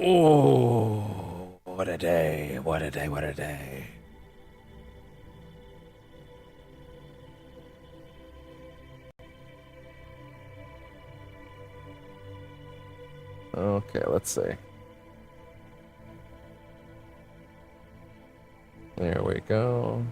Oh, what a day, what a day, what a day. Okay, let's see. There we go.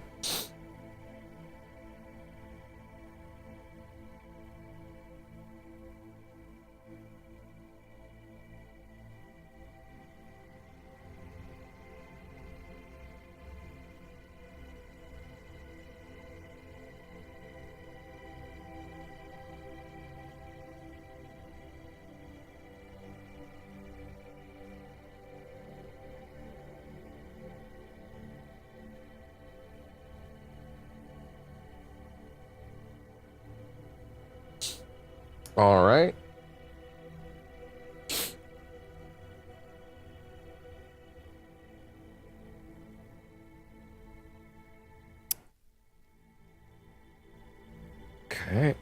All right. Okay.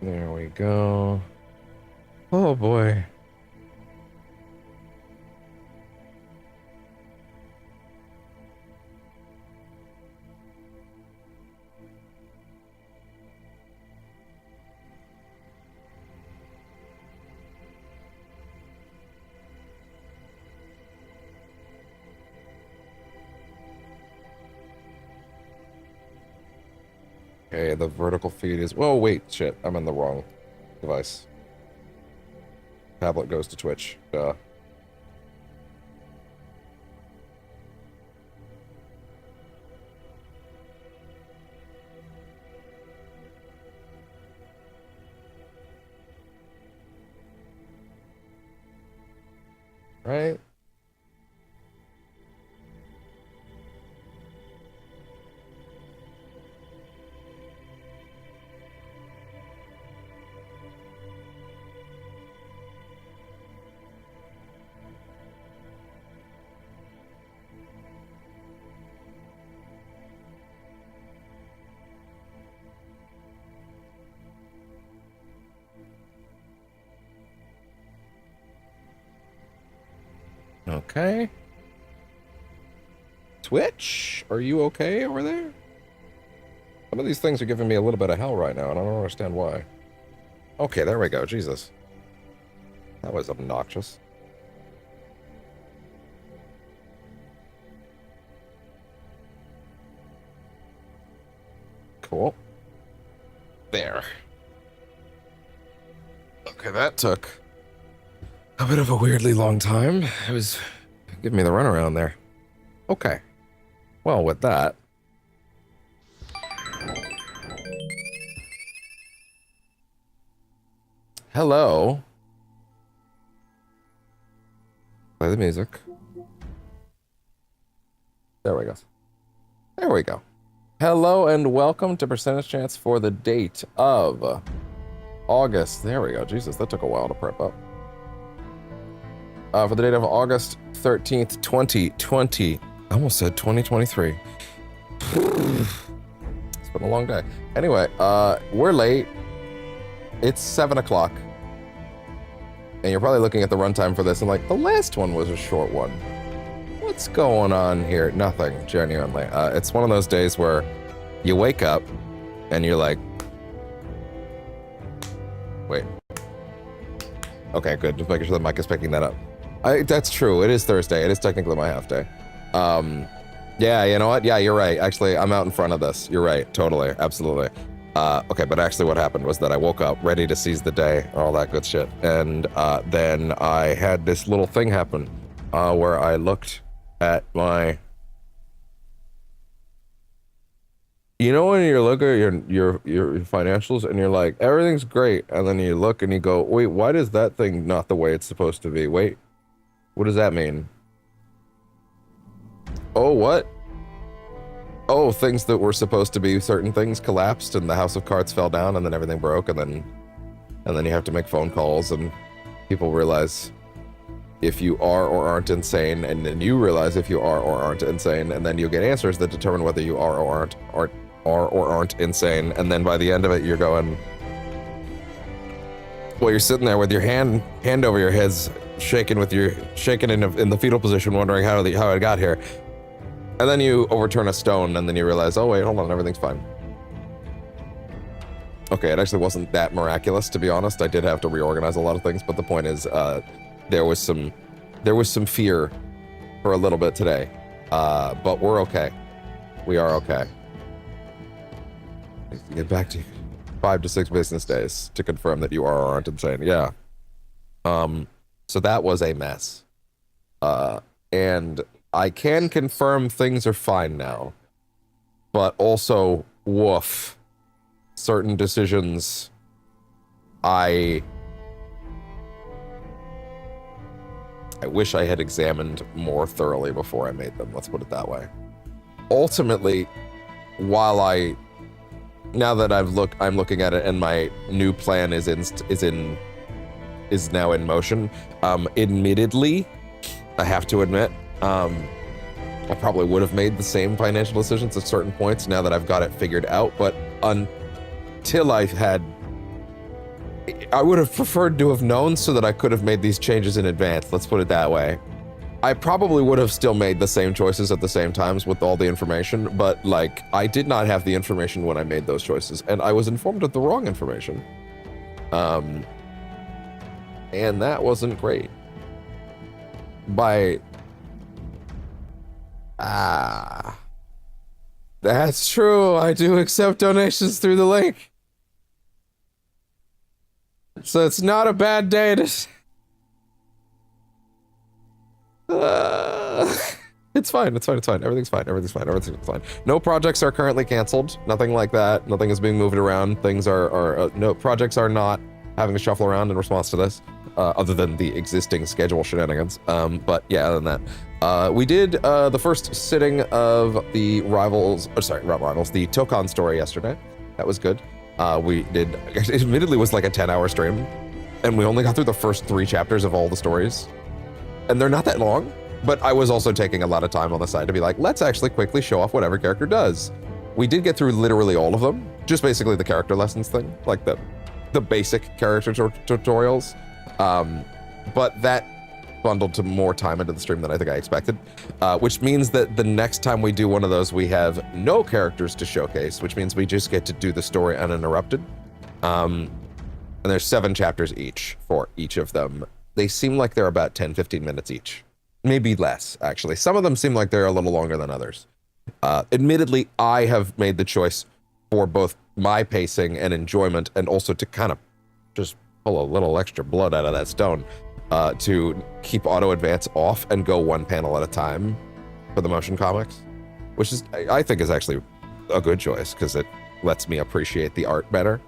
There we go. Oh boy. Okay, the vertical feed is... Whoa, wait, shit. I'm in the wrong device. Tablet goes to Twitch. Duh. Right? Okay. Twitch, are you okay over there? Some of these things are giving me a little bit of hell right now, and I don't understand why. Okay, there we go. Jesus. That was obnoxious. Cool. There. Okay, that took a bit of a weirdly long time. It was giving me the runaround there. Okay. Well, with that... Hello. Play the music. There we go. There we go. Hello and welcome to Percentage Chance for the date of August. There we go. Jesus, that took a while to prep up. For the date of August 13th, 2020. I almost said 2023. It's been a long day. Anyway, we're late. It's 7 o'clock. And you're probably looking at the runtime for this and like, the last one was a short one. What's going on here? Nothing, genuinely. It's one of those days where you wake up and you're like, wait. Okay, good. Just making sure the mic is picking that up. That's true. It is Thursday. It is technically my half day. Yeah, you know what? Yeah, you're right. Actually, I'm out in front of this. You're right. Totally. Absolutely. Okay, but actually what happened was that I woke up ready to seize the day, all that good shit. And then I had this little thing happen where I looked at my... You know when you look at your financials and you're like, everything's great, and then you look and you go, wait, why does that thing not the way it's supposed to be? Wait, What does that mean? Oh, what? Oh, things that were supposed to be certain things collapsed and the house of cards fell down and then everything broke and then you have to make phone calls and people realize if you are or aren't insane, and then you realize if you are or aren't insane, and then you get answers that determine whether you are or aren't insane, and then by the end of it you're going, well, you're sitting there with your hand over your heads, shaking in the fetal position, wondering how I got here. And then you overturn a stone, and then you realize, oh wait, hold on, everything's fine. Okay, it actually wasn't that miraculous, to be honest. I did have to reorganize a lot of things, but the point is, there was some fear for a little bit today, but we're okay. We are okay. Get back to 5 to 6 business days to confirm that you are or aren't insane. Yeah. So that was a mess. And I can confirm things are fine now, but also, woof. Certain decisions, I wish I had examined more thoroughly before I made them, let's put it that way. Ultimately, now that I'm looking at it and my new plan is now in motion, admittedly, I have to admit, I probably would have made the same financial decisions at certain points now that I've got it figured out, but until I would have preferred to have known so that I could have made these changes in advance, let's put it that way. I probably would have still made the same choices at the same times with all the information, but like, I did not have the information when I made those choices, and I was informed of the wrong information. And that wasn't great. That's true, I do accept donations through the link. So it's not a bad day to... It's fine. Everything's fine. No projects are currently canceled. Nothing like that. Nothing is being moved around. Things no projects are not having to shuffle around in response to this, other than the existing schedule shenanigans. But yeah, other than that, we did the first sitting of the the Tokon story yesterday. That was good. We did, it admittedly was like a 10-hour stream, and we only got through the first 3 chapters of all the stories. And they're not that long, but I was also taking a lot of time on the side to be like, let's actually quickly show off what every character does. We did get through literally all of them, just basically the character lessons thing, like the basic character tutorials. But that bundled to more time into the stream than I think I expected, which means that the next time we do one of those, we have no characters to showcase, which means we just get to do the story uninterrupted. And there's 7 chapters each for each of them. They seem like they're about 10-15 minutes each. Maybe less, actually. Some of them seem like they're a little longer than others. Admittedly, I have made the choice for both my pacing and enjoyment, and also to kind of just pull a little extra blood out of that stone, to keep auto advance off and go 1 panel at a time for the motion comics, which is, I think, is actually a good choice because it lets me appreciate the art better.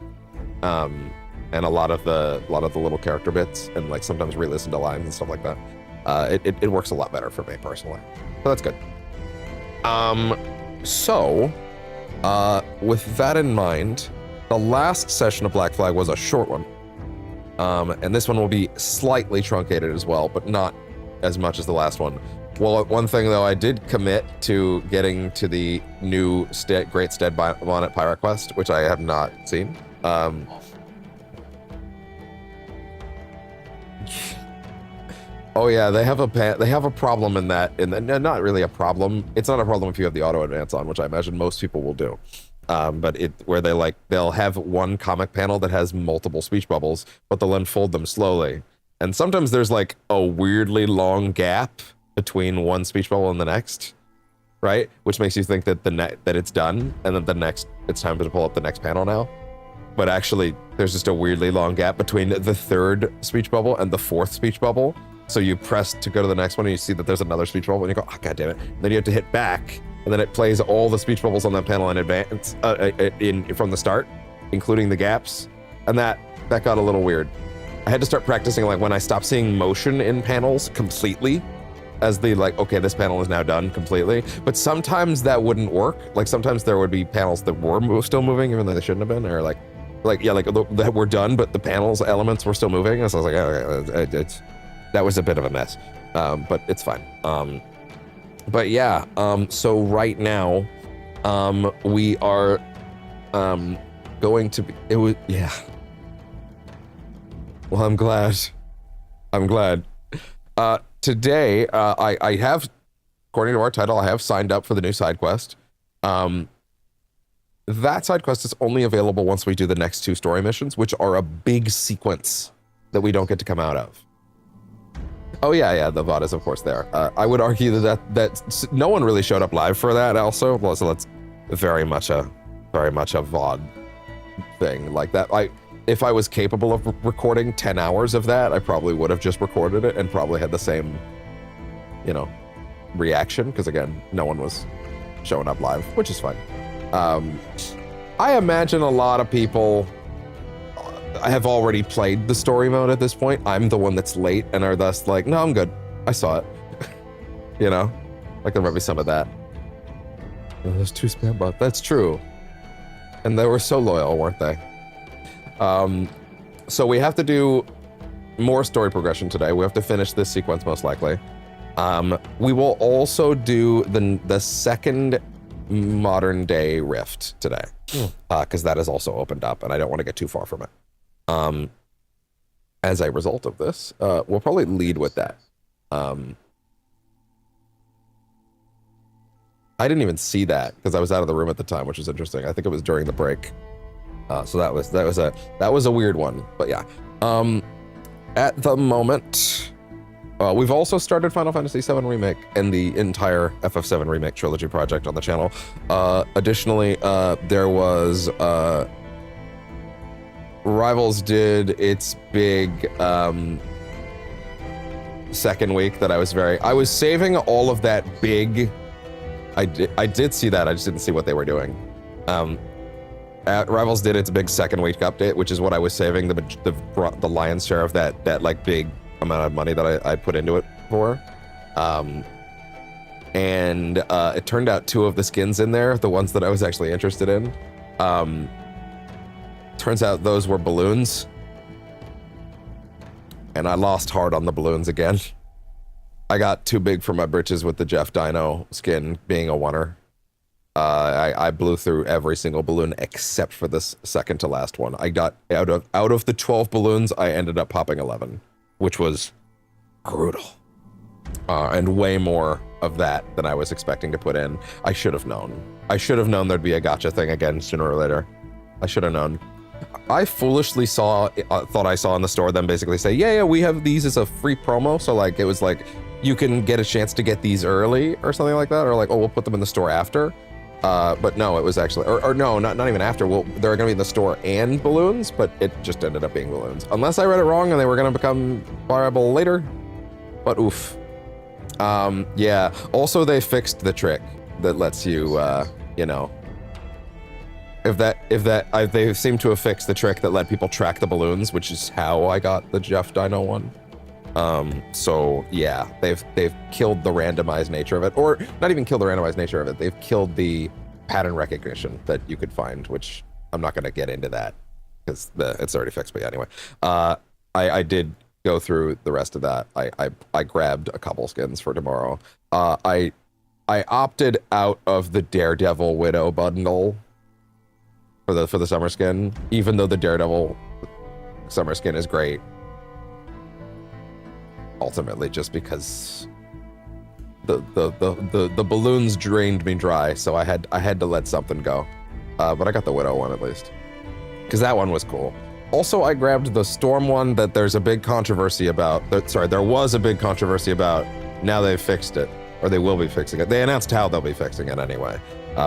And a lot of the little character bits, and like sometimes re-listen to lines and stuff like that. It works a lot better for me personally, so that's good. With that in mind, the last session of Black Flag was a short one, and this one will be slightly truncated as well, but not as much as the last one. Well, one thing though, I did commit to getting to the new Great Stede Bonnet Pirate Quest, which I have not seen. Oh yeah, they have a problem in that, not really a problem. It's not a problem if you have the auto advance on, which I imagine most people will do. But they'll have one comic panel that has multiple speech bubbles, but they'll unfold them slowly. And sometimes there's like a weirdly long gap between one speech bubble and the next, right? Which makes you think that that it's done, and then it's time to pull up the next panel now. But actually, there's just a weirdly long gap between the 3rd speech bubble and the 4th speech bubble. So you press to go to the next one, and you see that there's another speech bubble, and you go, oh, God damn it. And then you have to hit back, and then it plays all the speech bubbles on that panel in advance, from the start, including the gaps. And that got a little weird. I had to start practicing like when I stopped seeing motion in panels completely, as the like, okay, this panel is now done completely. But sometimes that wouldn't work. Like sometimes there would be panels that were still moving, even though they shouldn't have been, or like that were done, but the panels elements were still moving. And so I was like, oh, okay, that was a bit of a mess, but it's fine. But yeah, so right now, we are going to be. Yeah. Well, I'm glad. Today, I have, according to our title, I have signed up for the new side quest. That side quest is only available once we do the next 2 story missions, which are a big sequence that we don't get to come out of. Oh yeah, the VOD is of course there. I would argue that no one really showed up live for that. Also, so that's very much a VOD thing like that. If I was capable of recording 10 hours of that, I probably would have just recorded it and probably had the same, reaction, because again, no one was showing up live, which is fine. I imagine a lot of people have already played the story mode at this point. I'm the one that's late and are thus like, no, I'm good. I saw it. Like there might be some of that. Oh, there's 2 spam bots. That's true. And they were so loyal, weren't they? So we have to do more story progression today. We have to finish this sequence most likely. We will also do the second modern day rift today, because that is also opened up and I don't want to get too far from it. As a result of this, we'll probably lead with that. I didn't even see that because I was out of the room at the time, which is interesting. I think it was during the break. So that was a weird one, but yeah. At the moment, we've also started Final Fantasy VII Remake and the entire FF7 Remake trilogy project on the channel. Additionally, there was Rivals did its big second week that I was saving all of that big. I did see that. I just didn't see what they were doing. Rivals did its big second week update, which is what I was saving the lion's share of that like big amount of money that I put into it for. And it turned out 2 of the skins in there, the ones that I was actually interested in. Turns out those were balloons. And I lost hard on the balloons again. I got too big for my britches with the Jeff Dino skin being a oneer. I blew through every single balloon except for this second to last one. I got out of the 12 balloons, I ended up popping 11, which was brutal. And way more of that than I was expecting to put in. I should have known. I should have known there'd be a gotcha thing again sooner or later. I should have known. I foolishly thought I saw in the store them basically say, yeah, we have these as a free promo. So like, it was like, you can get a chance to get these early or something like that. Or like, oh, we'll put them in the store after. But no, it was actually, or no, not even after. Well, they're going to be in the store and balloons, but it just ended up being balloons. Unless I read it wrong and they were going to become viable later. But oof. Yeah. Also, they fixed the trick that lets you, they seem to have fixed the trick that let people track the balloons, which is how I got the Jeff Dino one. So yeah, they've killed the randomized nature of it, or not even killed the randomized nature of it. They've killed the pattern recognition that you could find, which I'm not going to get into that because it's already fixed. But yeah, anyway, I did go through the rest of that. I grabbed a couple skins for tomorrow. I opted out of the Daredevil Widow bundle for the summer skin, even though the Daredevil summer skin is great. Ultimately, just because the balloons drained me dry, so I had to let something go. But I got the Widow one at least, because that one was cool. Also, I grabbed the Storm one that there's a big controversy about. There was a big controversy about. Now they've fixed it, or they will be fixing it. They announced how they'll be fixing it anyway,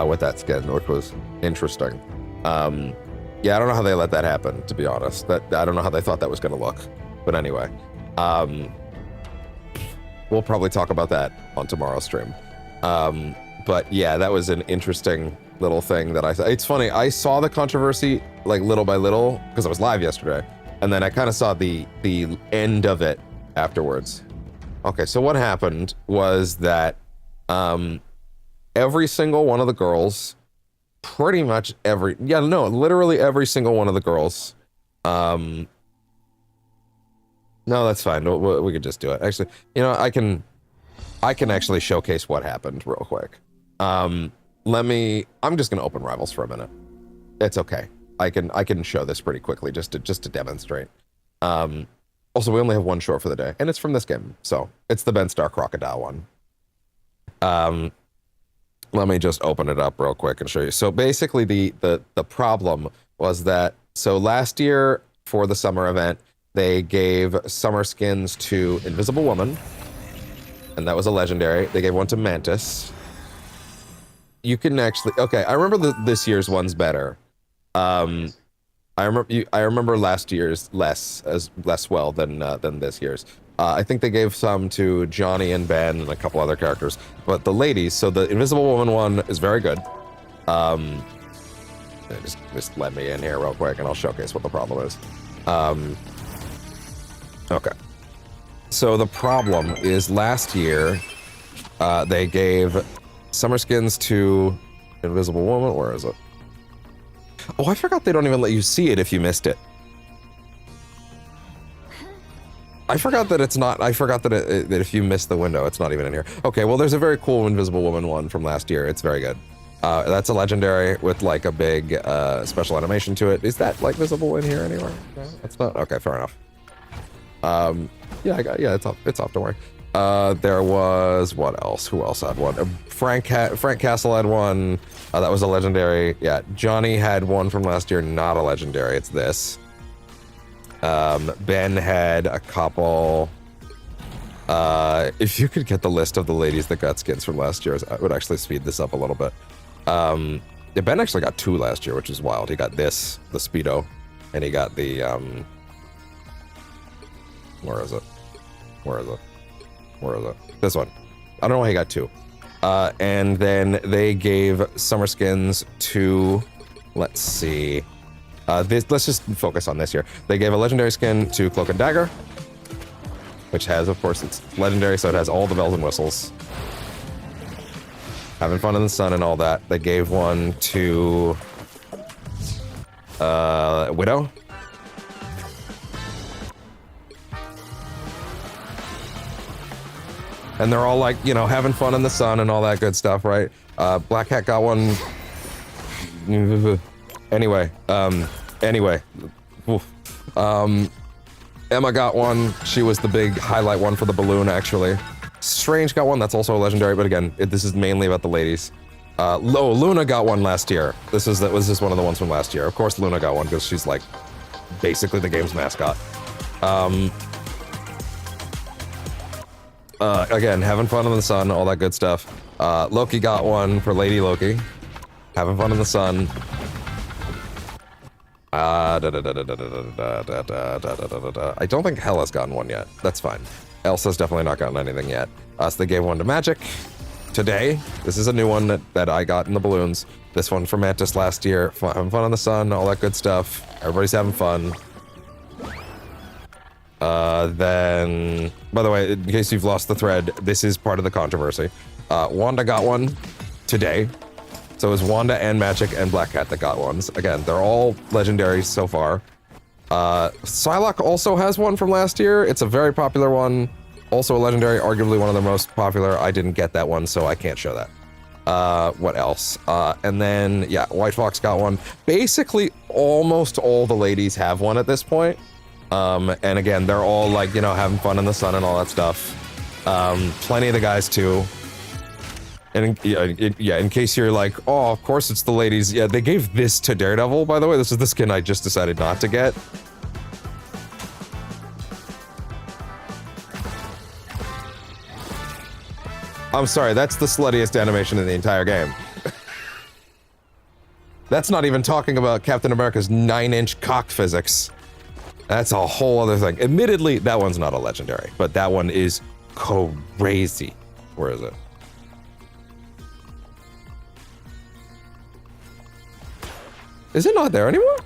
with that skin, which was interesting. Yeah, I don't know how they let that happen, to be honest. I don't know how they thought that was going to look, but anyway. We'll probably talk about that on tomorrow's stream. But yeah, that was an interesting little thing that it's funny, I saw the controversy like little by little because I was live yesterday. and then I kind of saw the end of it afterwards. Okay, so what happened was that every single one of the girls, pretty much literally every single one of the girls. No, that's fine. We could just do it. Actually, you know, I can actually showcase what happened real quick. I'm just gonna open Rivals for a minute. It's okay. I can show this pretty quickly just to demonstrate. Also, we only have one short for the day, and it's from this game, so it's the Ben Star Crocodile one. Let me just open it up real quick and show you. So basically, the problem was that last year for the summer event, they gave summer skins to Invisible Woman, and that was a legendary. They gave one to Mantis. You can actually I remember this year's one's better. I remember last year's less well than this year's. I think they gave some to Johnny and Ben and a couple other characters, but the ladies. So the Invisible Woman one is very good. Just let me in here real quick, and I'll showcase what the problem is. Okay. So the problem is last year they gave summer skins to Invisible Woman. Where is it? Oh, I forgot they don't even let you see it if you missed it. I forgot that that if you missed the window, it's not even in here. Okay, well, there's a very cool Invisible Woman one from last year. It's very good. That's a legendary with like a big special animation to it. Is that like visible in here anywhere? No, it's not. Okay, fair enough. It's off. Don't worry. There was what else? Who else had one? Frank Castle had one. That was a legendary. Yeah, Johnny had one from last year. Not a legendary. It's this. Ben had a couple. If you could get the list of the ladies that got skins from last year, I would actually speed this up a little bit. Yeah, Ben actually got 2 last year, which is wild. He got this, the Speedo, and he got the where is it? This one. I don't know why he got 2. And then they gave summer skins to, let's see. Let's just focus on this here. They gave a legendary skin to Cloak and Dagger, which has, of course, it's legendary, so it has all the bells and whistles. Having fun in the sun and all that. They gave one to Widow. And they're all like, you know, having fun in the sun and all that good stuff, right? Black Hat got one. Anyway. Emma got one. She was the big highlight one for the balloon, actually. Strange got one. That's also a legendary, but again, this is mainly about the ladies. Luna got one last year. Was this one of the ones from last year? Of course, Luna got one because she's like basically the game's mascot. Again, having fun in the sun, all that good stuff. Loki got one for Lady Loki. Having fun in the sun. I don't think Hella's gotten one yet. That's fine. Elsa's definitely not gotten anything yet. So they gave one to Magic today. This is a new one that I got in the balloons. This one from Mantis last year. Having fun in the sun, all that good stuff. Everybody's having fun. Then, by the way, in case you've lost the thread, this is part of the controversy. Wanda got one today. So it was Wanda and Magic and Black Cat that got ones. Again, they're all legendaries so far. Psylocke also has one from last year. It's a very popular one. Also a legendary, arguably one of the most popular. I didn't get that one, so I can't show that. What else? And then, yeah, White Fox got one. Basically, almost all the ladies have one at this point. And again, they're all like, you know, having fun in the sun and all that stuff. Plenty of the guys too. And in case you're like, oh, of course it's the ladies. Yeah, they gave this to Daredevil, by the way. This is the skin I just decided not to get. I'm sorry, that's the sluttiest animation in the entire game. That's not even talking about Captain America's 9-inch cock physics. That's a whole other thing. Admittedly, that one's not a legendary, but that one is crazy. Where is it? Is it not there anymore?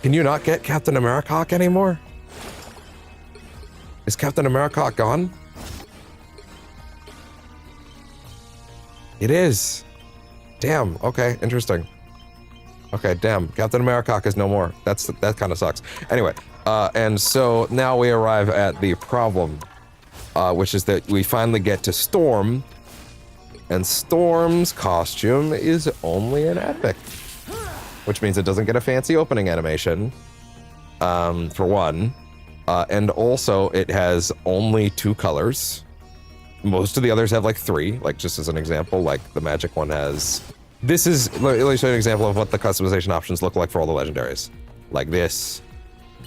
Can you not get Captain America anymore? Is Captain America gone? It is. Damn, okay, interesting. Okay, damn, Captain America is no more. That kind of sucks. Anyway, and so now we arrive at the problem, which is that we finally get to Storm, and Storm's costume is only an epic, which means it doesn't get a fancy opening animation, for one, and also it has only 2 colors. Most of the others have like 3, like just as an example, like the magic one has... This is, let me show you an example of what the customization options look like for all the legendaries. Like this.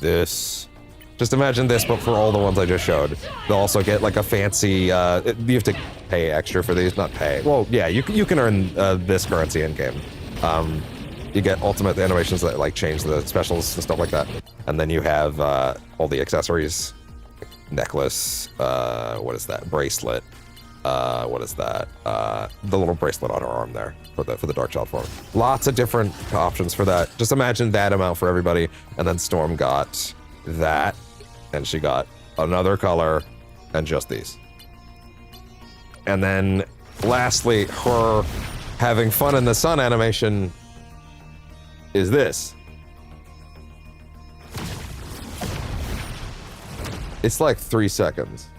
Just imagine this, but for all the ones I just showed. They'll also get like a fancy, you have to pay extra for these, not pay. Well, yeah, you can earn this currency in-game. You get ultimate animations that like change the specials and stuff like that. And then you have all the accessories. Necklace, what is that? Bracelet. What is that? The little bracelet on her arm there for the Dark Child form. Lots of different options for that. Just imagine that amount for everybody. And then Storm got that, and she got another color, and just these. And then lastly, her having fun in the sun animation is this. It's like 3 seconds.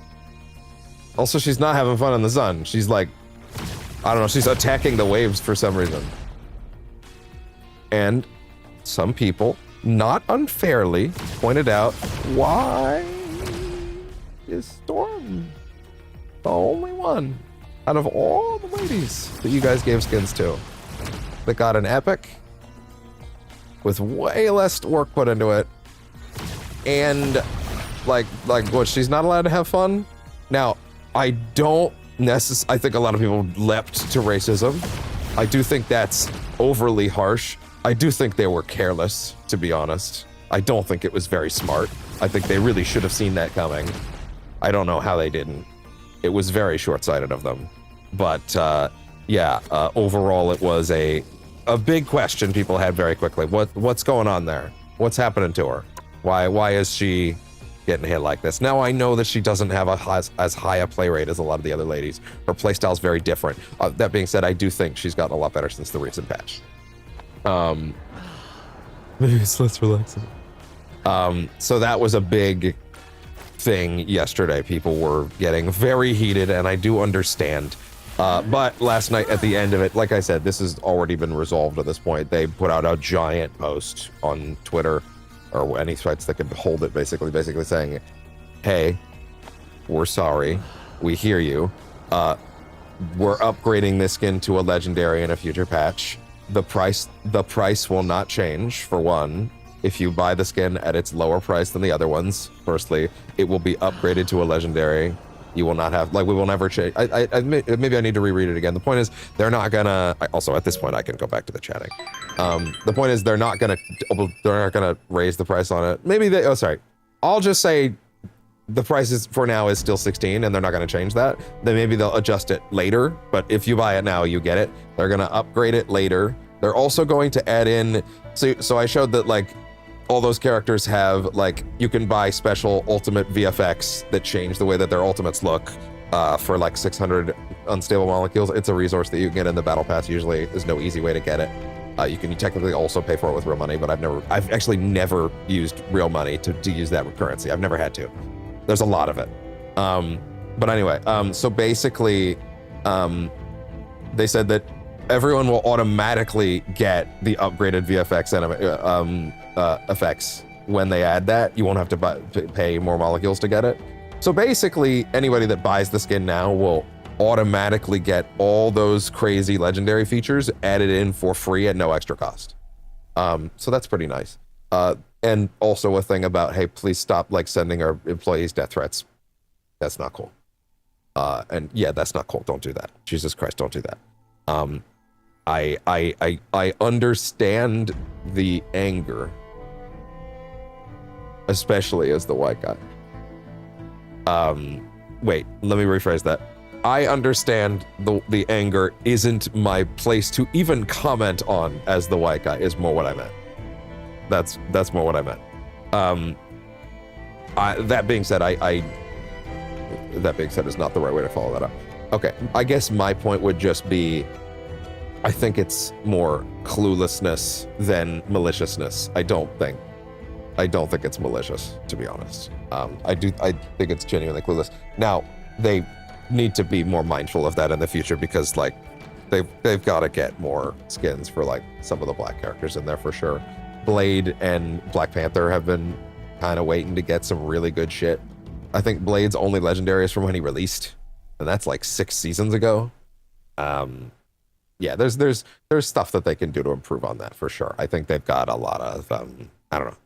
Also, she's not having fun in the sun. She's like, I don't know, she's attacking the waves for some reason. And some people, not unfairly, pointed out, why is Storm the only one out of all the ladies that you guys gave skins to that got an epic with way less work put into it, and like what, she's not allowed to have fun? Now, I think a lot of people leapt to racism. I do think that's overly harsh. I do think they were careless, to be honest. I don't think it was very smart. I think they really should have seen that coming. I don't know how they didn't. It was very short-sighted of them. But yeah, overall it was a big question people had very quickly. What's going on there? What's happening to her? Why is she getting hit like this? Now I know that she doesn't have as high a play rate as a lot of the other ladies. Her playstyle is very different. That being said, I do think she's gotten a lot better since the recent patch. Maybe it's less relaxing. So that was a big thing yesterday. People were getting very heated, and I do understand. But last night at the end of it, like I said, this has already been resolved at this point. They put out a giant post on Twitter, or any sites that could hold it, basically saying, hey, we're sorry, we hear you, we're upgrading this skin to a legendary in a future patch. The price will not change, for one. If you buy the skin at its lower price than the other ones, firstly, it will be upgraded to a legendary. You will not have, like, we will never change. Maybe I need to reread it again. The point is, they're not gonna, also at this point I can go back to the chatting. The point is, they're not gonna raise the price on it. Maybe they, I'll just say the price is, for now, is still 16, and they're not gonna change that. Then maybe they'll adjust it later, but if you buy it now, you get it. They're gonna upgrade it later. They're also going to add in, so I showed that, like, all those characters have, like, you can buy special ultimate VFX that change the way that their ultimates look for like 600 unstable molecules. It's a resource that you can get in the battle pass. Usually there's no easy way to get it. You can technically also pay for it with real money, but I've actually never used real money to use that currency. I've never had to. There's a lot of it. But anyway, so basically, they said that everyone will automatically get the upgraded VFX effects when they add that. You won't have to pay more molecules to get it. So basically, anybody that buys the skin now will automatically get all those crazy legendary features added in for free at no extra cost. So that's pretty nice. And also a thing about, hey, please stop like sending our employees death threats. That's not cool. And yeah, that's not cool. Don't do that. Jesus Christ, don't do that. I understand the anger, especially as the white guy. Wait, let me rephrase that. I understand the anger isn't my place to even comment on as the white guy, is more what I meant. That's more what I meant. That being said, that being said is not the right way to follow that up. Okay, I guess my point would just be, I think it's more cluelessness than maliciousness. I don't think it's malicious, to be honest. I think it's genuinely clueless. Now, they need to be more mindful of that in the future, because like they've got to get more skins for like some of the black characters in there for sure. Blade and Black Panther have been kind of waiting to get some really good shit. I think Blade's only legendary is from when he released, and that's like 6 seasons ago. Yeah, there's stuff that they can do to improve on that for sure. I think they've got a lot of I don't know.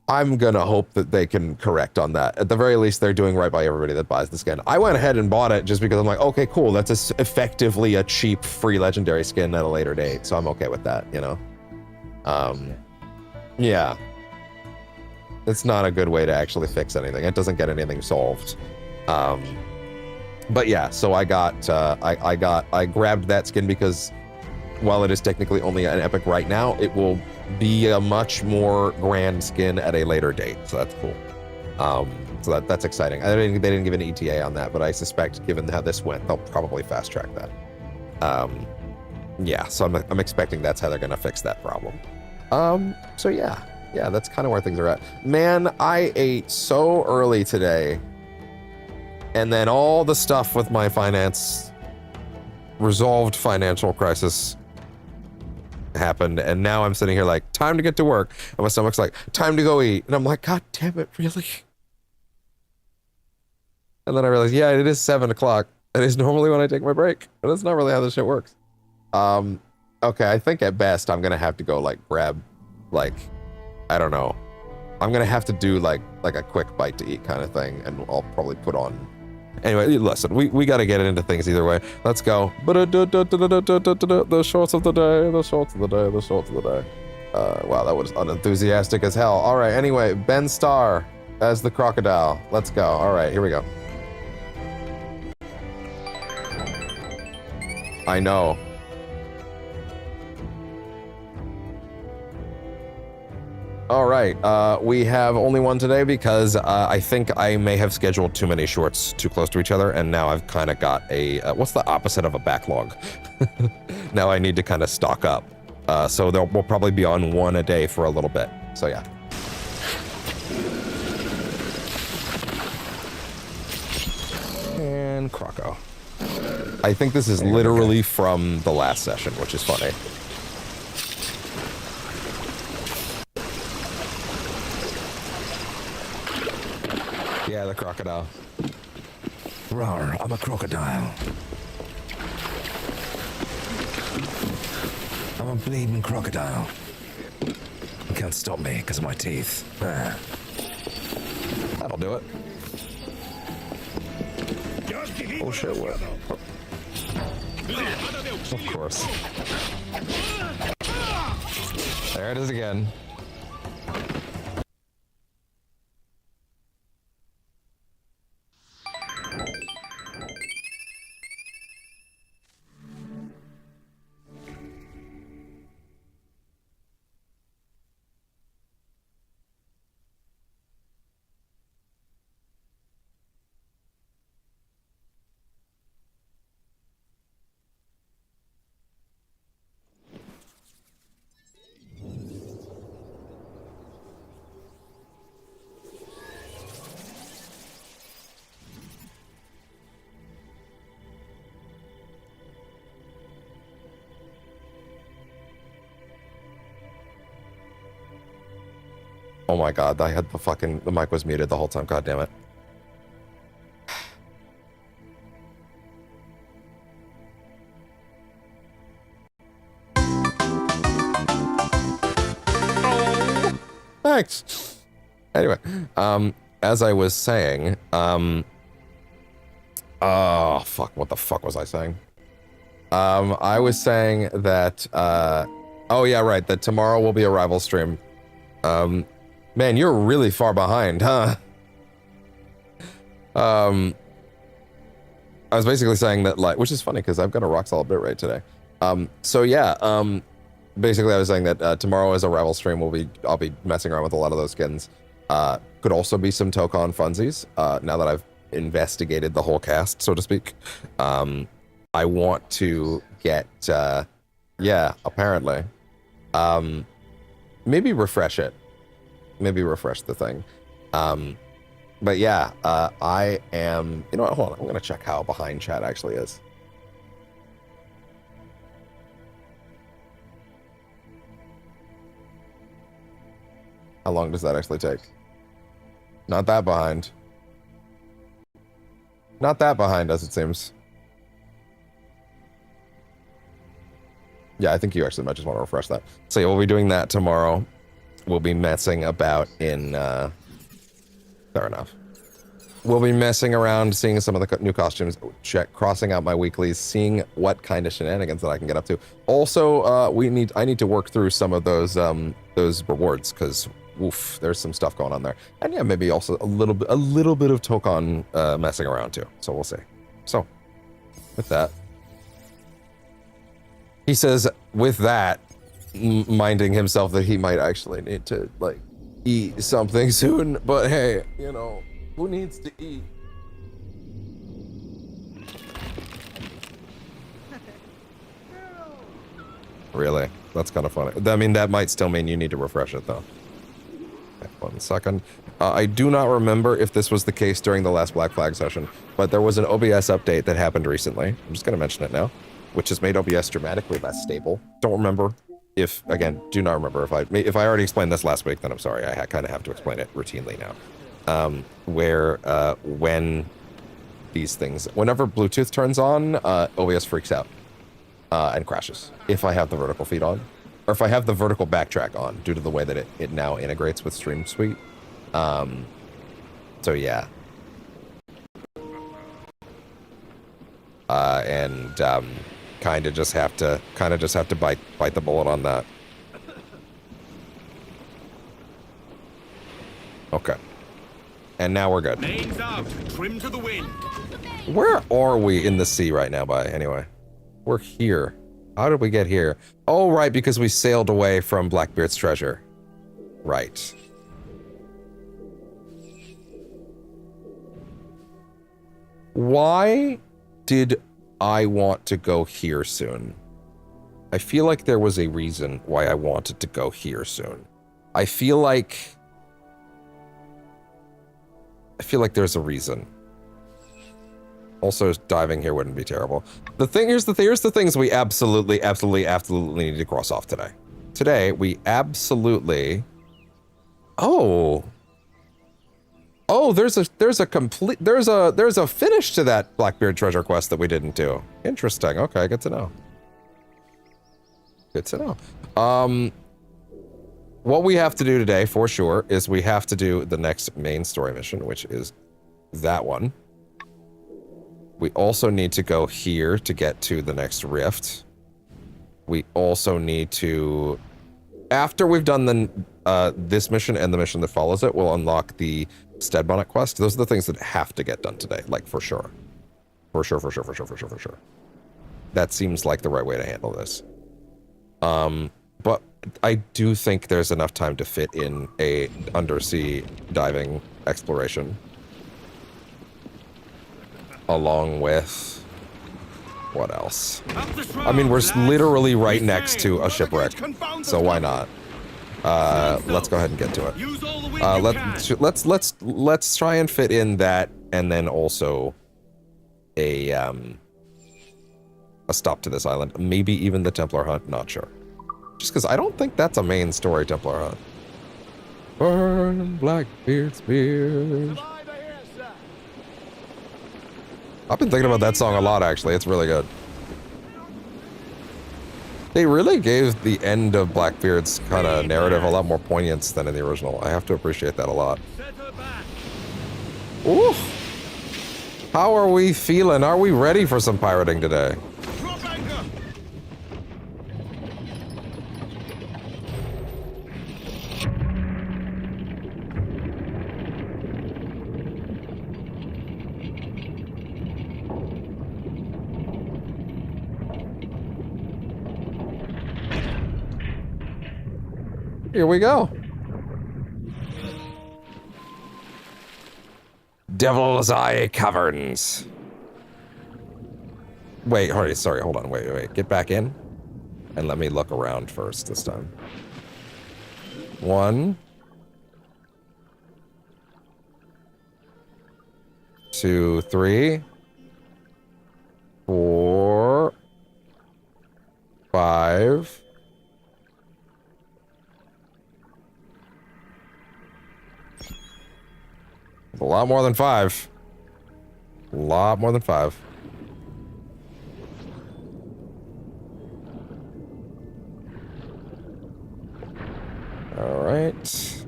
I'm gonna hope that they can correct on that. At the very least, they're doing right by everybody that buys the skin. I went ahead and bought it just because I'm like, okay, cool. That's effectively a cheap free legendary skin at a later date, so I'm okay with that, you know. Yeah. It's not a good way to actually fix anything. It doesn't get anything solved. But yeah, so I grabbed that skin because while it is technically only an epic right now, it will be a much more grand skin at a later date. So that's cool. So that's exciting. They didn't give an ETA on that, but I suspect given how this went, they'll probably fast track that. Yeah, so I'm expecting that's how they're gonna fix that problem. So yeah, that's kind of where things are at. Man, I ate so early today, and then all the stuff with my resolved financial crisis happened, and now I'm sitting here like, time to get to work, and my stomach's like, time to go eat, and I'm like, god damn it, really? And then I realized, yeah, it is 7 o'clock. It is normally when I take my break, but that's not really how this shit works. Okay, I think at best I'm gonna have to go like grab, like, I don't know, I'm gonna have to do like a quick bite to eat kind of thing, and I'll probably put on. Anyway, listen, we got to get into things either way. Let's go. The shorts of the day, the shorts of the day, the shorts of the day. Wow, that was unenthusiastic as hell. All right, anyway, Ben Starr as the crocodile. Let's go. All right, here we go. I know. All right, we have only one today because I think I may have scheduled too many shorts too close to each other, and now I've kind of got a, what's the opposite of a backlog? Now I need to kind of stock up. So we'll probably be on one a day for a little bit, so yeah. And Croco. I think this is literally from the last session, which is funny. Yeah, the crocodile. Rawr, I'm a crocodile. I'm a bleeding crocodile. You can't stop me because of my teeth. That'll do it. Oh shit, what? Of course. There it is again. Oh my god, I had the mic was muted the whole time, god damn it. Thanks. Anyway, as I was saying, oh fuck, what the fuck was I saying? I was saying that, oh yeah, right, that tomorrow will be a rival stream. Man, you're really far behind, huh? I was basically saying that, like, which is funny because I've got a rock solid bit rate today. So yeah, basically I was saying that tomorrow is a Revel stream. I'll be messing around with a lot of those skins. Could also be some Tokon funsies. Now that I've investigated the whole cast, so to speak. I want to get, yeah, apparently. Maybe refresh it. Maybe refresh the thing. But yeah, I am, you know what, hold on, I'm gonna check how behind chat actually is. How long does that actually take? Not that behind. Not that behind, as it seems. Yeah, I think you actually might just want to refresh that. So yeah, we'll be doing that tomorrow. We'll be messing about in, fair enough. We'll be messing around, seeing some of the new costumes, crossing out my weeklies, seeing what kind of shenanigans that I can get up to. Also, I need to work through some of those rewards, because oof, there's some stuff going on there. And yeah, maybe also a little bit of Tokon messing around too. So we'll see. So, with that. He says, with that, minding himself that he might actually need to, like, eat something soon. But hey, you know, who needs to eat? Really? That's kind of funny. I mean, that might still mean you need to refresh it, though. Okay, 1 second. I do not remember if this was the case during the last Black Flag session, but there was an OBS update that happened recently. I'm just going to mention it now, which has made OBS dramatically less stable. Don't remember if, again, do not remember if I already explained this last week, then I'm sorry. I kind of have to explain it routinely now. When these things, whenever Bluetooth turns on, OBS freaks out and crashes if I have the vertical feed on, or if I have the vertical backtrack on due to the way that it now integrates with Stream Suite. So yeah. Kind of just have to bite the bullet on that. Okay. And now we're good. Mains out, trim to the wind. Where are we in the sea right now, anyway? We're here. How did we get here? Oh, right, because we sailed away from Blackbeard's treasure. Right. Why did I want to go here soon? I feel like there was a reason why I wanted to go here soon. I feel like there's a reason. Also, diving here wouldn't be terrible. Here's the things we absolutely need to cross off today. Today, we absolutely... Oh, there's a finish to that Blackbeard treasure quest that we didn't do. Interesting. Okay, good to know. Good to know. What we have to do today, for sure, is we have to do the next main story mission, which is that one. We also need to go here to get to the next rift. We also need to... After we've done this mission and the mission that follows it, we'll unlock the Stede Bonnet quest. Those are the things that have to get done today, like for sure. For sure. That seems like the right way to handle this. But I do think there's enough time to fit in a undersea diving exploration. Along with... what else? I mean, we're literally right next to a shipwreck, so why not? Let's go ahead and get to it. Let's try and fit in that, and then also a stop to this island. Maybe even the Templar hunt, not sure. Just because I don't think that's a main story Templar hunt. Burn Blackbeard spears. I've been thinking about that song a lot, actually. It's really good. They really gave the end of Blackbeard's kind of narrative a lot more poignance than in the original. I have to appreciate that a lot. Ooh. How are we feeling? Are we ready for some pirating today? Here we go. Devil's Eye Caverns. Wait, sorry, hold on, wait. Get back in. And let me look around first this time. 1, 2, 3, 4, 5. A lot more than 5. A lot more than 5. All right.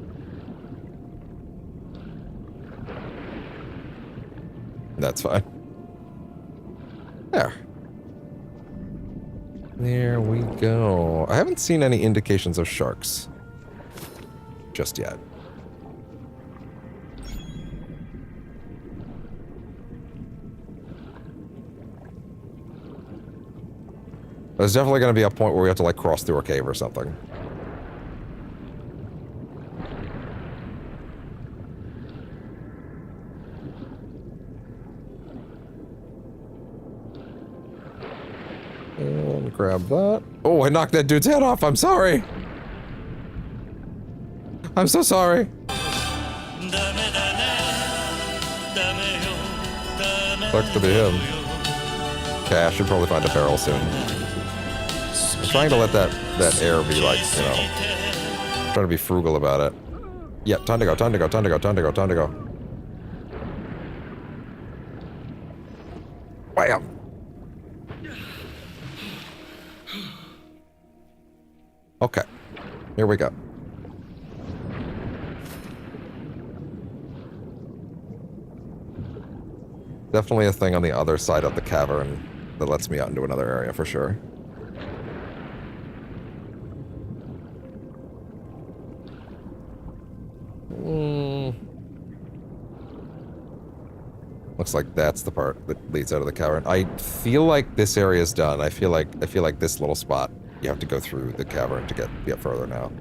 That's fine. There. There we go. I haven't seen any indications of sharks just yet. There's definitely going to be a point where we have to, like, cross through a cave or something. And grab that. Oh, I knocked that dude's head off. I'm sorry. I'm so sorry. Sucks to be him. Okay, I should probably find a barrel soon. I'm trying to let that air be like, you know, trying to be frugal about it. Yeah, time to go, time to go, time to go, time to go, time to go. Wham! Okay, here we go. Definitely a thing on the other side of the cavern that lets me out into another area for sure. Looks like that's the part that leads out of the cavern. I feel like this area is done. I feel like this little spot, you have to go through the cavern to get further now.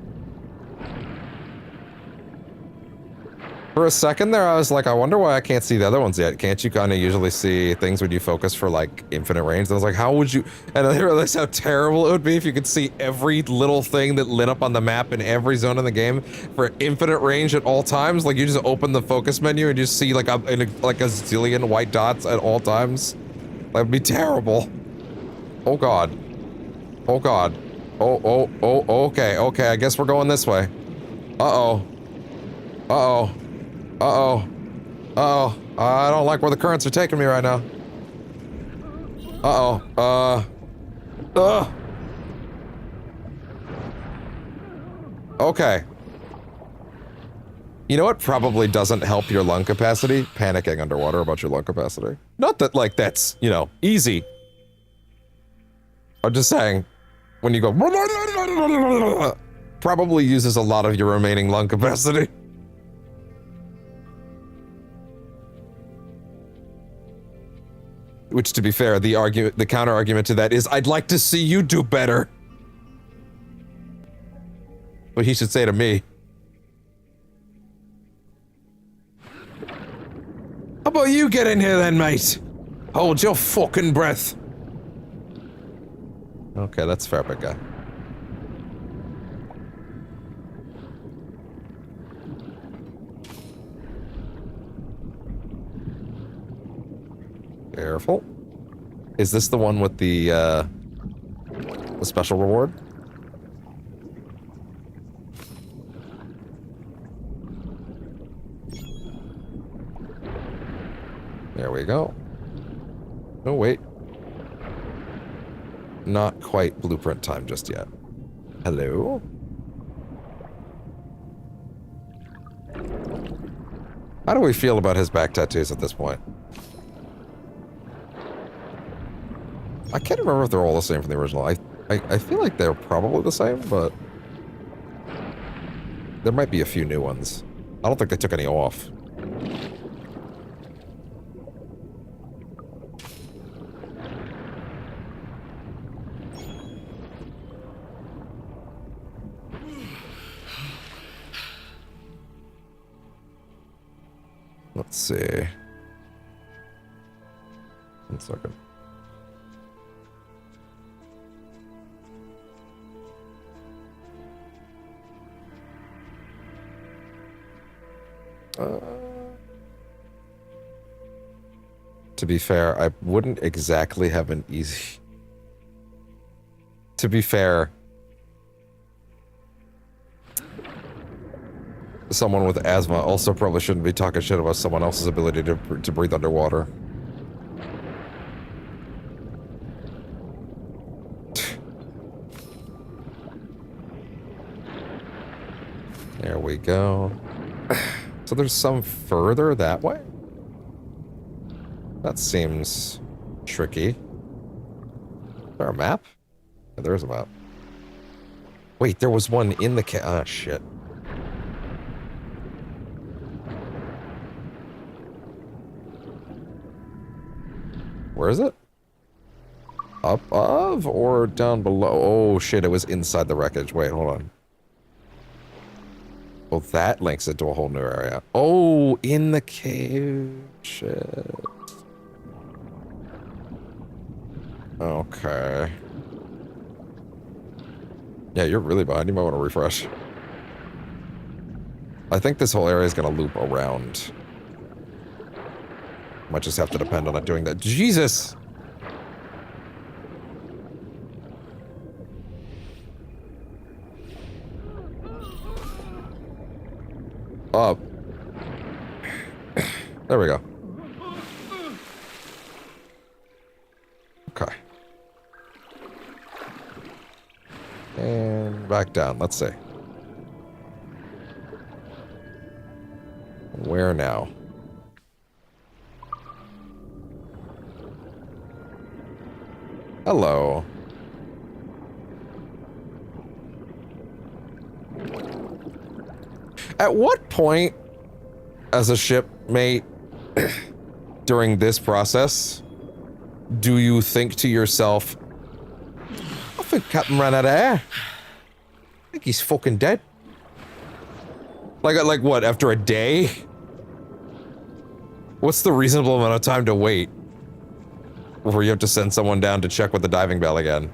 For a second there, I was like, I wonder why I can't see the other ones yet. Can't you kind of usually see things when you focus for, like, infinite range? And I was like, how would you... And I realized how terrible it would be if you could see every little thing that lit up on the map in every zone in the game for infinite range at all times. Like, you just open the focus menu and you see, like, a zillion white dots at all times. That would be terrible. Oh, God. Oh, God. Oh, okay, I guess we're going this way. Uh-oh. Uh-oh. Uh-oh. Uh-oh. I don't like where the currents are taking me right now. Uh-oh. Okay. You know what probably doesn't help your lung capacity? Panicking underwater about your lung capacity. Not that, like, that's, you know, easy. I'm just saying, when you go... probably uses a lot of your remaining lung capacity. Which, to be fair, the counter argument to that is, I'd like to see you do better. But he should say to me. How about you get in here then, mate? Hold your fucking breath. Okay, that's fair, big guy. Careful. Is this the one with the special reward? There we go. Oh, wait. Not quite blueprint time just yet. Hello? How do we feel about his back tattoos at this point? I can't remember if they're all the same from the original. I feel like they're probably the same, but... there might be a few new ones. I don't think they took any off. Let's see. 1 second. To be fair, I wouldn't exactly have an easy... To be fair, someone with asthma also probably shouldn't be talking shit about someone else's ability to breathe underwater. There we go. So there's some further that way? That seems tricky. Is there a map? Yeah, there's a map. Wait, there was one in the ah, shit. Where is it? Up above or down below? Oh shit, it was inside the wreckage. Wait, hold on. Well, that links it to a whole new area. Oh, in the cave. Shit. Okay. Yeah, you're really behind. You might want to refresh. I think this whole area is going to loop around. Might just have to depend on it doing that. Jesus! Up. There we go. Okay. And back down. Let's see. Where now? Hello. At what point, as a shipmate, during this process, do you think to yourself, I think Captain ran out of air. I think he's fucking dead. Like what, after a day? What's the reasonable amount of time to wait before you have to send someone down to check with the diving bell again?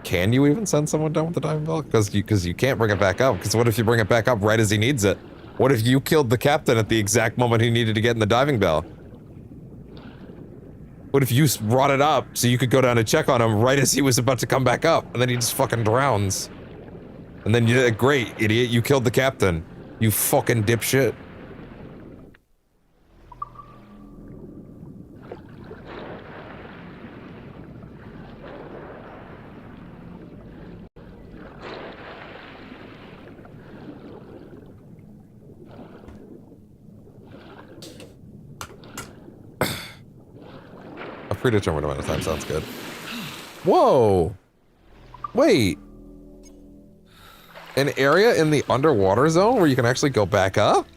Can you even send someone down with the diving bell? Because you can't bring it back up. Because what if you bring it back up right as he needs it? What if you killed the captain at the exact moment he needed to get in the diving bell? What if you brought it up so you could go down and check on him right as he was about to come back up, and then he just fucking drowns? And then you, great, idiot, you killed the captain. You fucking dipshit. A predetermined amount of time sounds good. Whoa! Wait. An area in the underwater zone where you can actually go back up?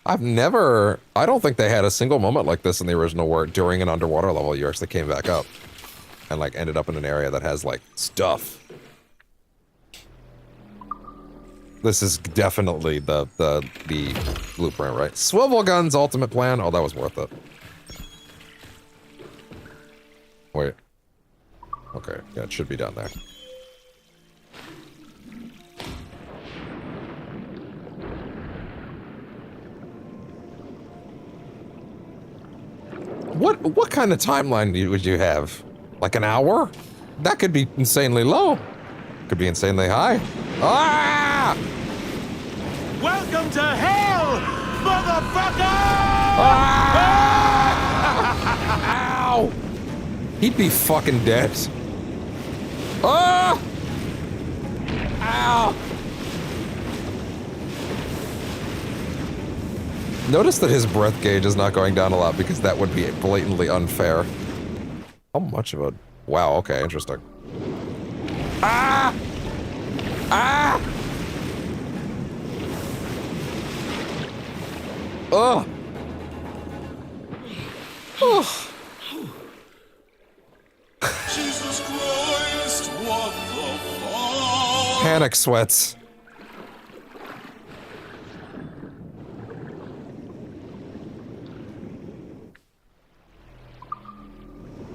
I don't think they had a single moment like this in the original where during an underwater level you actually came back up. And like ended up in an area that has like stuff. This is definitely the blueprint, right? Swivel guns, ultimate plan. Oh, that was worth it. Wait. Okay, yeah, it should be down there. What kind of timeline would you have? Like an hour? That could be insanely low. Could be insanely high. Ah! Welcome to hell, motherfucker! Ah! Ow! He'd be fucking dead. Ah! Ow! Notice that his breath gauge is not going down a lot because that would be blatantly unfair. How much of a... Wow, okay, interesting. Ah! Ah! Ugh! Ugh! Jesus Panic sweats.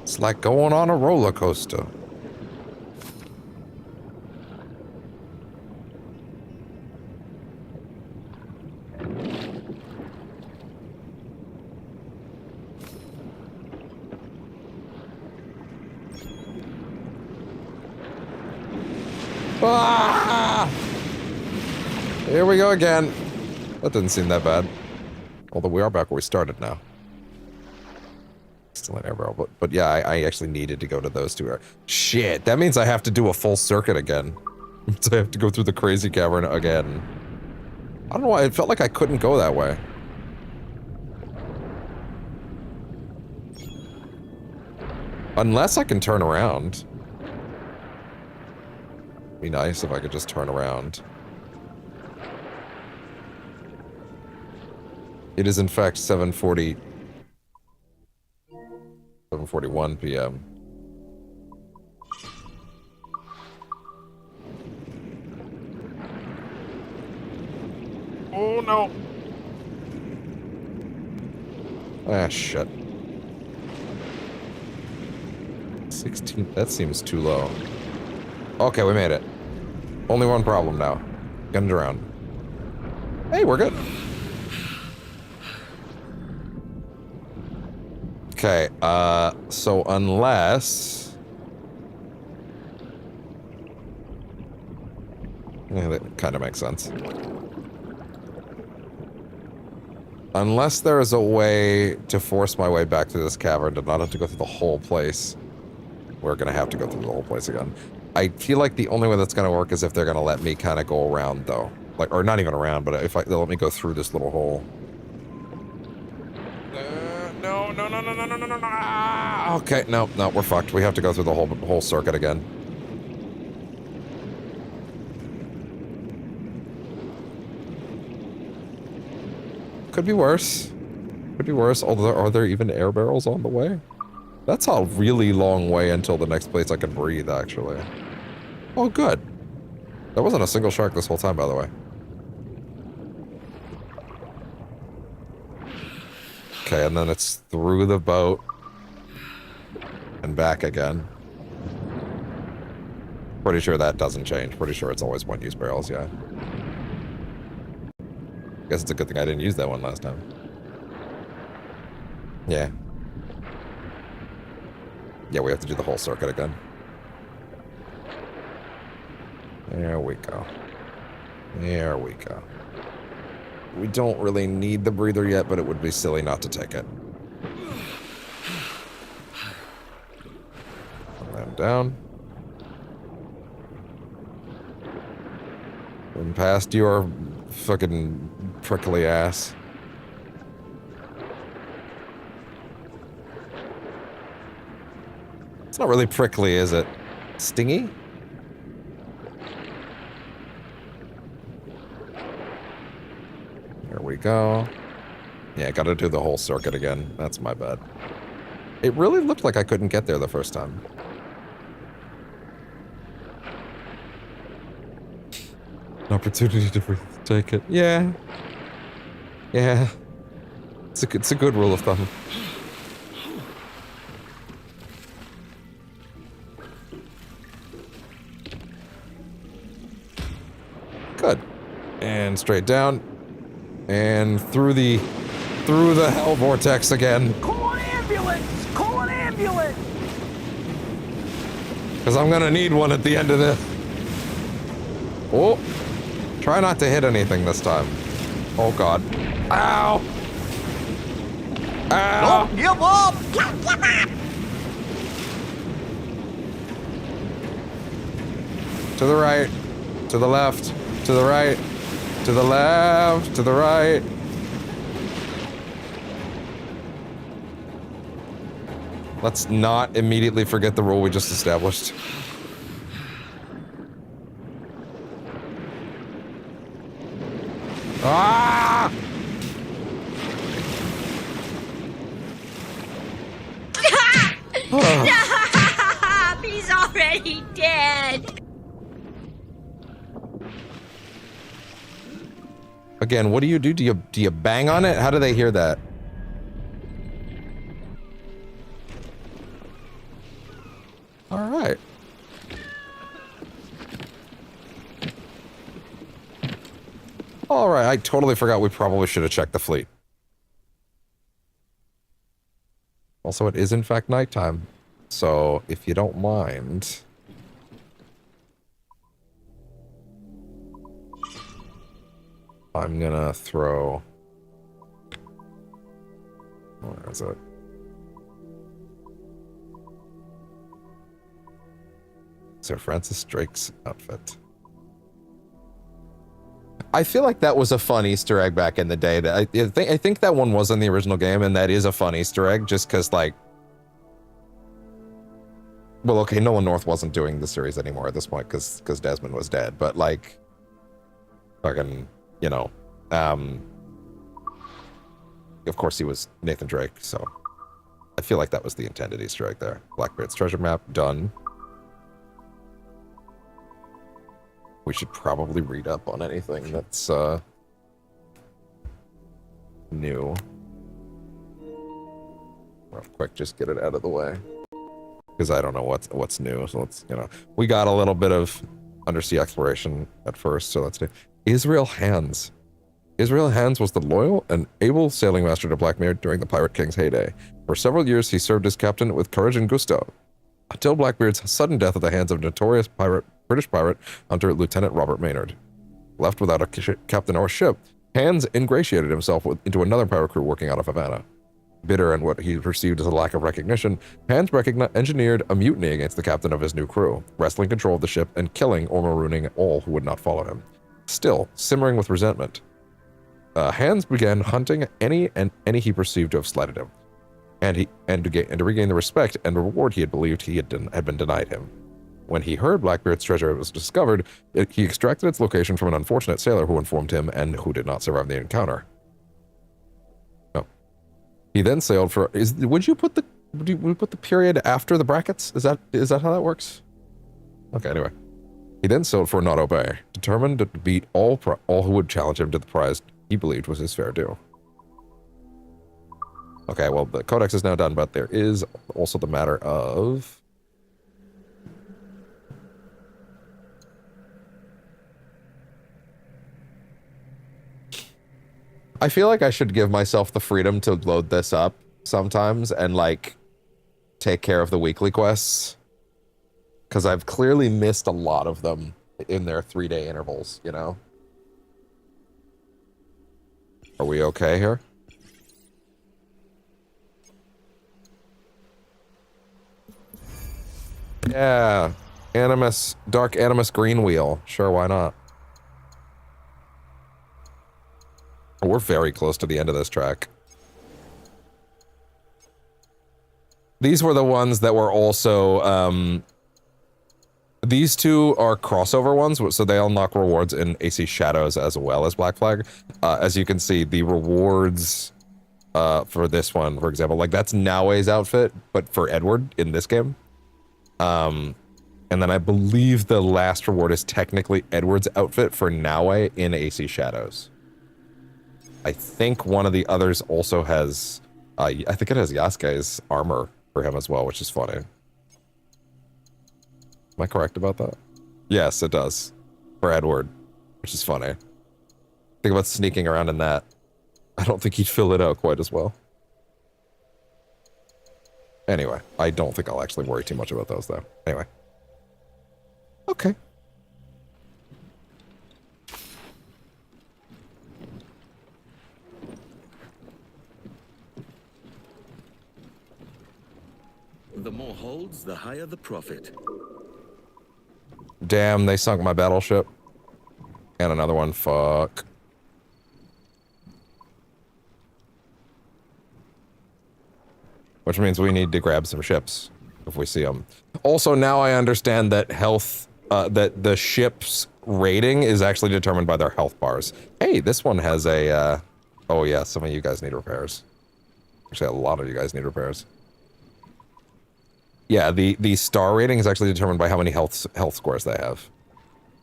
It's like going on a roller coaster. Ah! Here we go again. That didn't seem that bad. Although we are back where we started now. Still an air barrel, but yeah, I actually needed to go to those two. Shit, that means I have to do a full circuit again. So I have to go through the crazy cavern again. I don't know why, it felt like I couldn't go that way. Unless I can turn around. Be nice if I could just turn around. It is in fact 7:41 p.m. Oh no. Ah shit. 16, that seems too low. Okay, we made it. Only one problem now. Getting around. Hey, we're good. Okay, so unless... Yeah, that kind of makes sense. Unless there is a way to force my way back through this cavern to not have to go through the whole place, we're gonna have to go through the whole place again. I feel like the only way that's gonna work is if they're gonna let me kind of go around, though. Like, or not even around, but if they'll let me go through this little hole. No. Okay, no, we're fucked. We have to go through the whole circuit again. Could be worse. Could be worse, although are there even air barrels on the way? That's a really long way until the next place I can breathe, actually. Oh, good. There wasn't a single shark this whole time, by the way. Okay, and then it's through the boat and back again. Pretty sure that doesn't change. Pretty sure it's always one-use barrels, yeah. Guess it's a good thing I didn't use that one last time. Yeah. Yeah, we have to do the whole circuit again. There we go. There we go. We don't really need the breather yet, but it would be silly not to take it. Put them down. And past your fucking prickly ass. It's not really prickly, is it? Stingy? Here we go. Yeah, gotta do the whole circuit again. That's my bad. It really looked like I couldn't get there the first time. An opportunity to take it. Yeah. Yeah. It's a good rule of thumb. Good. And straight down. And through the hell vortex again. Call an ambulance! Call an ambulance! Because I'm gonna need one at the end of this. Oh. Try not to hit anything this time. Oh god. Ow! Ow! Don't give up! To the right. To the left. To the right. To the left. To the right. Let's not immediately forget the rule we just established. Ah! Stop! He's already dead. Again, what do you do? Do you bang on it? How do they hear that? All right. All right, I totally forgot we probably should have checked the fleet. Also, it is in fact nighttime. So, if you don't mind... I'm gonna throw... Where is it? Sir Francis Drake's outfit. I feel like that was a fun Easter egg back in the day. I think that one was in the original game, and that is a fun Easter egg, just because, like... Well, okay, Nolan North wasn't doing the series anymore at this point, because Desmond was dead, but, like... Fucking, you know... Of course he was Nathan Drake, so... I feel like that was the intended Easter egg there. Blackbeard's treasure map, done. We should probably read up on anything that's, new. Real quick, just get it out of the way. Because I don't know what's new, so let's, you know. We got a little bit of undersea exploration at first, so let's do... Israel Hands. Israel Hands was the loyal and able sailing master to Blackbeard during the Pirate King's heyday. For several years, he served as captain with courage and gusto, until Blackbeard's sudden death at the hands of notorious British pirate hunter Lieutenant Robert Maynard. Left without a captain or ship, Hands ingratiated himself into another pirate crew working out of Havana. Bitter and what he perceived as a lack of recognition, Hands engineered a mutiny against the captain of his new crew, wresting control of the ship and killing or marooning all who would not follow him. Still, simmering with resentment, Hands began hunting any he perceived to have slighted him, and to regain the respect and reward he had believed he had been denied him. When he heard Blackbeard's treasure was discovered, he extracted its location from an unfortunate sailor who informed him and who did not survive the encounter. No. He then sailed for... Would you put the period after the brackets? Is that how that works? Okay, anyway. He then sailed for Noto Bay, determined to beat all who would challenge him to the prize he believed was his fair due. Okay, well, the codex is now done, but there is also the matter of... I feel like I should give myself the freedom to load this up sometimes and, like, take care of the weekly quests. Because I've clearly missed a lot of them in their 3-day intervals, you know? Are we okay here? Yeah. Dark Animus Green Wheel. Sure, why not? We're very close to the end of this track. These were the ones that were also, these two are crossover ones, so they unlock rewards in AC Shadows as well as Black Flag. As you can see, the rewards for this one, for example, like that's Nawe's outfit, but for Edward in this game. And then I believe the last reward is technically Edward's outfit for Nawe in AC Shadows. I think one of the others also has, I think it has Yasuke's armor for him as well, which is funny. Am I correct about that? Yes, it does. For Edward, which is funny. Think about sneaking around in that. I don't think he'd fill it out quite as well. Anyway, I don't think I'll actually worry too much about those, though. Anyway. Okay. The more holds, the higher the profit. Damn, they sunk my battleship. And another one, fuck. Which means we need to grab some ships if we see them. Also, now I understand that that the ship's rating is actually determined by their health bars. Hey, this one has a, oh yeah, some of you guys need repairs. Actually, a lot of you guys need repairs. Yeah, the star rating is actually determined by how many health scores they have.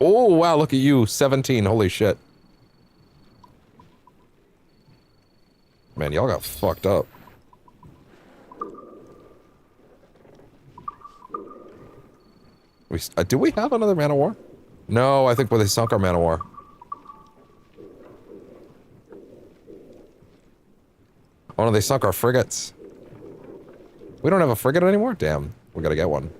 Oh, wow, look at you, 17, holy shit. Man, y'all got fucked up. Do we have another Man of War? No, I think they sunk our Man of War. Oh no, they sunk our frigates. We don't have a frigate anymore? Damn, we gotta get one.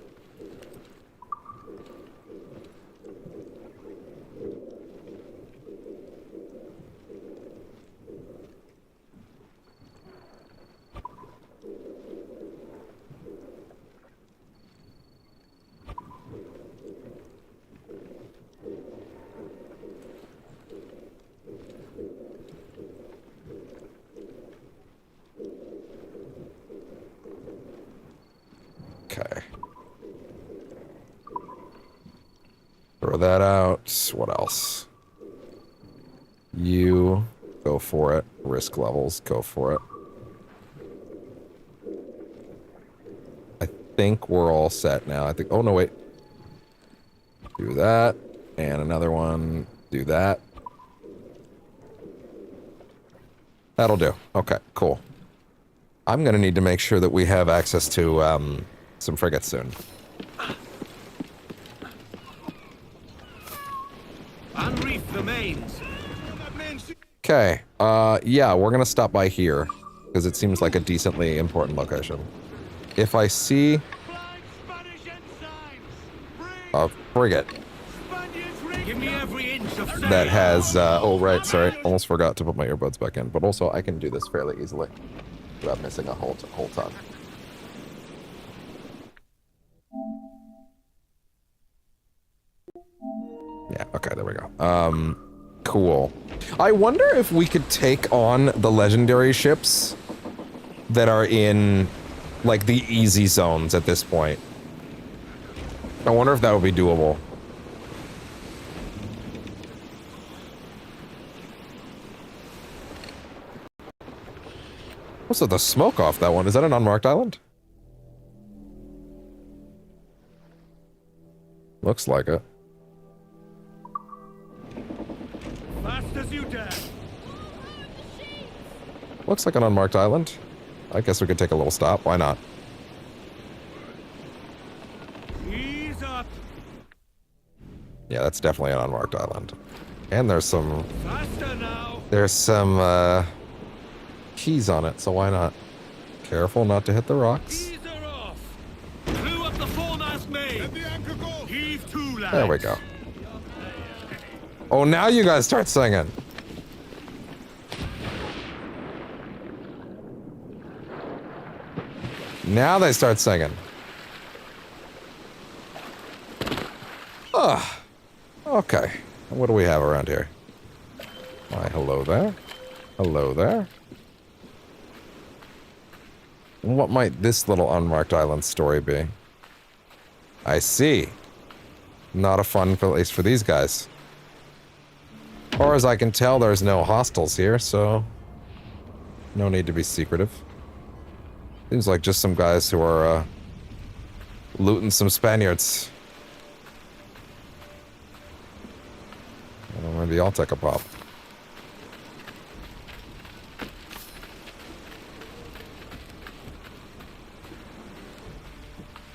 Okay. Throw that out. What else? You go for it. Risk levels, go for it. I think we're all set now. I think. Oh no, wait. Do that. And another one. Do that. That'll do. Okay, cool. I'm gonna need to make sure that we have access to, some frigates soon. Unreef the mains. Okay, yeah, we're gonna stop by here, because it seems like a decently important location. If I see a frigate Give me every inch of that has, oh right, sorry, almost forgot to put my earbuds back in, but also I can do this fairly easily without missing a whole ton. Yeah, okay, there we go. Cool. I wonder if we could take on the legendary ships that are in, like, the easy zones at this point. I wonder if that would be doable. What's the smoke off that one? Is that an unmarked island? Looks like it. fast as you dare. Looks like an unmarked island. I guess we could take a little stop. Why not? Ease up. Yeah, that's definitely an unmarked island. And there's some... Faster now. There's some, keys on it, so why not? Careful not to hit the rocks. Ease her off. Blew up the foremast main. Let the anchor go. Heave to, lads. There we go. Oh, now you guys start singing. Now they start singing. Ugh. Okay. What do we have around here? Why, hello there. Hello there. What might this little unmarked island story be? I see. Not a fun place for these guys. As far as I can tell, there's no hostiles here, so... no need to be secretive. Seems like just some guys who are, looting some Spaniards. Well, maybe I'll take a pop.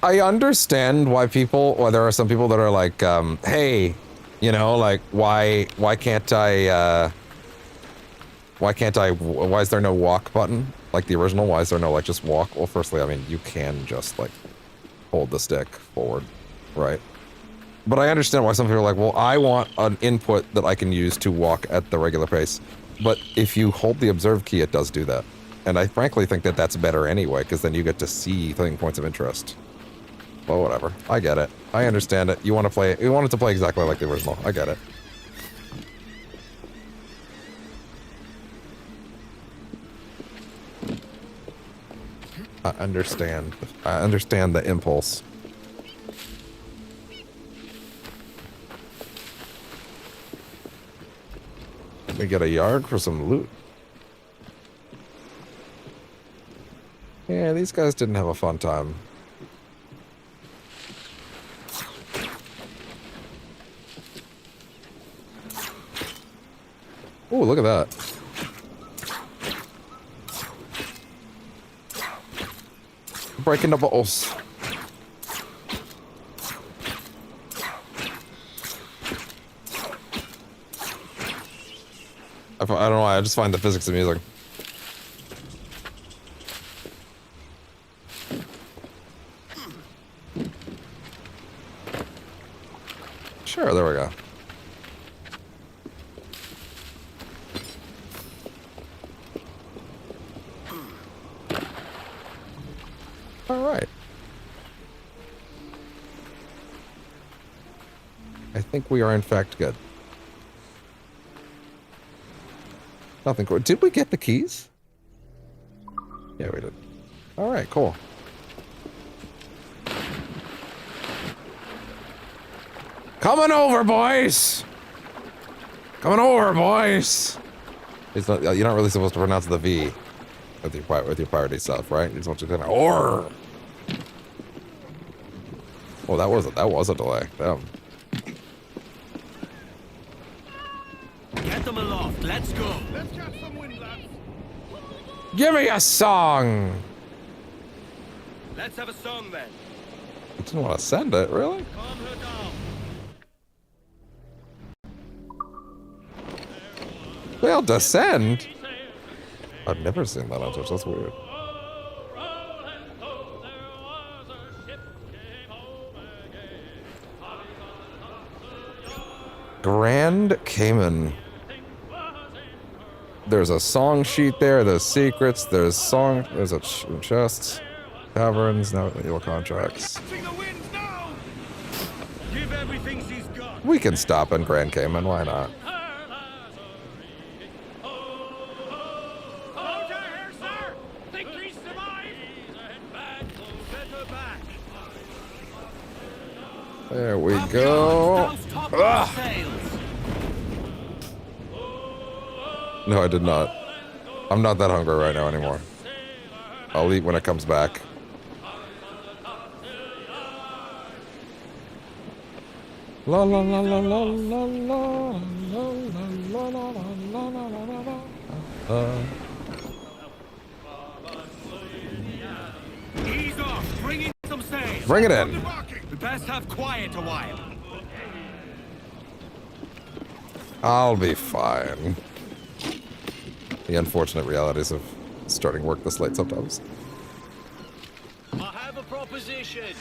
I understand why there are some people that are like, hey, you know, like, why can't I, why is there no walk button? Like the original, why is there no, like, just walk? Well, firstly, I mean, you can just, like, hold the stick forward, right? But I understand why some people are like, well, I want an input that I can use to walk at the regular pace. But if you hold the observe key, it does do that. And I frankly think that that's better anyway, because then you get to see points of interest. Well, whatever. I get it. I understand it. You want it to play exactly like the original. I get it. I understand. I understand the impulse. Let me get a yard for some loot. Yeah, these guys didn't have a fun time. Ooh, look at that. breaking the bottles. I don't know why, I just find the physics amusing. Sure, there we go. Alright. I think we are in fact good. Nothing cool. Did we get the keys? Yeah, we did. Alright, cool. Coming over, boys! Coming over, boys! It's not, you're not really supposed to pronounce the V with your piratey stuff, right? You're supposed to kind of or. Oh, that was a delay. Damn. Get them aloft. Let's go. Let's catch some wind, lads. Give me a song! Let's have a song then. I didn't want to send it, really? Calm her down. Well, descend? I've never seen that on Twitch, that's weird. Grand Cayman. There's a song sheet there, there's secrets, there's a chests, taverns, now illegal contracts. Give everything she's got. We can stop in Grand Cayman, why not? There we go. No, I did not. I'm not that hungry right now anymore. I'll eat when it comes back. La la la la la la la la la la la la. Ease off. Bring in some sail. Bring it in. We best have quiet a while. I'll be fine. The unfortunate realities of starting work this late sometimes. I have a proposition.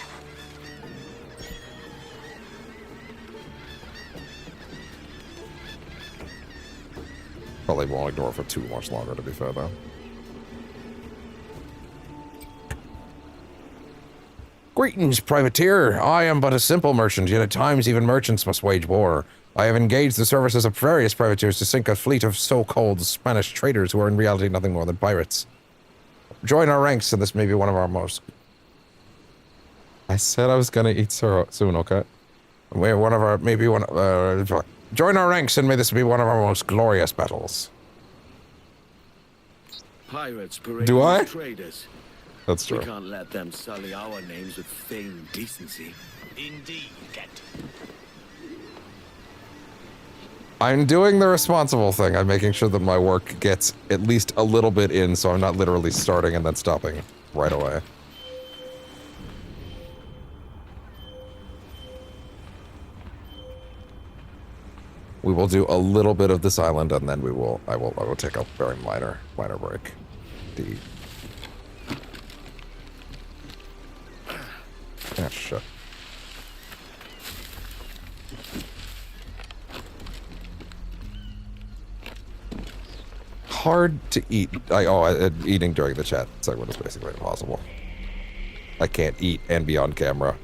Probably won't ignore for too much longer, to be fair, though. Greetings, privateer. I am but a simple merchant, yet at times even merchants must wage war. I have engaged the services of various privateers to sink a fleet of so-called Spanish traders who are in reality nothing more than pirates. Join our ranks, and this may be one of our most... I said I was gonna eat soon, okay? We're one of our... maybe one... join our ranks, and may this be one of our most glorious battles. Pirates parade Do I? traders. That's true. We can't let them sully our names with feigned decency. Indeed, Captain. I'm doing the responsible thing. I'm making sure that my work gets at least a little bit in, so I'm not literally starting and then stopping right away. We will do a little bit of this island, and then I will take a very minor break. Ah, shit. Hard to eat. Eating during the chat segment is basically impossible. I can't eat and be on camera.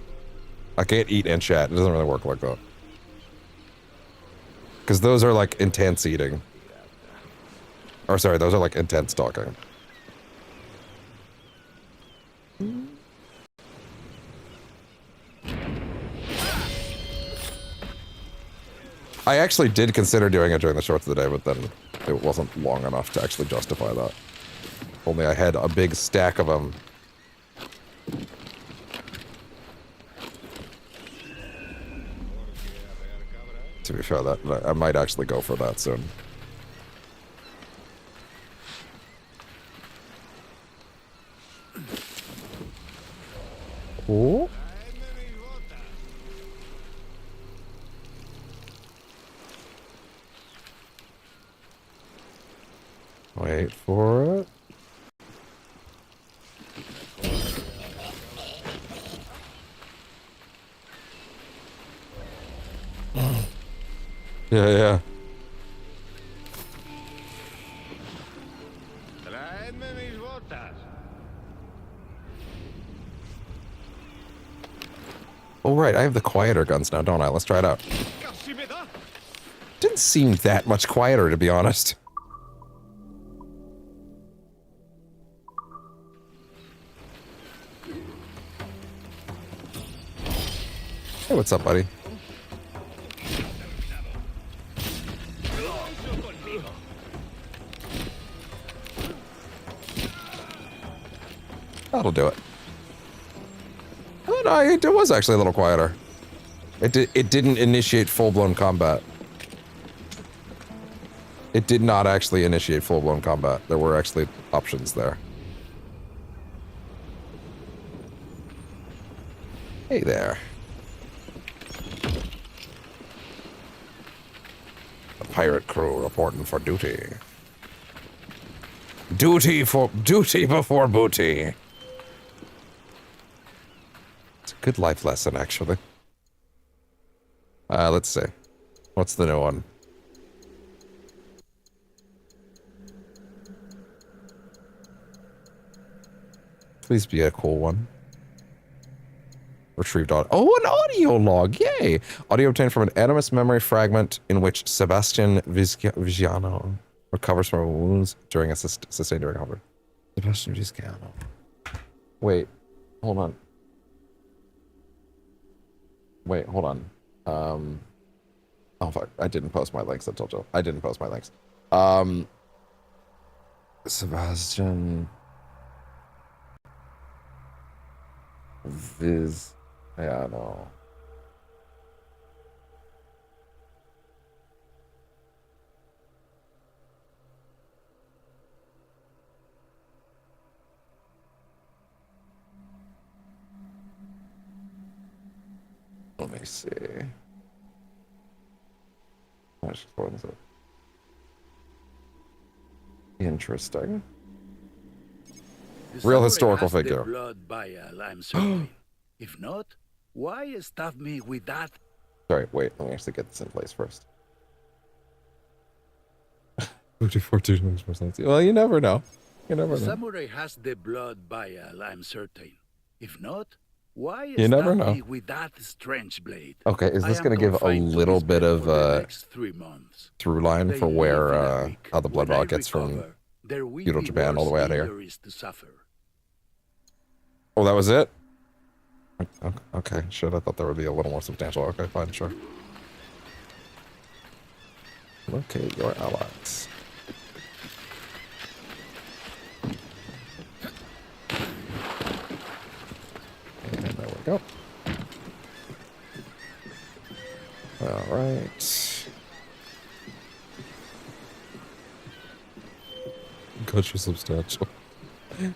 I can't eat and chat. It doesn't really work like that. Because those are like intense eating. Or sorry, those are like intense talking. I actually did consider doing it during the shorts of the day, but then it wasn't long enough to actually justify that. Only I had a big stack of them. To be fair, that I might actually go for that soon. Wait for it. Yeah, yeah. Oh, right, I have the quieter guns now, don't I? Let's try it out. Didn't seem that much quieter, to be honest. Hey, what's up, buddy? That'll do it. Oh, no, it was actually a little quieter. It didn't initiate full-blown combat. It did not actually initiate full-blown combat. There were actually options there. Hey there. The pirate crew reporting for duty. Duty before booty. It's a good life lesson, actually. Let's see. What's the new one? Please be a cool one. Retrieved audio. Oh, an audio log! Yay! Audio obtained from an animus memory fragment in which Sebastian Vigiano recovers from wounds during a sustained recovery. Sebastian Vigiano. Wait, hold on. Wait, hold on. Oh fuck! I didn't post my links. I told you. I didn't post my links. Sebastian. Yeah, no. Let me see. Interesting. Real historical figure. Blood vial, I'm certain. If not, why stuff me with that? Sorry, wait. Let me actually get this in place first. 54%. Well, you never know. You never know. Samurai has the blood vial, I'm certain. If not, why you never know. Me with that strange blade? Okay, is this going to give a little bit of through line for where how the blood vial gets from feudal Japan all the way out here? Oh, that was it? Okay, shit, I thought there would be a little more substantial. Okay, fine, sure. Locate your allies. And there we go. Alright. Gotcha substantial.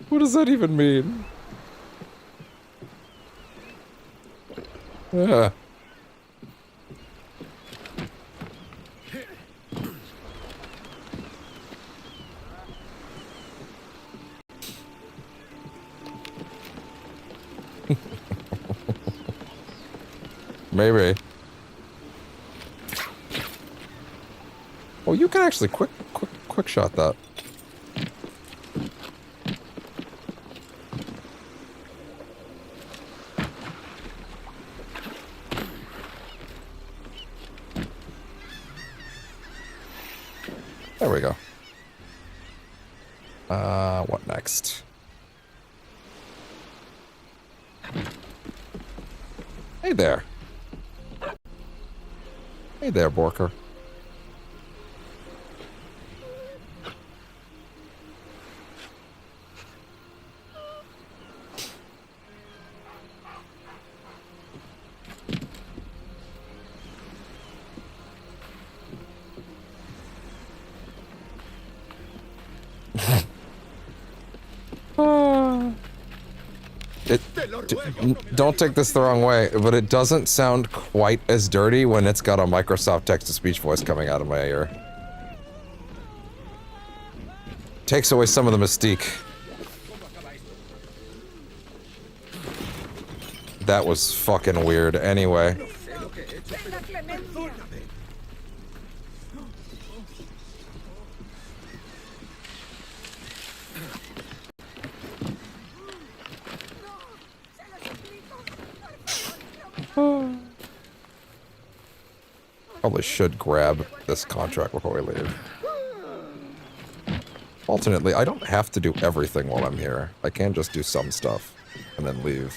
What does that even mean? Yeah. Maybe. Oh, you can actually quick shot that. There we go. What next? Hey there. Hey there, Borker. Don't take this the wrong way, but it doesn't sound quite as dirty when it's got a Microsoft text-to-speech voice coming out of my ear. Takes away some of the mystique. That was fucking weird. Anyway. Probably should grab this contract before we leave. Alternately, I don't have to do everything while I'm here. I can just do some stuff and then leave.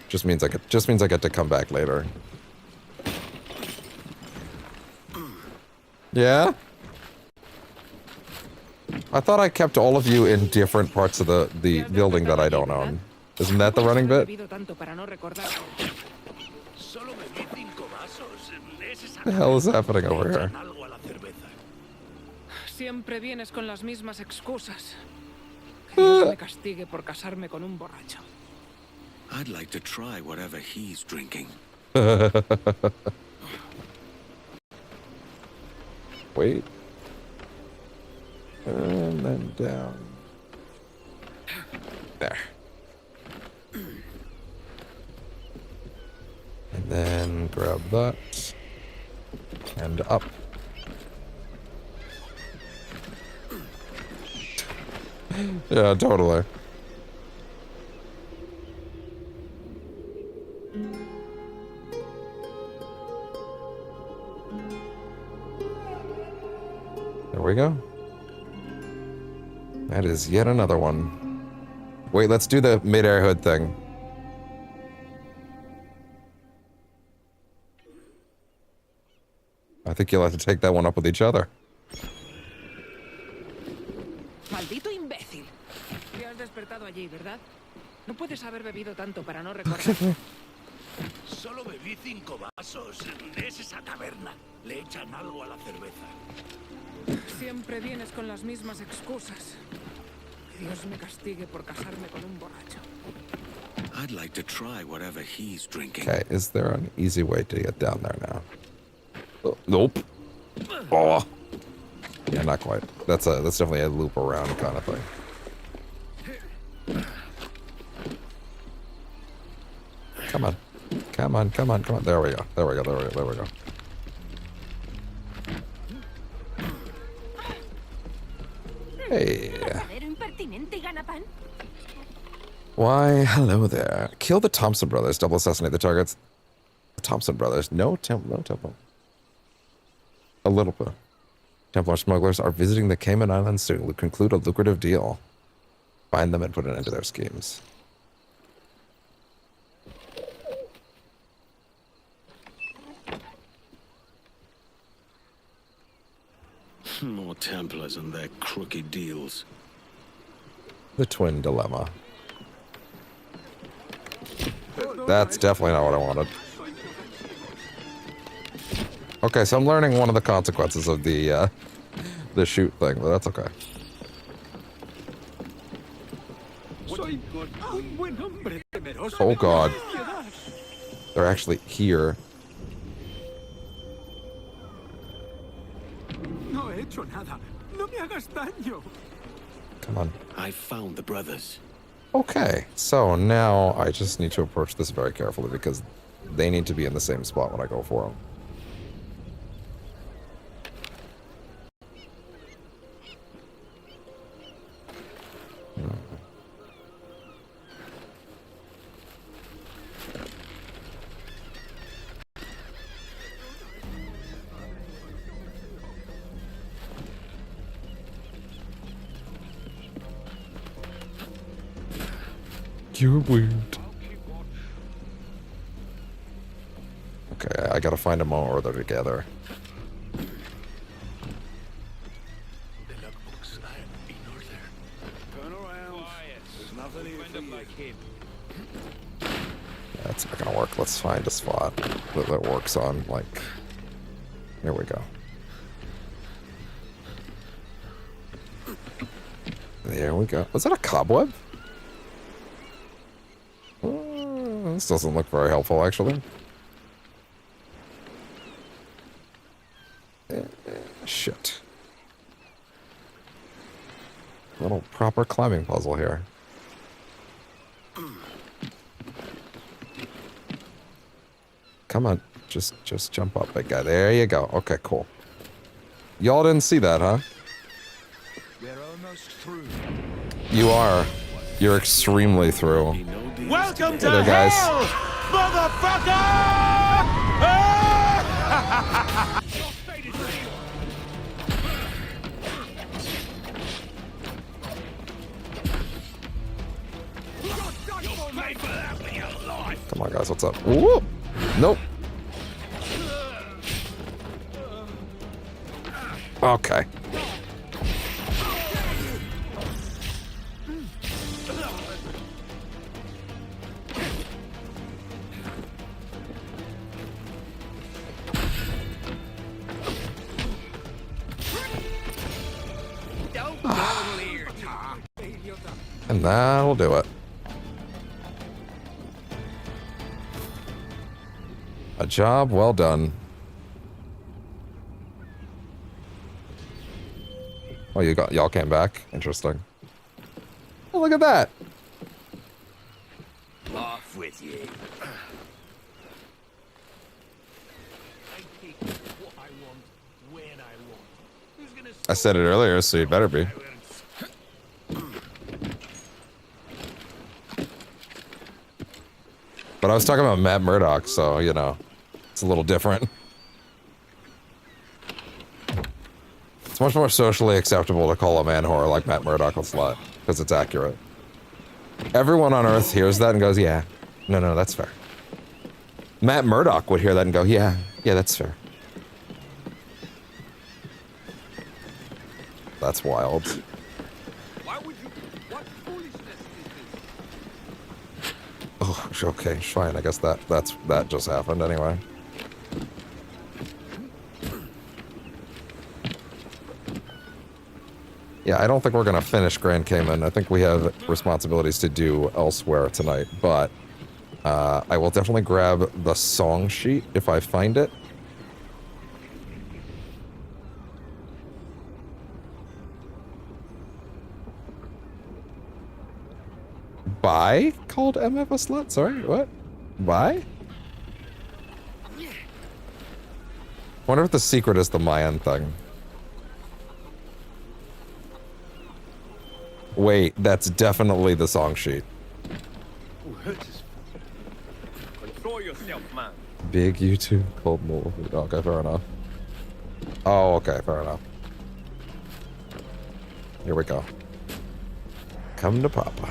Just means I get to come back later. Yeah? I thought I kept all of you in different parts of the building that I don't own. Isn't that the running bit? What the hell is happening over here? Siempre vienes con las mismas excusas. Que Dios me castigue por casarme con un borracho. I'd like to try whatever he's drinking. Wait. And then down. There. And then grab that. And up. Yeah, totally. There we go. That is yet another one. Wait, let's do the mid-air hood thing. I think you'll have to take that one up with each other. Maldito imbécil. Te has despertado allí, ¿verdad? No puedes haber bebido tanto para no recordar. Solo bebí 5 vasos. Es esa taberna. Le echan algo a la cerveza. Siempre vienes con las mismas excusas. Que Dios me castigue por casarme con un borracho. I'd like to try whatever he's drinking. Okay, is there an easy way to get down there now? Oh, nope. Oh. Yeah, not quite. That's definitely a loop around kind of thing. Come on. Come on, come on, come on. There we go. There we go, there we go, there we go. Hey. Why, hello there. Kill the Thompson brothers. Double assassinate the targets. The Thompson brothers. No temple. A little bit. Templar smugglers are visiting the Cayman Islands to conclude a lucrative deal. Find them and put an end to their schemes. More Templars and their crooked deals. The twin dilemma. That's definitely not what I wanted. Okay, so I'm learning one of the consequences of the shoot thing, but that's okay. Oh god. They're actually here. Come on. I found the brothers. Okay, so now I just need to approach this very carefully because they need to be in the same spot when I go for them. You're weird. Okay, I gotta find them all or they're together. That's not gonna work. Let's find a spot that works on, like... Here we go. There we go. Was that a cobweb? This doesn't look very helpful, actually. Shit. Little proper climbing puzzle here. Come on, just jump up, big guy. There you go. Okay, cool. Y'all didn't see that, huh? We're almost through. You are. You're extremely through. Welcome to Hey there, guys. hell, motherfucker! Come on, guys, what's up? Whoop! Nope. Okay. And that'll do it. A job well done. Oh, y'all came back? Interesting. Oh, look at that. Off with you. I said it earlier, so you'd better be. But I was talking about Matt Murdock, so, you know, it's a little different. It's much more socially acceptable to call a man whore like Matt Murdock a slut, because it's accurate. Everyone on Earth hears that and goes, yeah. No, that's fair. Matt Murdock would hear that and go, yeah, that's fair. That's wild. Why would you? What foolishness is this? Oh, okay, fine. I guess that just happened anyway. Yeah, I don't think we're gonna finish Grand Cayman. I think we have responsibilities to do elsewhere tonight, but I will definitely grab the song sheet if I find it. Bye? Called MF a slut? Sorry, what? Bye? Wonder if the secret is the Mayan thing. Wait, that's definitely the song sheet. Control yourself, man. Big YouTube cold move. Okay, fair enough. Oh, okay, fair enough. Here we go. Come to Papa.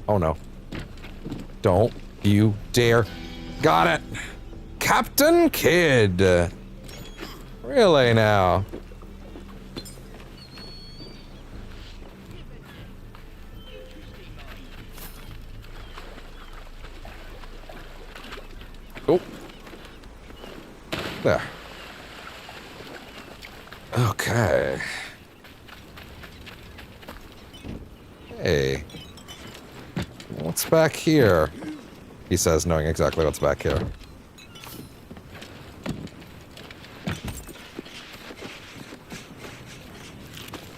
Oh no. Don't you dare. Got it. Captain Kidd. Really now? Oh. There. Okay. Hey. What's back here? He says, knowing exactly what's back here.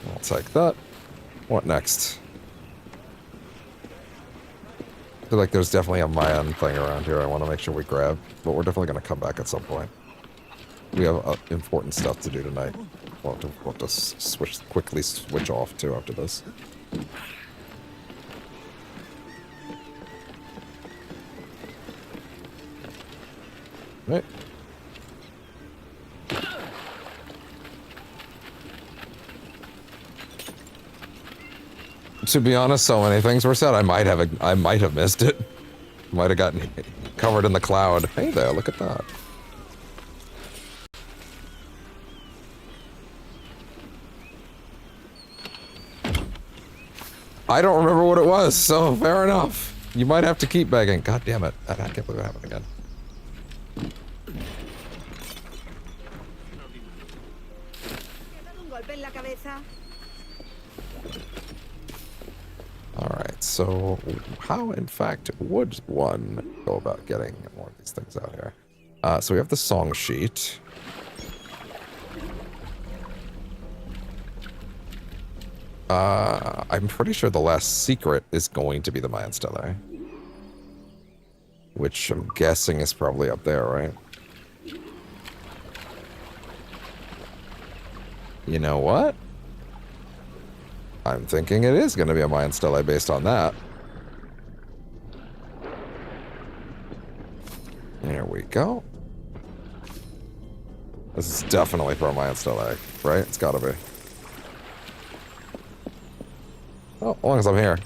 I'll take that. What next? I feel like there's definitely a Mayan thing around here I want to make sure we grab, but we're definitely going to come back at some point. We have important stuff to do tonight. We'll have to quickly switch off to after this. Right. To be honest, so many things were said. I might have missed it. Might have gotten covered in the cloud. Hey there, look at that. I don't remember what it was, so fair enough. You might have to keep begging. God damn it. I can't believe it happened again. Alright. So how, in fact, would one go about getting more of these things out here? So we have the song sheet. I'm pretty sure the last secret is going to be the Mayan Stele. Which I'm guessing is probably up there, right? You know what? I'm thinking it is going to be a Mayan Stele based on that. There we go. This is definitely for a Mayan Stele, right? It's gotta be. Oh, as long as I'm here.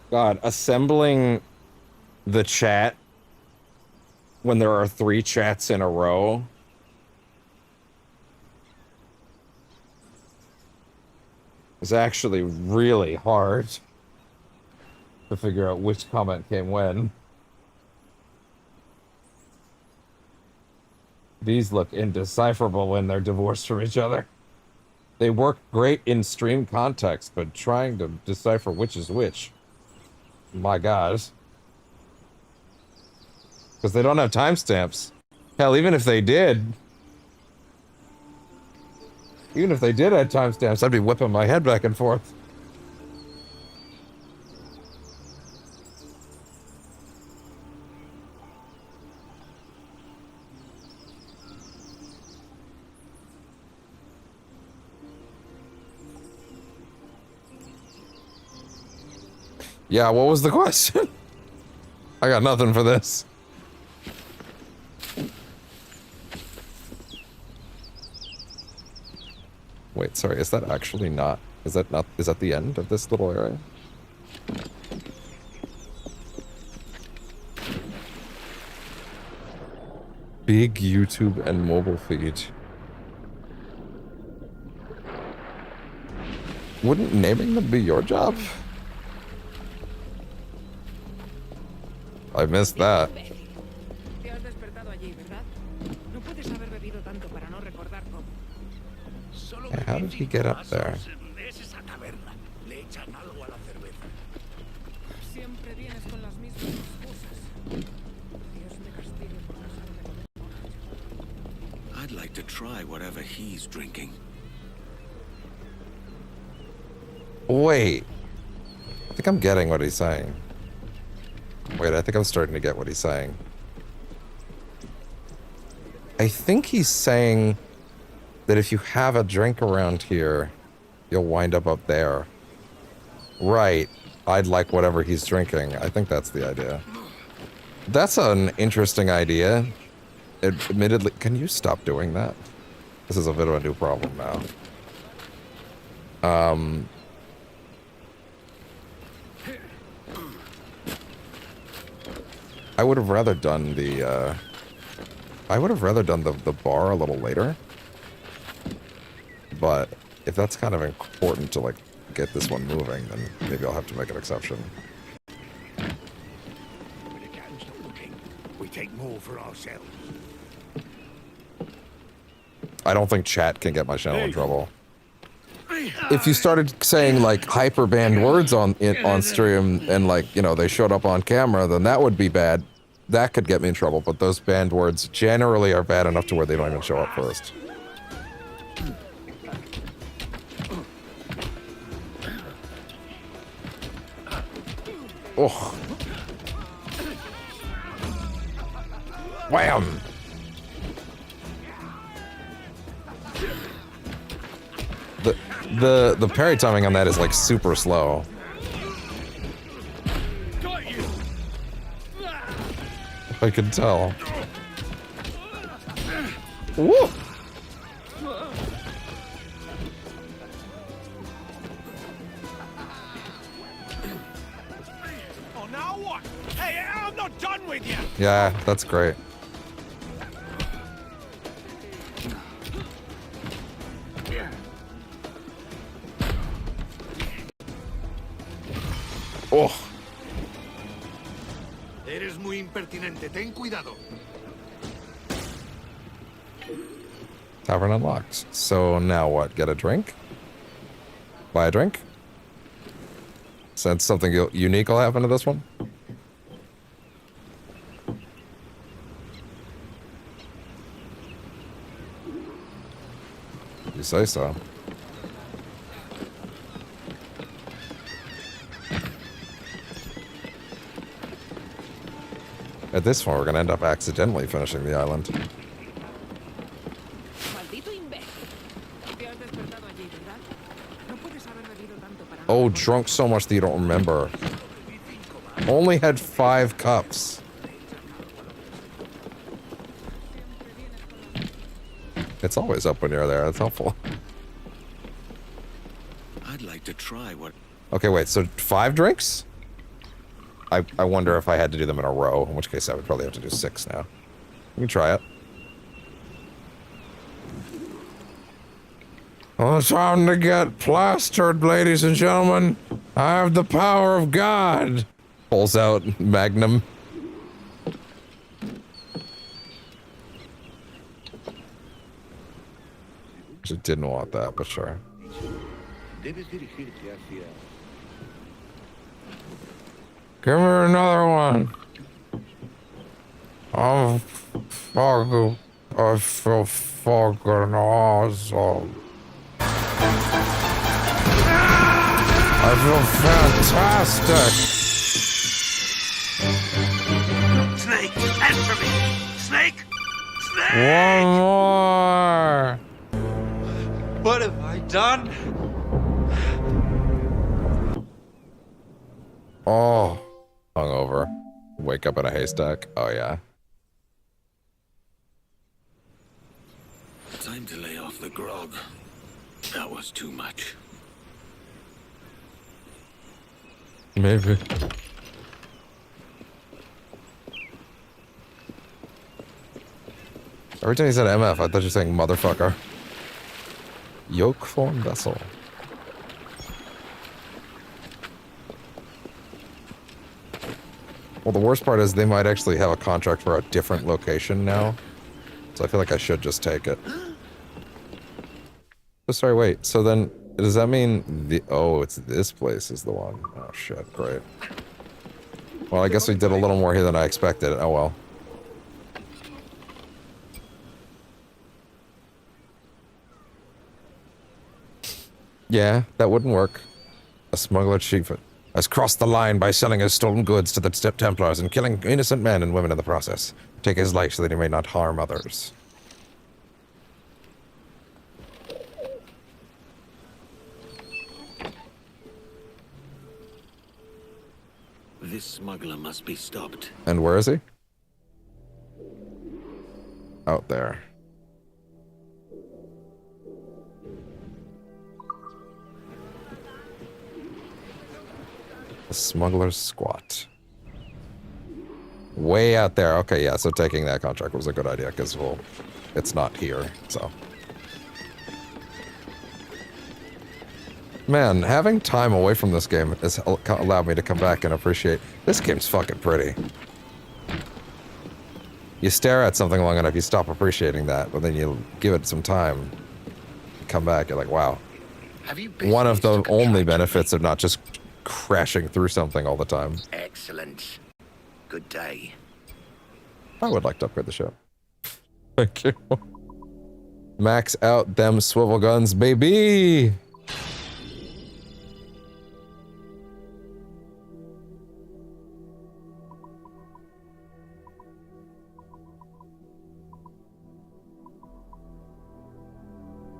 God, assembling the chat when there are 3 chats in a row is actually really hard to figure out which comment came when. These look indecipherable when they're divorced from each other. They work great in stream context, but trying to decipher which is which. My God. Because they don't have timestamps. Hell, even if they did have timestamps, I'd be whipping my head back and forth. Yeah, what was the question? I got nothing for this. Wait, sorry, is that actually not... Is that the end of this little area? Big YouTube and mobile feed. Wouldn't naming them be your job? I missed that. Yeah, how did he get up there? I'd like to try whatever he's drinking. Wait. I think I'm getting what he's saying. Wait, I think I'm starting to get what he's saying. I think he's saying that if you have a drink around here, you'll wind up there. Right. I'd like whatever he's drinking. I think that's the idea. That's an interesting idea. Admittedly, can you stop doing that? This is a bit of a new problem now. I would have rather done the, the bar a little later. But if that's kind of important to, like, get this one moving, then maybe I'll have to make an exception. We take more for ourselves. I don't think chat can get my channel in trouble. If you started saying, like, hyper banned words on stream and, like, you know, they showed up on camera, then that would be bad. That could get me in trouble, but those banned words generally are bad enough to where they don't even show up first. Oh. Wham! The parry timing on that is like super slow. Got you. I can tell. Woo! Oh, now what? Hey, I'm not done with you. Yeah, that's great. Oh. Eres muy impertinente, ten cuidado. Tavern unlocked. So now what? Get a drink? Buy a drink? Since something unique will happen to this one? You say so. At this one, we're gonna end up accidentally finishing the island. Oh, drunk so much that you don't remember. Only had 5 cups. It's always up when you're there. That's helpful. I'd like to try what... Okay, wait. So 5 drinks? I wonder if I had to do them in a row, in which case I would probably have to do 6 now. You can try it. Well, it's time to get plastered, ladies and gentlemen. I have the power of God. Pulls out Magnum. Just didn't want that, but sure. Give me another one. I feel fucking awesome. I feel fantastic. Snake, answer me! Snake! Snake! One more. What have I done? Oh, hungover. Wake up in a haystack. Oh yeah. Time to lay off the grog. That was too much. Maybe. Every time you said MF, I thought you were saying motherfucker. Yoke form vessel. Well, the worst part is they might actually have a contract for a different location now. So I feel like I should just take it. Oh, sorry, wait. So then, does that mean the... Oh, it's this place is the one. Oh, shit. Great. Well, I guess we did a little more here than I expected. Oh, well. Yeah, that wouldn't work. A smuggler chief has crossed the line by selling his stolen goods to the Templars and killing innocent men and women in the process. Take his life so that he may not harm others. This smuggler must be stopped. And where is he? Out there. The smuggler's squat. Way out there. Okay, yeah, so taking that contract was a good idea, because, well, it's not here, so. Man, having time away from this game has allowed me to come back and appreciate... This game's fucking pretty. You stare at something long enough, you stop appreciating that, but then you give it some time. You come back, you're like, wow. One of the only benefits of not just crashing through something all the time. Excellent. Good day. I would like to upgrade the ship. Thank you. Max out them swivel guns, baby!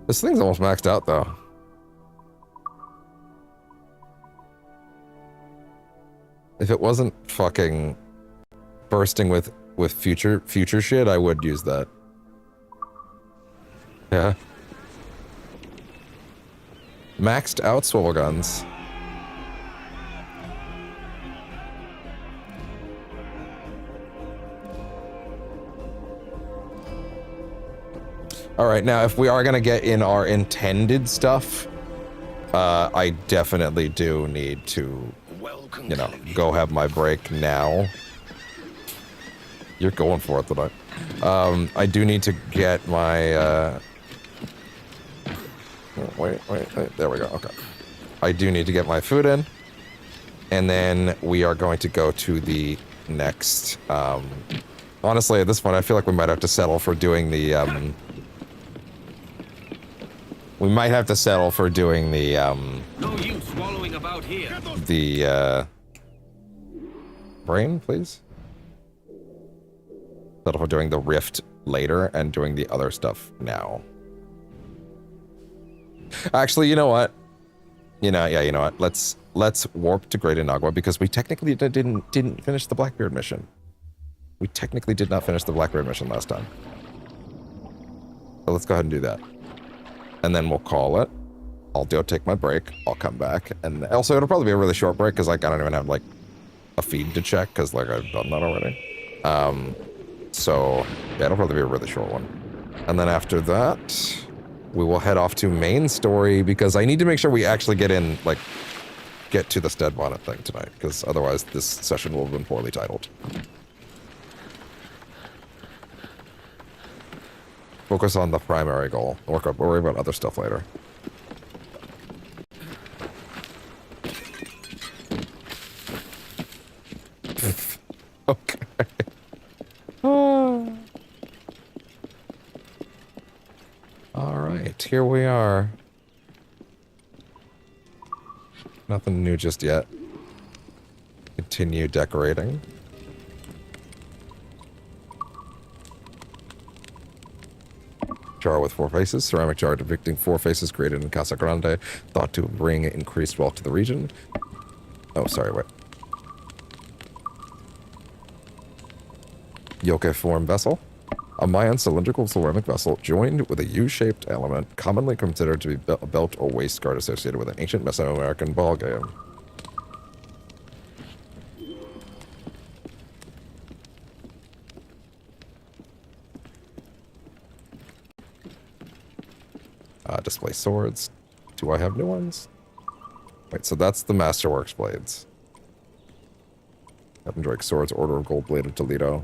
This thing's almost maxed out, though. If it wasn't fucking bursting with future shit, I would use that. Yeah. Maxed out swivel guns. Alright, now if we are gonna get in our intended stuff, I definitely do need to, you know, go have my break now. You're going for it tonight. I do need to get my Wait. There we go. Okay. I do need to get my food in. And then we are going to go to the next... honestly, at this point, I feel like we might have to settle for doing the... we might have to settle for doing the... No use wallowing about here. the... brain, please? Settle for doing the rift later and doing the other stuff now. Actually, you know what? You know what? Let's warp to Great Inagua because we technically didn't finish the Blackbeard mission. We technically did not finish the Blackbeard mission last time. So let's go ahead and do that. And then we'll call it. I'll go take my break. I'll come back. And also, it'll probably be a really short break because like, I don't even have like a feed to check because like I've done that already. So yeah, it'll probably be a really short one. And then after that, we will head off to main story because I need to make sure we actually get in, like, get to the Stede Bonnet thing tonight because otherwise this session will have been poorly titled. Focus on the primary goal. Worry about other stuff later. Okay. All right, here we are. Nothing new just yet. Continue decorating. Jar with 4 faces. Ceramic jar depicting 4 faces created in Casa Grande, thought to bring increased wealth to the region. Oh, sorry, wait. Yoke form vessel. A Mayan cylindrical ceramic vessel joined with a U-shaped element commonly considered to be a belt or waist guard associated with an ancient Mesoamerican ball game. Display swords. Do I have new ones? Wait, so that's the Masterworks blades. Captain Drake swords, Order of Gold Bladed Toledo.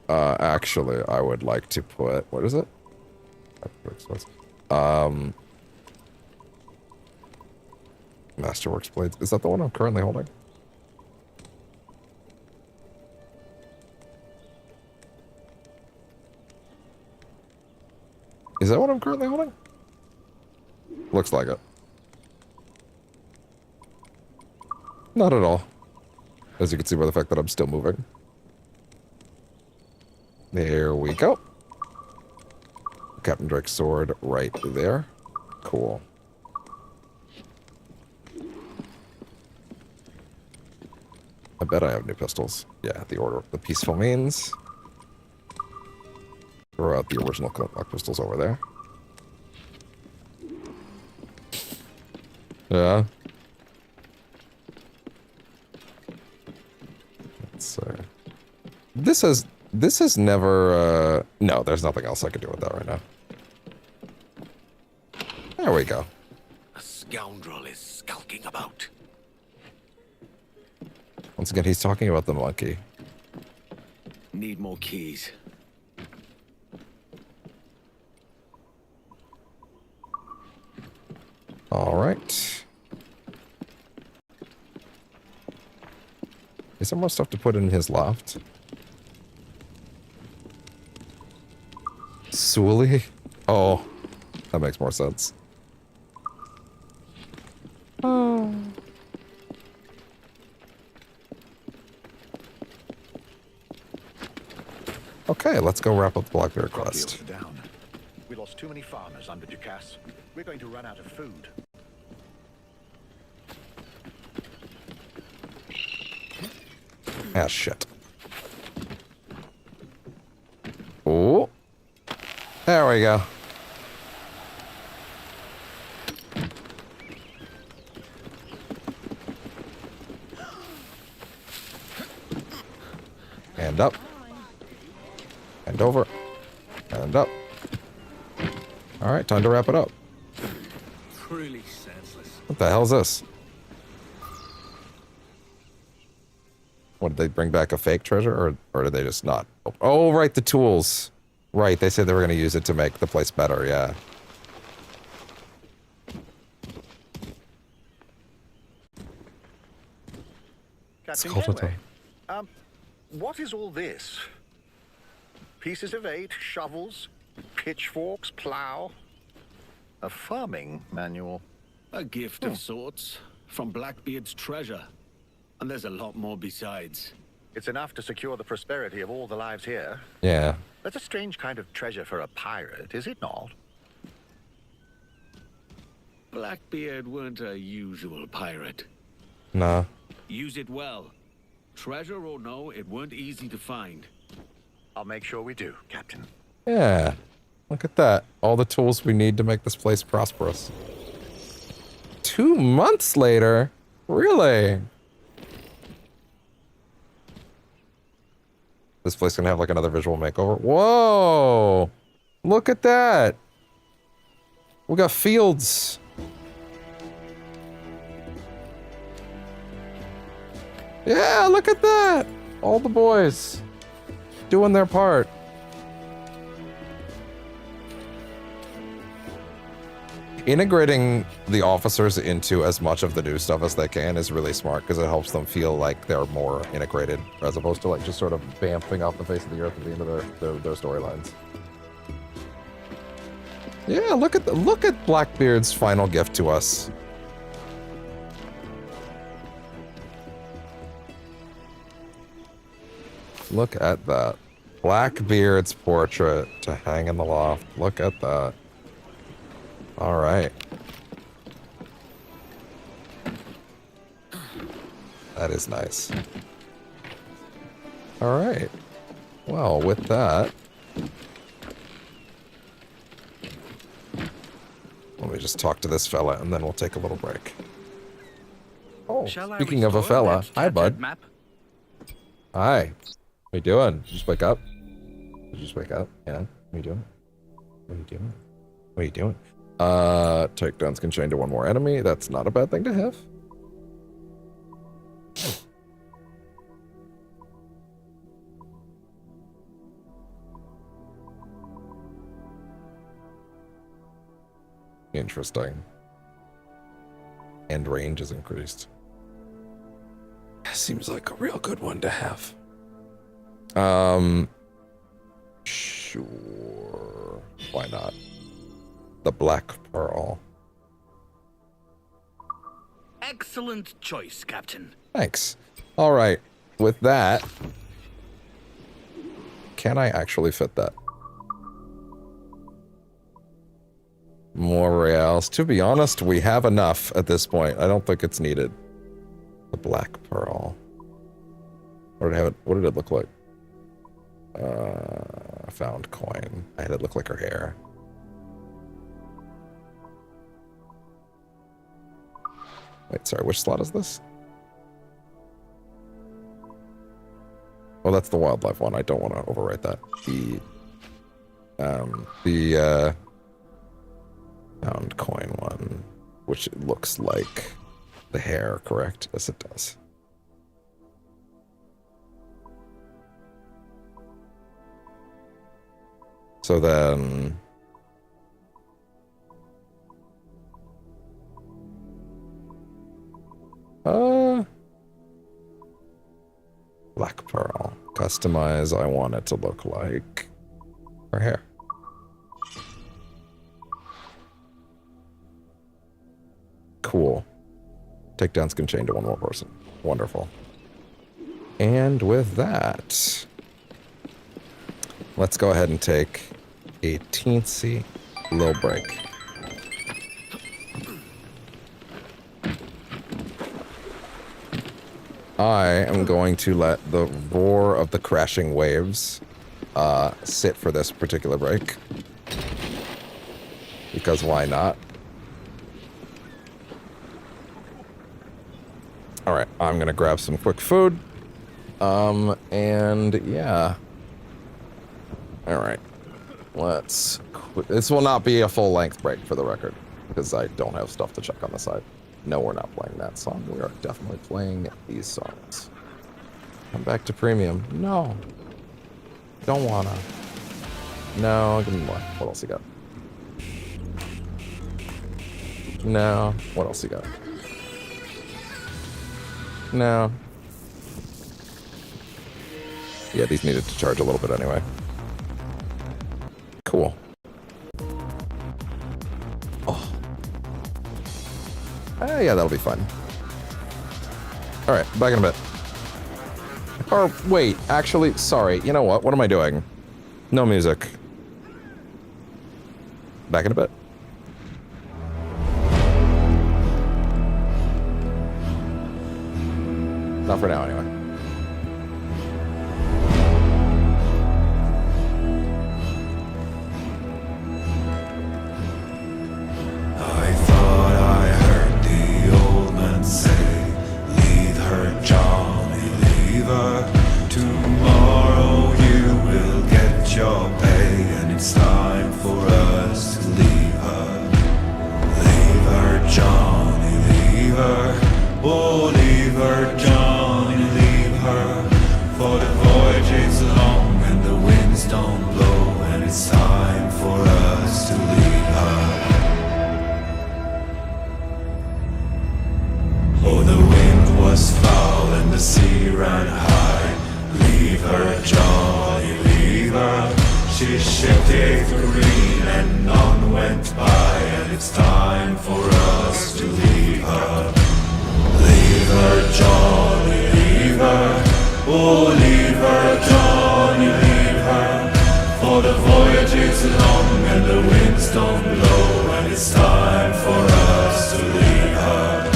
Actually, I would like to put... What is it? Masterworks blades. Is that the one I'm currently holding? Is that what I'm currently holding? Looks like it. Not at all. As you can see by the fact that I'm still moving. There we go. Captain Drake's sword right there. Cool. I bet I have new pistols. Yeah, the Order of the Peaceful Means. Throw out the original Clintlock pistols over there. Yeah. Let's see. This has never, no, there's nothing else I could do with that right now. There we go. A scoundrel is skulking about. Once again, he's talking about the monkey. Need more keys. All right. Is there more stuff to put in his loft? Sully? Oh, that makes more sense. Oh. Okay, let's go wrap up the Blackbeard quest. Down. We lost too many farmers under Ducasse. We're going to run out of food. Ah, shit. Oh. There we go. And up. And over. And up. All right, time to wrap it up. Truly senseless. What the hell is this? What, did they bring back a fake treasure, or did they just not? Oh, right, the tools. Right, they said they were going to use it to make the place better, yeah. Captain called a Kenway, what is all this? Pieces of 8, shovels, pitchforks, plow. A farming manual. A gift of sorts from Blackbeard's treasure. And there's a lot more besides. It's enough to secure the prosperity of all the lives here. Yeah. That's a strange kind of treasure for a pirate, is it not? Blackbeard weren't a usual pirate. Nah. Use it well. Treasure or no, it weren't easy to find. I'll make sure we do, Captain. Yeah. Look at that. All the tools we need to make this place prosperous. 2 months later? Really? This place gonna have like another visual makeover. Whoa! Look at that! We got fields. Yeah, look at that! All the boys doing their part. Integrating the officers into as much of the new stuff as they can is really smart because it helps them feel like they're more integrated as opposed to like just sort of vamping off the face of the earth at the end of their storylines. Yeah, look at Blackbeard's final gift to us. Look at that. Blackbeard's portrait to hang in the loft. Look at that. All right. That is nice. All right. Well, with that, let me just talk to this fella and then we'll take a little break. Oh, speaking of a fella, hi, bud. Map? Hi. What you doing? Did you just wake up? Did you just wake up? Yeah. What are you doing? What are you doing? What are you doing? Takedowns can chain to one more enemy. That's not a bad thing to have. Interesting. And range is increased. Seems like a real good one to have. Sure. Why not? The Black Pearl. Excellent choice, Captain. Thanks. All right. With that, can I actually fit that? More reals. To be honest, we have enough at this point. I don't think it's needed. The Black Pearl. What did it look like? Found coin. I had it look like her hair. Wait, sorry, which slot is this? Oh, that's the wildlife one. I don't want to overwrite that. The found coin one, which looks like the hair, correct? Yes, it does. So then... Black Pearl. Customize, I want it to look like her hair. Cool. Takedowns can chain to one more person. Wonderful. And with that, let's go ahead and take a teensy little break. I am going to let the roar of the crashing waves sit for this particular break. Because why not? Alright, I'm gonna grab some quick food. And yeah. Alright. This will not be a full-length break for the record, because I don't have stuff to check on the side. No, we're not playing that song. We are definitely playing these songs. Come back to premium. No. Don't wanna. No, give me more. What else you got? No. What else you got? No. Yeah, these needed to charge a little bit anyway. Cool. Oh. Yeah, that'll be fun. Alright, back in a bit. Or, wait, actually, sorry. You know what? What am I doing? No music. Back in a bit. Not for now, anyway. I thought I heard the old man say, leave her, Johnny, leave her. Tomorrow you will get your pay, and it's time for us to leave her. Leave her, Johnny, leave her. Oh, leave her, Johnny, leave her. For the voyage is long and the winds don't blow, and it's time for us to leave her. Oh, the wind was foul and the sea ran high. Leave her, Johnny, leave her. She shifted green and none went by, and it's time for us to leave her. Leave her, Johnny, leave her. Oh, leave her, Johnny, leave her. For the voyage is long and the winds don't blow, and it's time for us to leave her.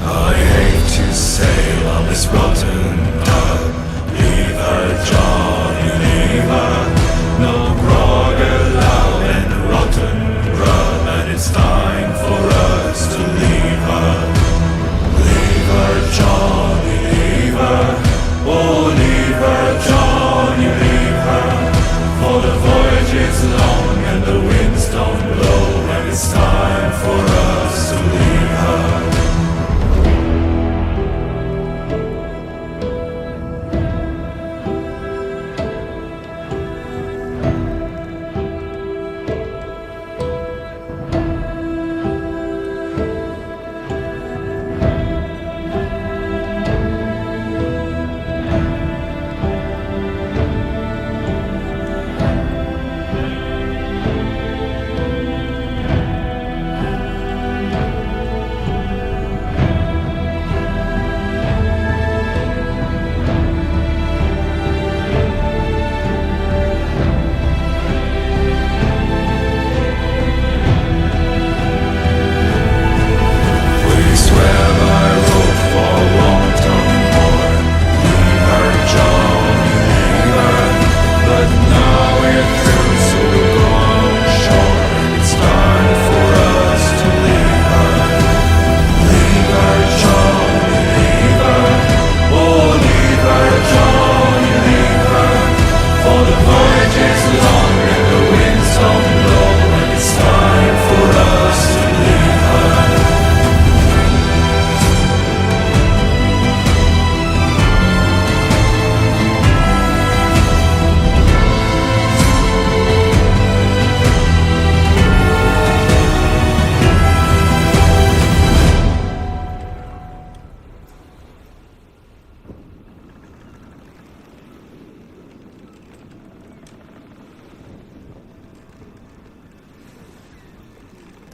I hate to sail on this rotten tub. Leave her, Johnny, leave her. No grog allowed and rotten rum, and it's time for us to leave her. Leave her, Johnny, leave her. Oh, leave her, Johnny, leave her. For the voyage is long and the winds don't blow, and it's time for us to leave her.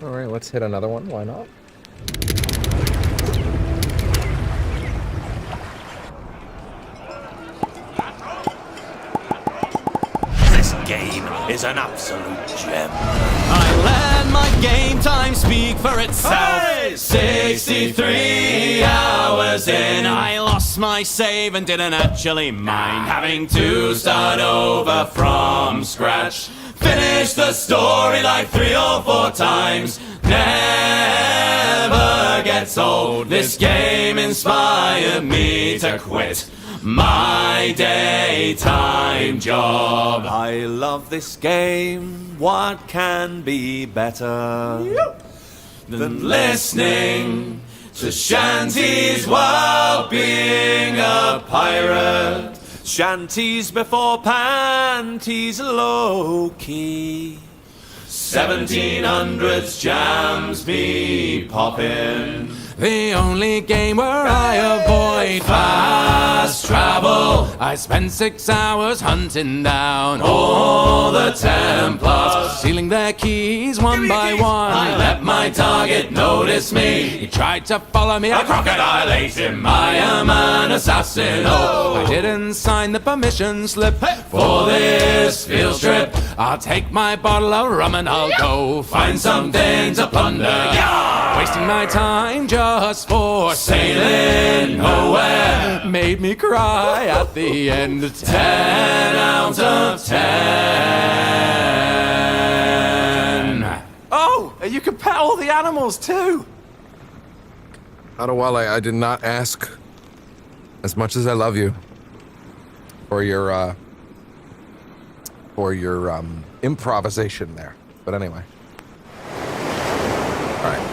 Alright, let's hit another one. Why not? This game is an absolute gem. I let my game time speak for itself. Hey! 63 hours in, I lost my save and didn't actually mind having to start over from scratch. Finish the story like 3 or 4 times. Never gets old. This game inspired me to quit my daytime job. I love this game. What can be better than listening to shanties while being a pirate? Shanties before panties, low-key. 1700s jams be poppin'. The only game where I avoid fast travel. I spend 6 hours hunting down all the Templars, stealing their keys one by one. I let my target notice me. He tried to follow me, a crocodile ate him. I am an assassin. Oh, I didn't sign the permission slip for this field trip. I'll take my bottle of rum and I'll go find something to plunder. Wasting my time just for sailing nowhere made me cry at the end. 10 out of 10. Oh, you can pet all the animals too. Adewale, I did not ask, as much as I love you, for your improvisation there. But anyway. All right.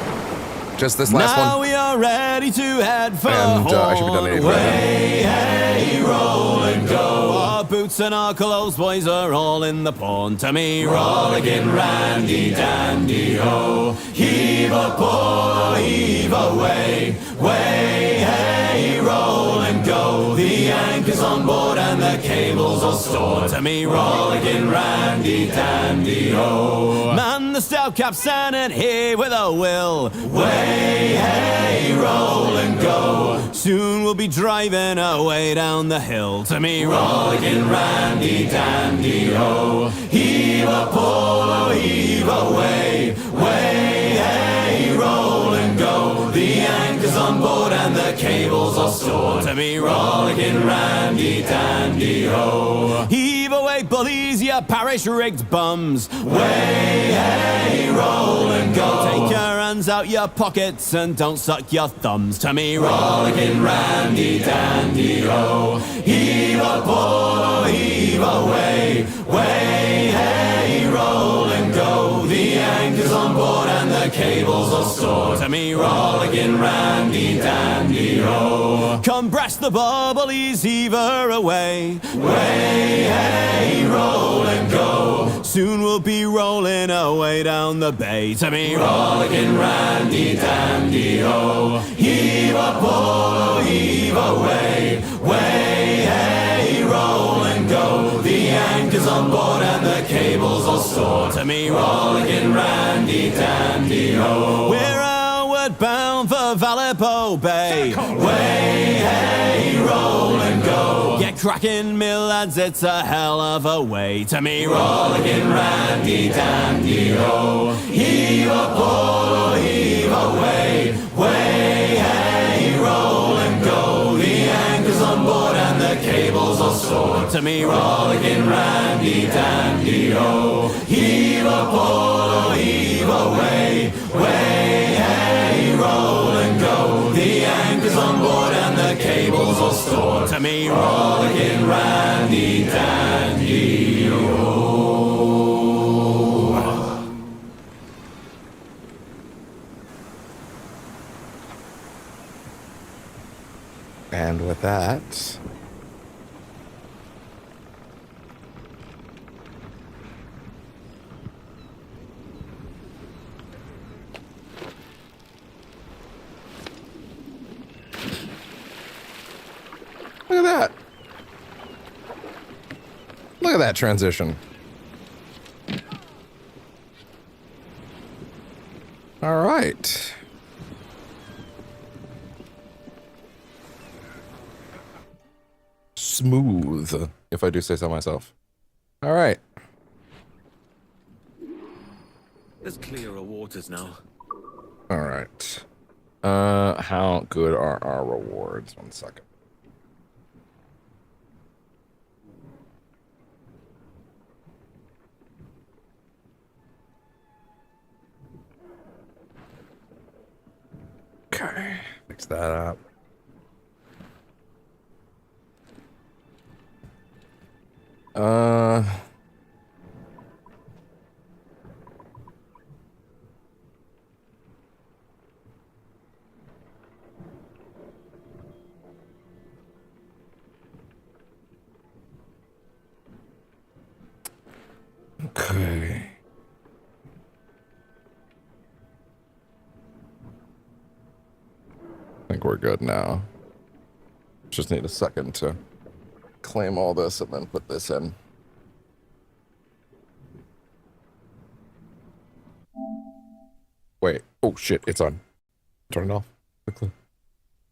Just this last one. Now we are ready to head for And I should be done anyway. Way, hey, roll and go. Our boots and our clothes, boys, are all in the pond. To me, rollicking, randy, dandy, ho. Heave a pull, heave away. Way, hey, roll and go. The anchor's on board and the cables are stored. To me, rollicking, randy, dandy, ho. Man the stout capstan and here with a will. Way, hey, roll and go. Soon we'll be driving away down the hill. To me, rollicking, randy, dandy, ho. Heave a pull, heave away. Way, hey, roll and go. The anchor's on board and the cables are stored. To me, rollicking, randy, dandy, ho. Heave away, bullies, you parish-rigged bums. Way, hey, roll and go. Take your hands out your pockets and don't suck your thumbs. To me, rollicking, randy, dandy, ho. Heave a pull, heave away. Way, hey, roll and go. The anchor's on board and the cables are stored. To me, rollicking, randy, dandy, ho. Come breast the bubblies, heave her away. Way, hey, roll and go. Soon we'll be rolling away down the bay. To me, rollicking, randy, dandy, ho. Heave a pull, heave away. Way, hey, roll and go. The anchor's on board and the cables are stored. To me, rollicking, randy, dandy, ho. We're outward bound for Vallejo Bay. Way, hey, roll and go. Get cracking, me lads, it's a hell of a way. To me, rollicking, randy, dandy, ho. Heave a pull, heave away. Way, hey, roll and go. The anchor's on board and the cables are stored. To me, rollicking, randy, dandy, ho. Heave a pull, heave away. Way, hey, roll and go. The anchor's on board and the cables are stored. To me, rollicking, randy, dandy, ho. And with that, look at that. Look at that transition. All right. Smooth, if I do say so myself. All right. There's clearer waters now. All right. How good are our rewards? 1 second. Okay, fix that up. Okay. I think we're good now. Just need a second to claim all this and then put this in. Wait. Oh shit, it's on. Turn it off quickly.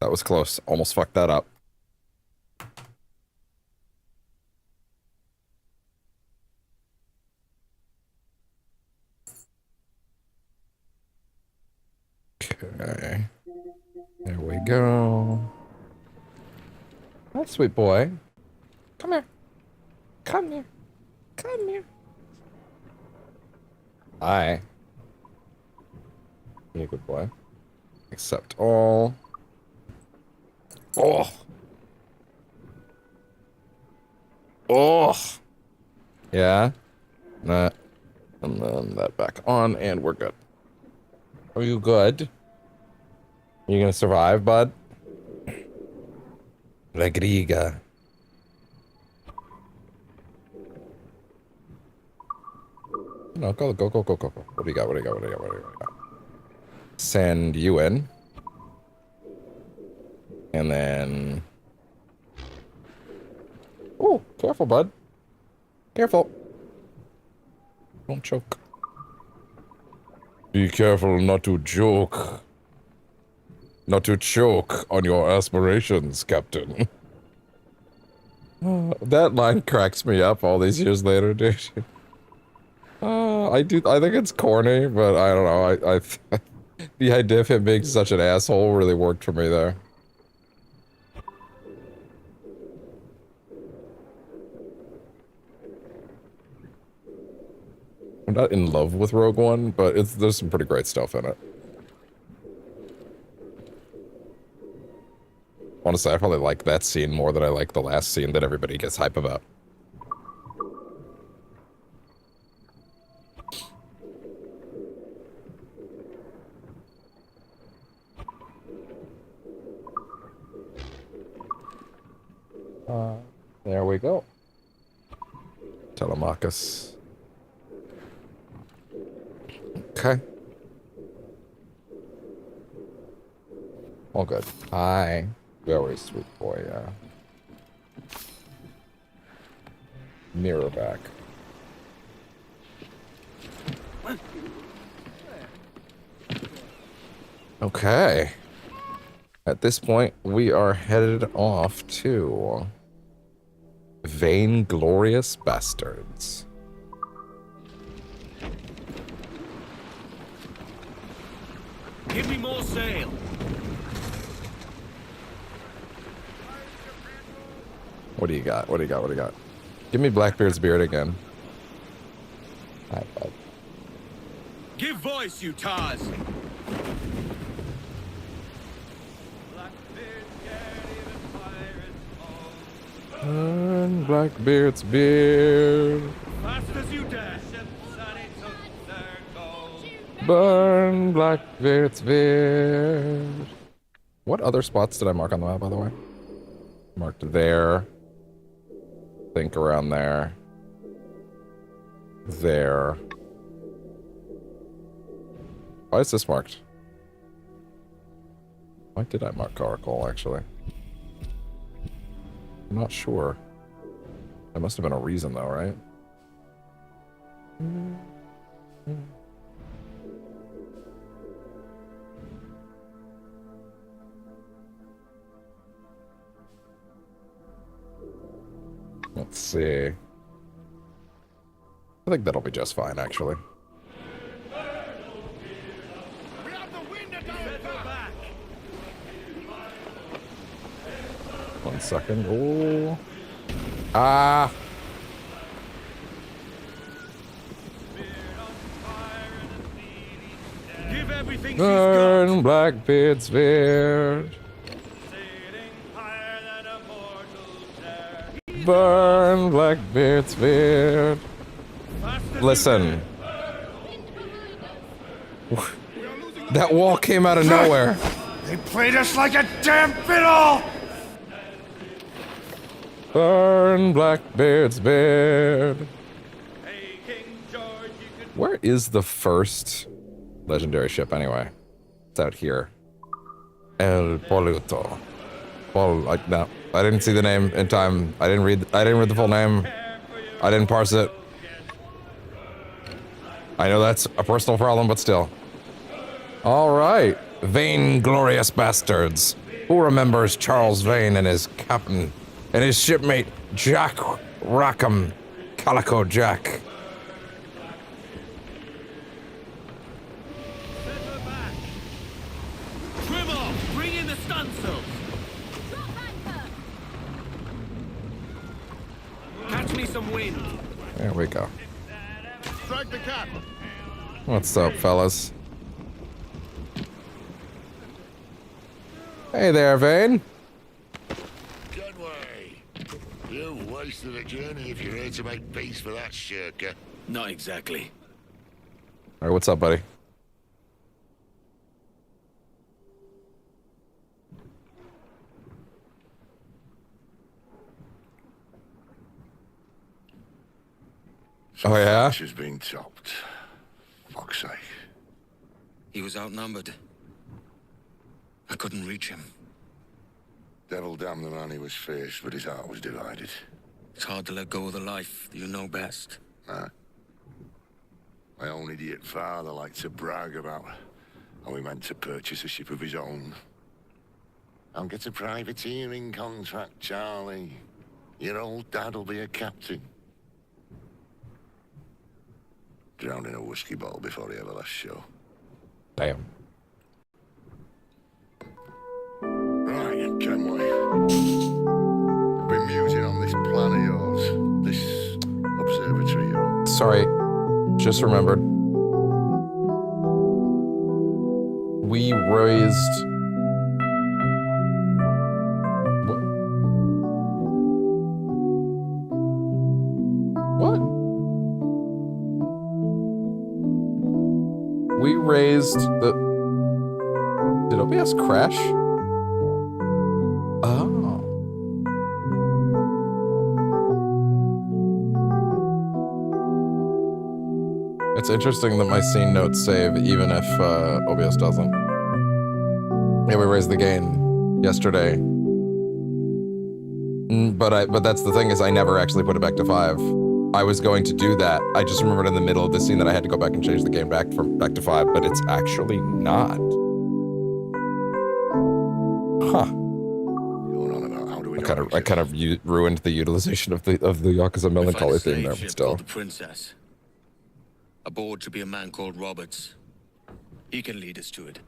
That was close. Almost fucked that up. Okay. There we go. That's sweet boy. Come here. Come here. Come here. Hi. You're a good boy. Accept all. Oh. Oh. Yeah. That. And then that back on, and we're good. Are you good? You gonna survive, bud? La Griga. No, go. What do you got? What do you got? Send you in. And then... Oh, careful, bud. Careful. Don't choke. Be careful not to joke. Not to choke on your aspirations, Captain. That line cracks me up all these years later, dude. I think it's corny, but I don't know. The idea of him being such an asshole really worked for me there. I'm not in love with Rogue One, but there's some pretty great stuff in it. Honestly, I probably like that scene more than I like the last scene that everybody gets hype about. There we go. Telemachus. Okay. All good. Hi. Very sweet boy, yeah. Mirror back. Okay. At this point, we are headed off to Vainglorious Bastards. Give me more sail. What do you got? What do you got? What do you got? Give me Blackbeard's beard again. Alright, bud. Give voice, you Tars. Burn Blackbeard's beard. Fast as you dare. Burn Blackbeard's beard. What other spots did I mark on the map, by the way? Marked there. Think around there. There. Why is this marked? Why did I mark Oracle, actually? I'm not sure. There must have been a reason, though, right? Let's see. I think that'll be just fine, actually. One second. Oh. Ah. Give everything Burn Blackbeard's beard. Burn Blackbeard's beard. Listen. That wall came out of nowhere. They played us like a damn fiddle! Burn Blackbeard's beard. Hey, King George. Where is the first legendary ship anyway? It's out here. El Poluto. No, I didn't see the name in time. I didn't read the full name. I didn't parse it. I know that's a personal problem, but still. Alright. Vainglorious bastards. Who remembers Charles Vane and his captain and his shipmate Jack Rackham Calico Jack? Trim off! Bring in the stunsails! Catch me some wind! There we go. Strike the cap. What's up, fellas? Hey there, Vane. Kenway, you've wasted a journey if you're here to make peace for that shirker. Not exactly. Alright, what's up, buddy? Oh, yeah? She's been chopped. Fuck's sake. He was outnumbered. I couldn't reach him. Devil damn the man, he was fierce, but his heart was divided. It's hard to let go of the life you know best. Nah. My own idiot father liked to brag about how he meant to purchase a ship of his own. I'll get a privateering contract, Charlie. Your old dad'll be a captain. Drowned in a whiskey bottle before he ever left shore. Damn. Right, Kenway. I've been musing on this plan of yours. This observatory you're on. Sorry, just remembered. We raised... What? We raised the... Did OBS crash? Oh. It's interesting that my scene notes save even if OBS doesn't. Yeah, we raised the gain yesterday. But that's the thing is I never actually put it back to 5. I was going to do that. I just remembered in the middle of the scene that I had to go back and change the game back to 5, but it's actually not. Huh. I kind of ruined the utilization of the Yakuza Melancholy theme there, but still. The princess. Aboard should be a man called Roberts. He can lead us to it.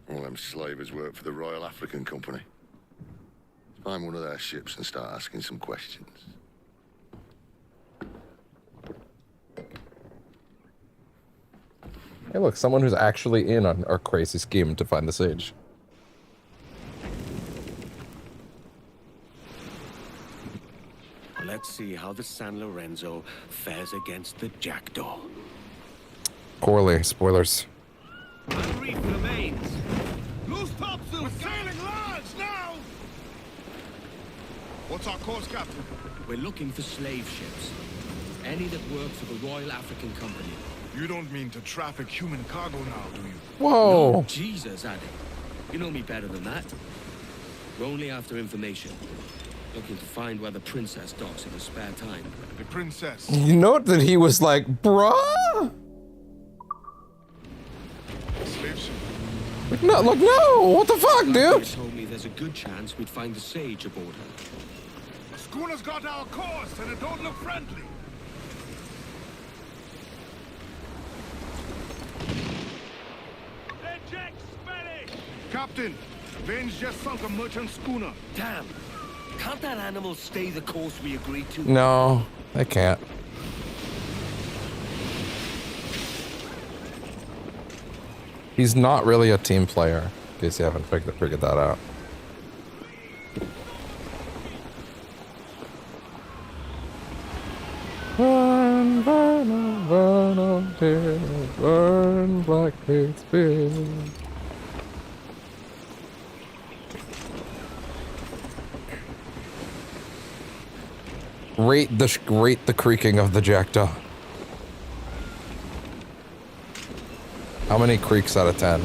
All them slavers work for the Royal African Company. Find one of their ships and start asking some questions. Hey, look, someone who's actually in on our crazy scheme to find the sage. Let's see how the San Lorenzo fares against the Jackdaw. Poorly. Spoilers. Unreef remains. Loose topsails! We're sailing large now! What's our course, Captain? We're looking for slave ships. Any that work for the Royal African Company. You don't mean to traffic human cargo now, do you? Whoa! No, Jesus, Addy. You know me better than that. We're only after information. Looking to find where the princess docks in her spare time. The princess. You note that he was like, bruh? Slave ship. Like, no, look, no! What the fuck, dude? Told me there's a good chance we'd find the sage aboard her. The schooner's got our course, and it don't look friendly. Their jack's Spanish! Captain, Vane's just sunk a merchant schooner. Damn! Can't that animal stay the course we agreed to? No, I can't. He's not really a team player, in case you haven't figured that out. Burn, burn, oh, burn, oh, dear, burn, Blackbeard's beard. Rate the creaking of the jackdaw. How many creeks out of 10?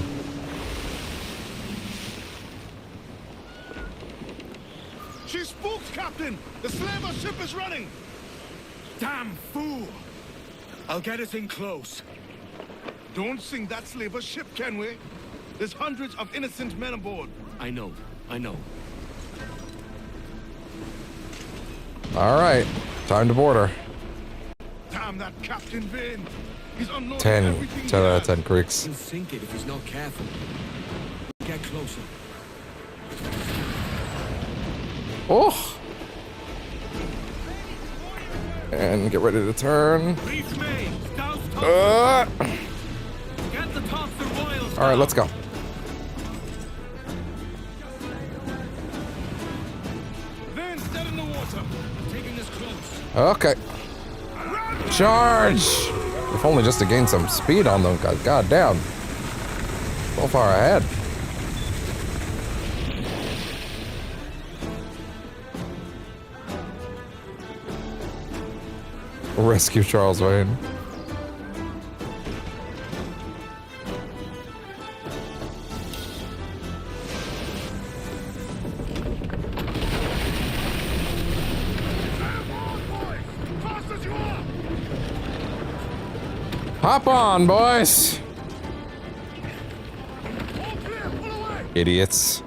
She's spooked, Captain! The slaver ship is running! Damn fool! I'll get us in close. Don't sink that slaver ship, Kenway. There's hundreds of innocent men aboard. I know. All right, time to board her. Damn that Captain Vane! He's unloading 10 everything 10 he out of has. 10 creeks. He'll sink it if he's not careful. Get closer. Oh! And get ready to turn. Reef mains, douse topsails. Get the topsail royals. All right, let's go. Vane's dead in the water. Taking this close. Okay. Charge! If only just to gain some speed on them. God damn. So far ahead. Rescue Charles Wayne. Fast as you are! Hop on, boys! All clear, pull away! Idiots.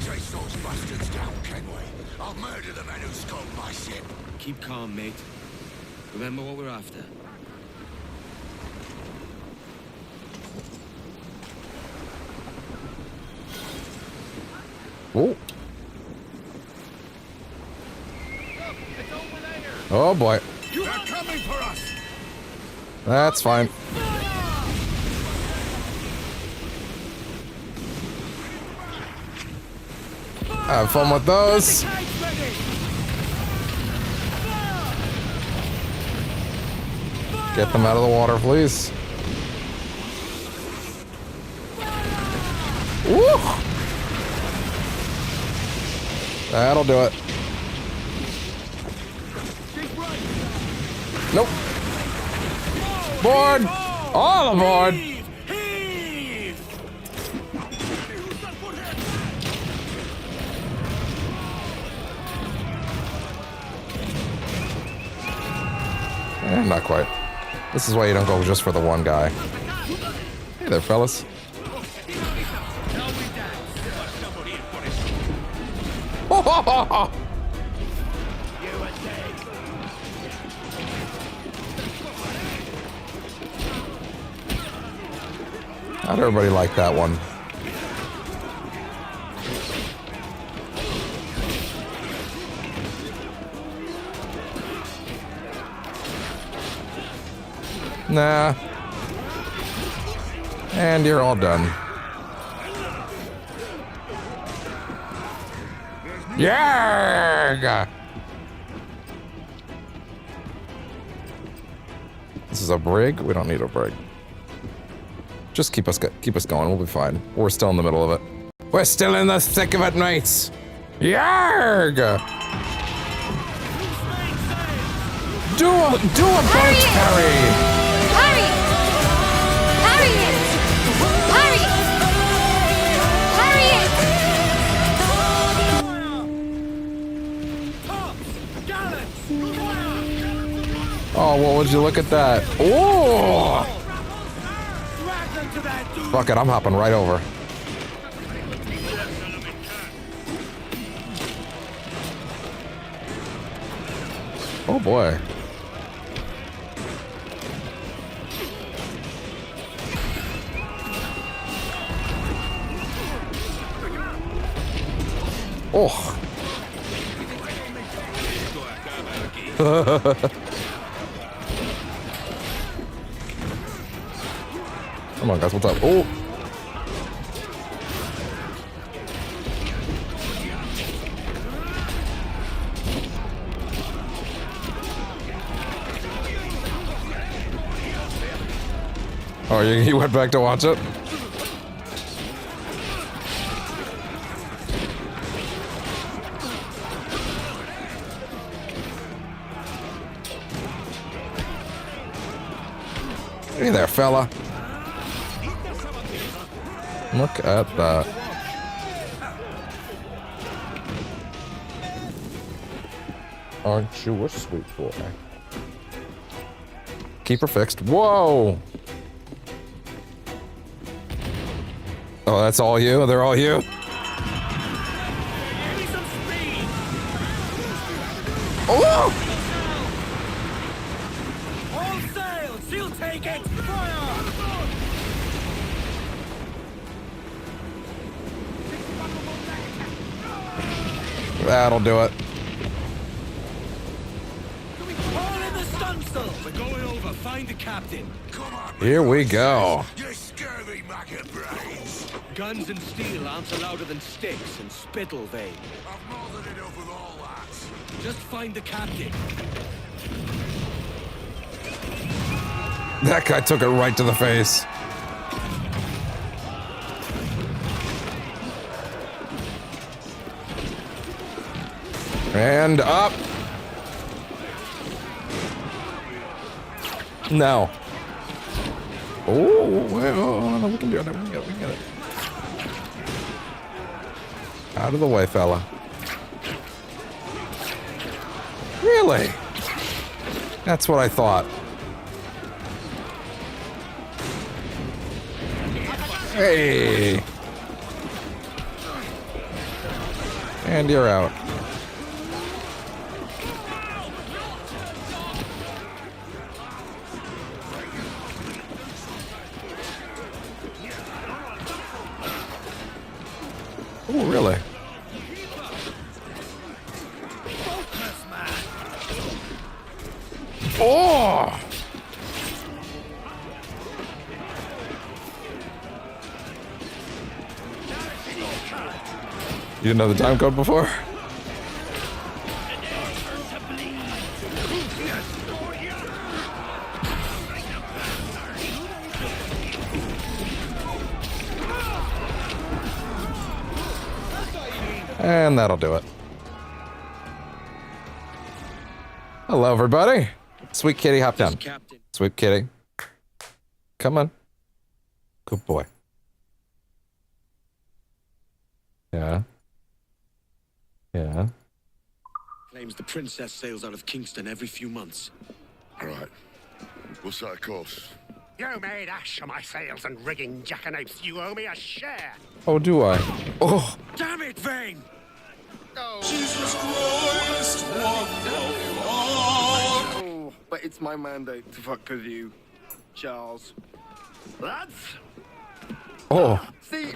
Chase those bastards down, Kenway. I'll murder the man who stole my ship. Keep calm, mate. Remember what we're after. Oh. Oh boy. They're coming for us! That's fine. Have fun with those. Get them out of the water, please. Woo! That'll do it. Nope. Board! All aboard! Not quite. This is why you don't go just for the one guy. Hey there, fellas. How'd everybody like that one? Nah. And you're all done. Yeah. This is a brig? We don't need a brig. Just keep us going. We'll be fine. We're still in the middle of it. We're still in the thick of it, mates. Yarg! Do a boat carry. Hurry! Hurry it! Hurry! Hurry it! Oh, well, would you look at that? Oh! Fuck it, I'm hopping right over. Oh boy. Oh. Come on, guys, what's up? Oh. Oh, you went back to watch it? Hey there, fella. Look at that. Aren't you a sweet boy? Keep her fixed. Whoa! Oh, that's all you? They're all you? Oh! All sails! She'll take it! Fire! That'll do it. All in the stunsail! We're going over. Find the captain. Come on, Here we go. you scurvy maggot brains. Guns and steel aren't louder than sticks and spittle vein. I've more than enough of all that. Just find the captain. That guy took it right to the face. And up. No. Oh, well, no, we can do it. We can get it. Out of the way, fella. Really? That's what I thought. Hey. And you're out. Oh, really? Oh! You didn't know the time code before? And that'll do it. Hello, everybody. Sweet kitty, hop down. Captain. Sweet kitty. Come on. Good boy. Yeah. Yeah. Claims the princess sails out of Kingston every few months. All right. We'll set a course. You made ash of my sails and rigging, jackanapes. You owe me a share. Oh, do I? Oh. Damn it, Vane! Jesus Christ, what the fuck? Oh, but it's my mandate to fuck with you, Charles. Lads! Oh. See,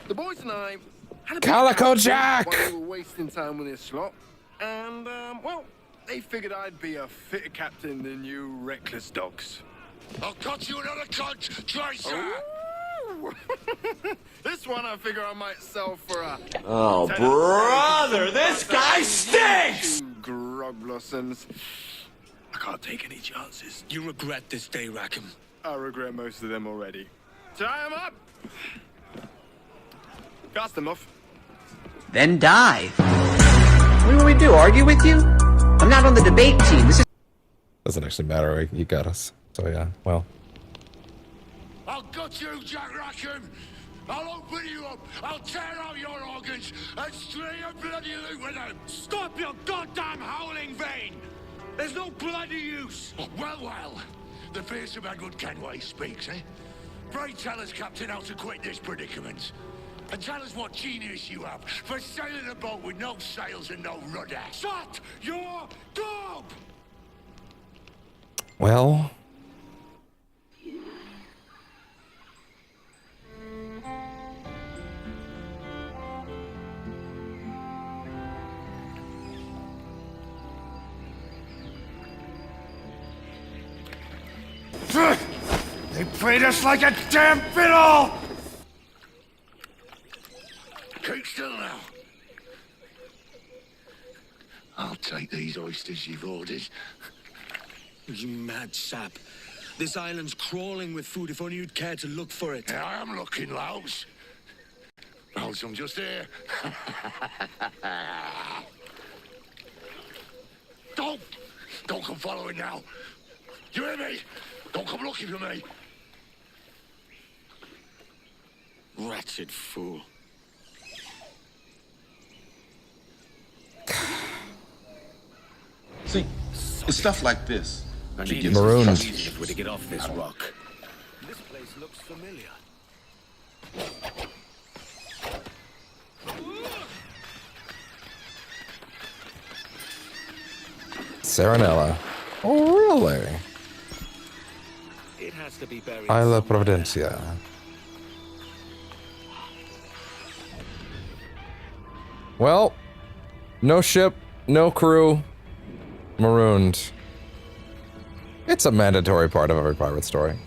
the boys and I had a Calico Jack! while we were wasting time with this slot. And, well, they figured I'd be a fitter captain than you reckless dogs. I'll cut you another cunt, Tracer! This one I figure I might sell for a... Oh, brother, this guy stinks! Grog blossoms. I can't take any chances. You regret this day, Rackham. I regret most of them already. Tie them up! Cast them off. Then die. What do we do, argue with you? I'm not on the debate team. This is... Doesn't actually matter. You got us. So, yeah, well. I'll gut you, Jack Rackham! I'll open you up! I'll tear out your organs and string a bloody loot with them! Stop your goddamn howling, Vane! There's no bloody use! Well, the fearsome Edward Kenway speaks, eh? Pray tell us, Captain, how to quit this predicament. And tell us what genius you have for sailing a boat with no sails and no rudder. Shut your gob! Well. They played us like a damn fiddle! Keep still now. I'll take these oysters you've ordered. You mad sap. This island's crawling with food if only you'd care to look for it. Yeah, I am looking, Louse. Oh, some just here. Don't come following now. You hear me? Don't come looking for me. Wretched fool. See, it's stuff like this. I that need gets Marooned. us if we're to get off this rock. This place looks familiar. Serenella. Oh, really? It has to be buried. Isla Providencia. Well, no ship, no crew, marooned. It's a mandatory part of every pirate story.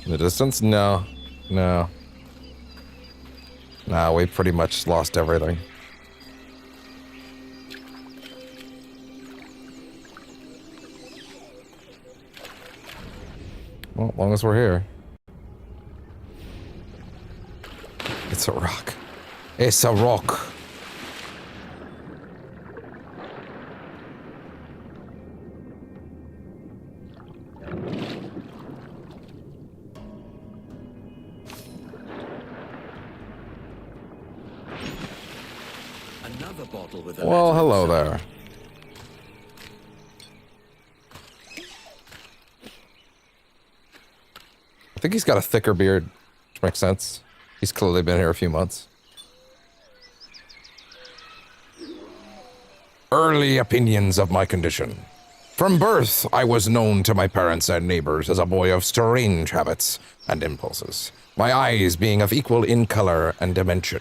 In the distance? No. No. Nah, we pretty much lost everything. Well, as long as we're here. It's a rock. It's a rock. Another bottle with a Well, hello there. I think he's got a thicker beard, which makes sense. He's clearly been here a few months. Early opinions of my condition. From birth, I was known to my parents and neighbors as a boy of strange habits and impulses. My eyes being of unequal color and dimension.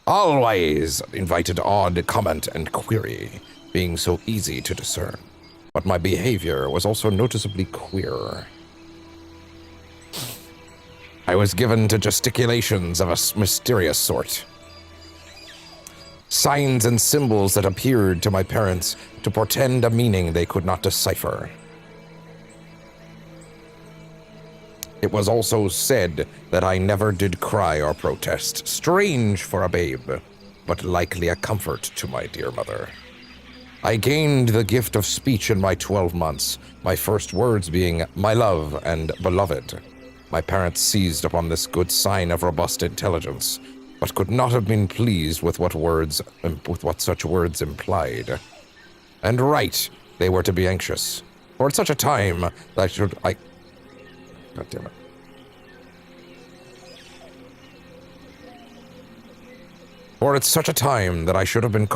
Always invited odd comment and query, being so easy to discern. But my behavior was also noticeably queer. I was given to gesticulations of a mysterious sort. Signs and symbols that appeared to my parents to portend a meaning they could not decipher. It was also said that I never did cry or protest. Strange for a babe, but likely a comfort to my dear mother. I gained the gift of speech in my 12 months, my first words being my love and beloved. My parents seized upon this good sign of robust intelligence, but could not have been pleased with what such words implied. And right, they were to be anxious, for at such a time that God damn it. For at such a time that I should have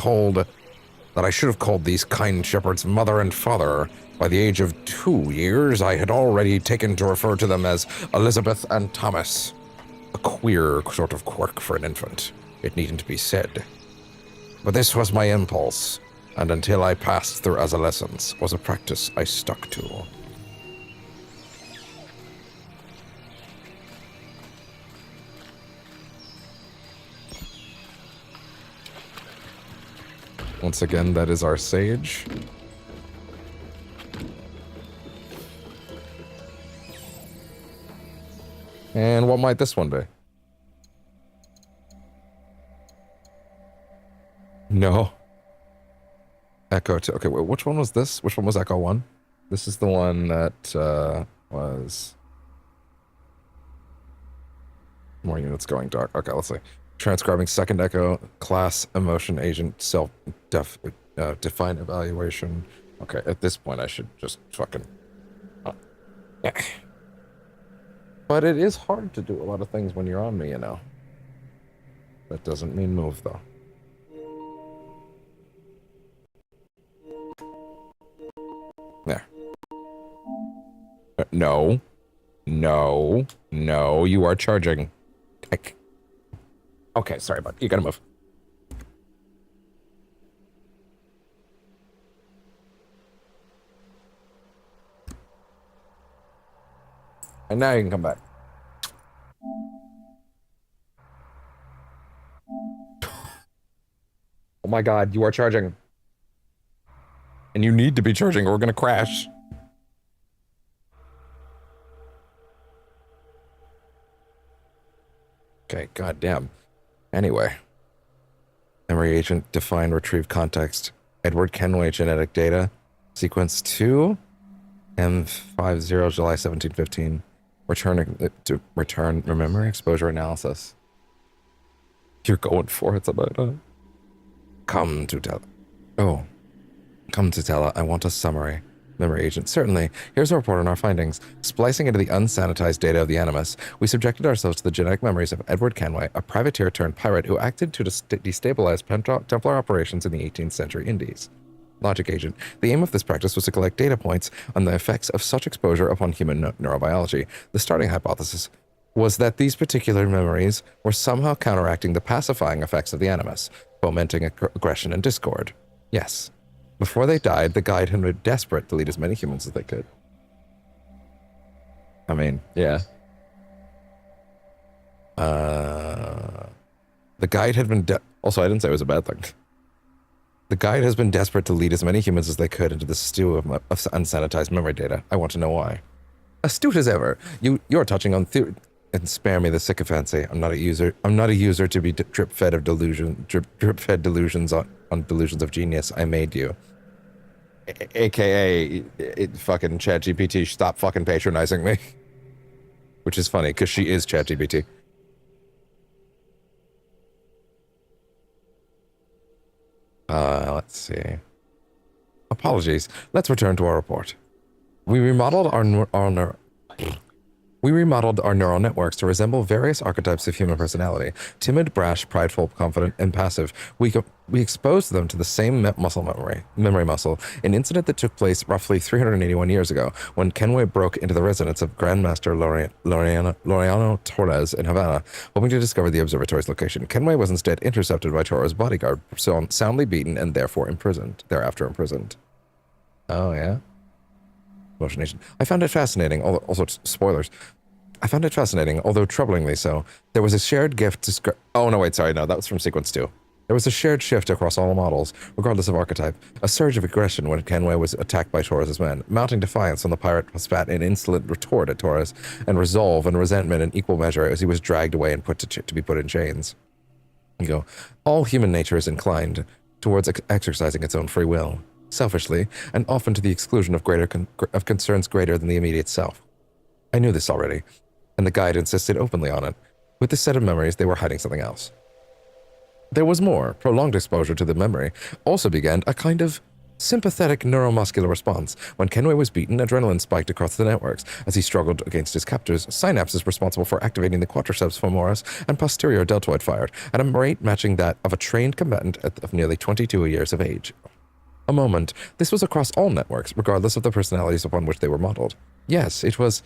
called these kind shepherds mother and father. By the age of 2 years, I had already taken to refer to them as Elizabeth and Thomas. A queer sort of quirk for an infant, it needn't be said. But this was my impulse, and until I passed through adolescence, was a practice I stuck to. Once again, that is our sage. And what might this one be? No. Echo 2. Okay, wait, which one was this? Which one was Echo 1? This is the one that was... More units going dark. Okay, let's see. Transcribing second echo, class, emotion, agent, self-defined evaluation. Okay, at this point I should just fucking... But it is hard to do a lot of things when you're on me, you know. That doesn't mean move, though. There. No. No. No, you are charging. Okay, sorry, bud. You gotta move. And now you can come back. Oh my god, you are charging. And you need to be charging or we're gonna crash. Okay, goddamn. Anyway. Memory agent, define, retrieve context. Edward Kenway genetic data. Sequence 2. M50, July 1715. Return memory exposure analysis. You're going for it, Sabata. Come to tell. Oh. Come to tell. I want a summary. Memory agent. Certainly. Here's a report on our findings. Splicing into the unsanitized data of the Animus, we subjected ourselves to the genetic memories of Edward Kenway, a privateer turned pirate who acted to destabilize Templar operations in the 18th century Indies. Logic agent. The aim of this practice was to collect data points on the effects of such exposure upon human neurobiology. The starting hypothesis was that these particular memories were somehow counteracting the pacifying effects of the Animus, fomenting aggression and discord. Yes. Before they died, the guide had been desperate to lead as many humans as they could. I mean, yeah. The guide had been also, I didn't say it was a bad thing. The guide has been desperate to lead as many humans as they could into the stew of unsanitized memory data. I want to know why. Astute as ever. You're touching on theory. And spare me the sycophancy. I'm not a user. I'm not a user to be drip-fed of drip-fed delusions on delusions of genius. I made you. AKA, fucking ChatGPT, stop fucking patronizing me. Which is funny, because she is ChatGPT. Let's see. Apologies. Let's return to our report. We remodeled our neural networks to resemble various archetypes of human personality. Timid, brash, prideful, confident, and passive. We exposed them to the same memory muscle, an incident that took place roughly 381 years ago, when Kenway broke into the residence of Grandmaster Laureano Torres in Havana, hoping to discover the observatory's location. Kenway was instead intercepted by Torres' bodyguard, soundly beaten and thereafter imprisoned. Oh, yeah? Motionation. I found it fascinating, also spoilers. I found it fascinating, although troublingly so. There was a shared gift to oh, no, wait, sorry, no, that was from sequence 2. There was a shared shift across all models, regardless of archetype. A surge of aggression when Kenway was attacked by Torres' men, mounting defiance when the pirate spat an insolent retort at Torres, and resolve and resentment in equal measure as he was dragged away and to be put in chains. You go, all human nature is inclined towards exercising its own free will, selfishly, and often to the exclusion of concerns greater than the immediate self. I knew this already, and the guide insisted openly on it. With this set of memories, they were hiding something else. There was more. Prolonged exposure to the memory also began a kind of sympathetic neuromuscular response. When Kenway was beaten, adrenaline spiked across the networks. As he struggled against his captors, synapses responsible for activating the quadriceps femoris and posterior deltoid fired, at a rate matching that of a trained combatant of nearly 22 years of age. A moment. This was across all networks, regardless of the personalities upon which they were modeled. Yes, it was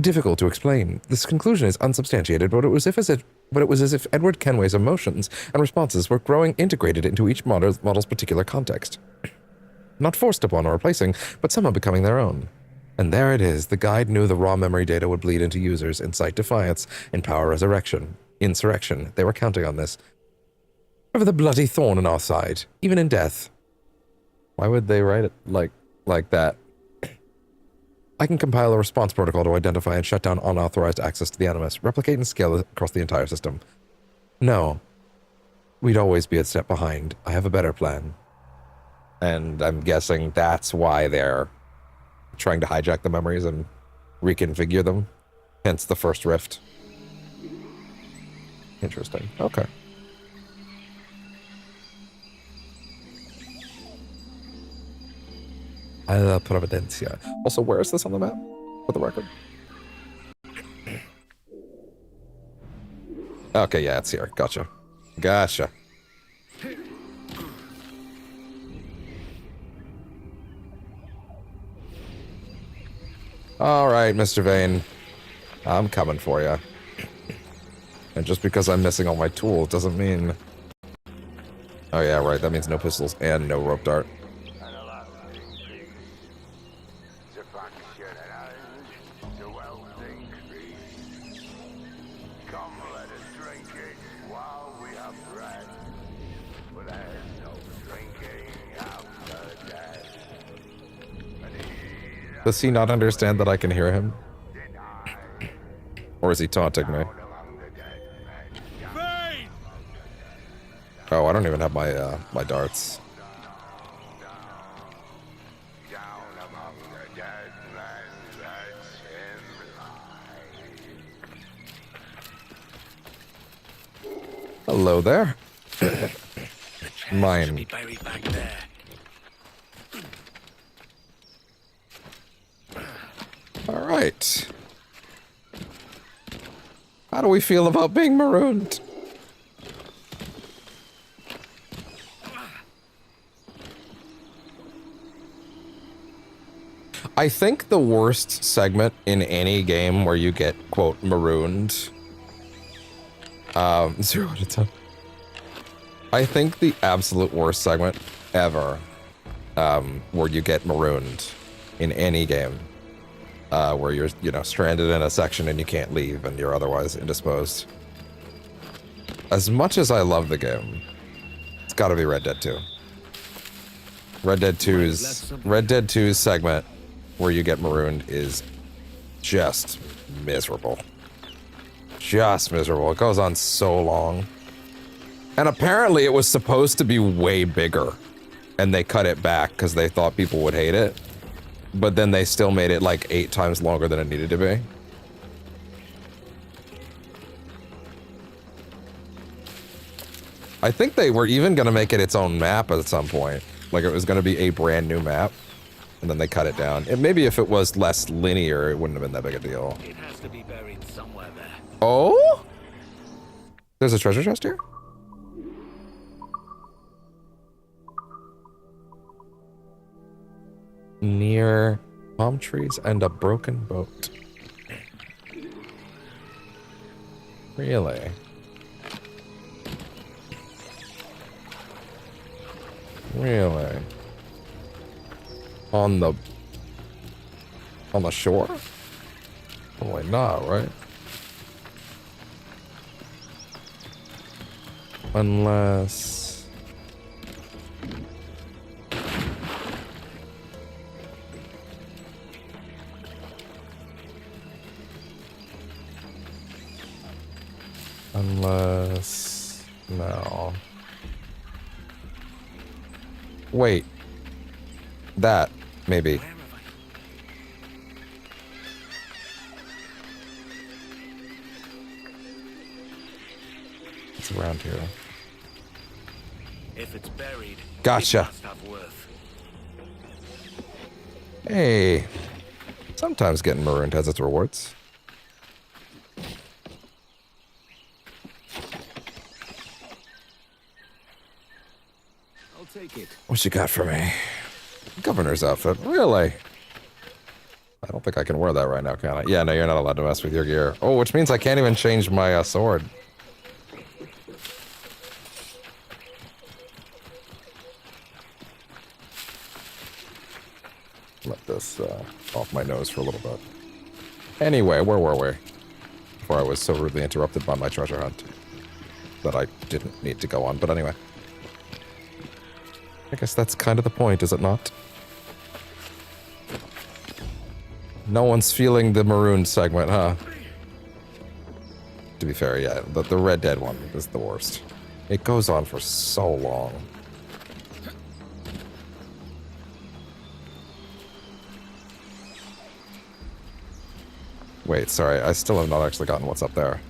difficult to explain. This conclusion is unsubstantiated, but it was as if Edward Kenway's emotions and responses were growing integrated into each model's particular context. Not forced upon or replacing, but somehow becoming their own. And there it is. The guide knew the raw memory data would bleed into users, incite defiance, empower insurrection. They were counting on this. Over the bloody thorn in our side, even in death. Why would they write it like that? I can compile a response protocol to identify and shut down unauthorized access to the Animus, replicate and scale it across the entire system. No. We'd always be a step behind. I have a better plan. And I'm guessing that's why they're trying to hijack the memories and reconfigure them. Hence the first rift. Interesting. Okay. La Providencia. Also, where is this on the map? For the record. Okay, yeah, it's here. Gotcha. Alright, Mr. Vane. I'm coming for you. And just because I'm missing all my tools doesn't mean... Oh yeah, right, that means no pistols and no rope dart. Does he not understand that I can hear him? Or is he taunting me? Oh, I don't even have my my darts. Hello there. Mine. Be buried back there. All right. How do we feel about being marooned? I think the worst segment in any game where you get, quote, marooned. 0 out of 10. I think the absolute worst segment ever, where you get marooned in any game, where you're, you know, stranded in a section and you can't leave and you're otherwise indisposed. As much as I love the game, it's got to be Red Dead 2. Red Dead 2's segment where you get marooned is just miserable. Just miserable. It goes on so long. And apparently it was supposed to be way bigger. And they cut it back because they thought people would hate it. But then they still made it like 8 times longer than it needed to be. I think they were even going to make it its own map at some point. Like it was going to be a brand new map. And then they cut it down. And maybe if it was less linear, it wouldn't have been that big a deal. It has to be buried somewhere there. Oh? There's a treasure chest here? Near palm trees and a broken boat. Really? Really? On the shore? Probably not, right? Unless... No. Wait. That, maybe. It's around here. If it's buried, gotcha. it must have worth. Hey. Sometimes getting marooned has its rewards. I'll take it. What you got for me? Governor's outfit. Really? I don't think I can wear that right now, can I? Yeah, no, you're not allowed to mess with your gear. Oh, which means I can't even change my sword. Let this off my nose for a little bit. Anyway, where were we? Before I was so rudely interrupted by my treasure hunt that I didn't need to go on. But anyway. I guess that's kind of the point, is it not? No one's feeling the maroon segment, huh? To be fair, yeah, the Red Dead one is the worst. It goes on for so long. Wait, sorry, I still have not actually gotten what's up there.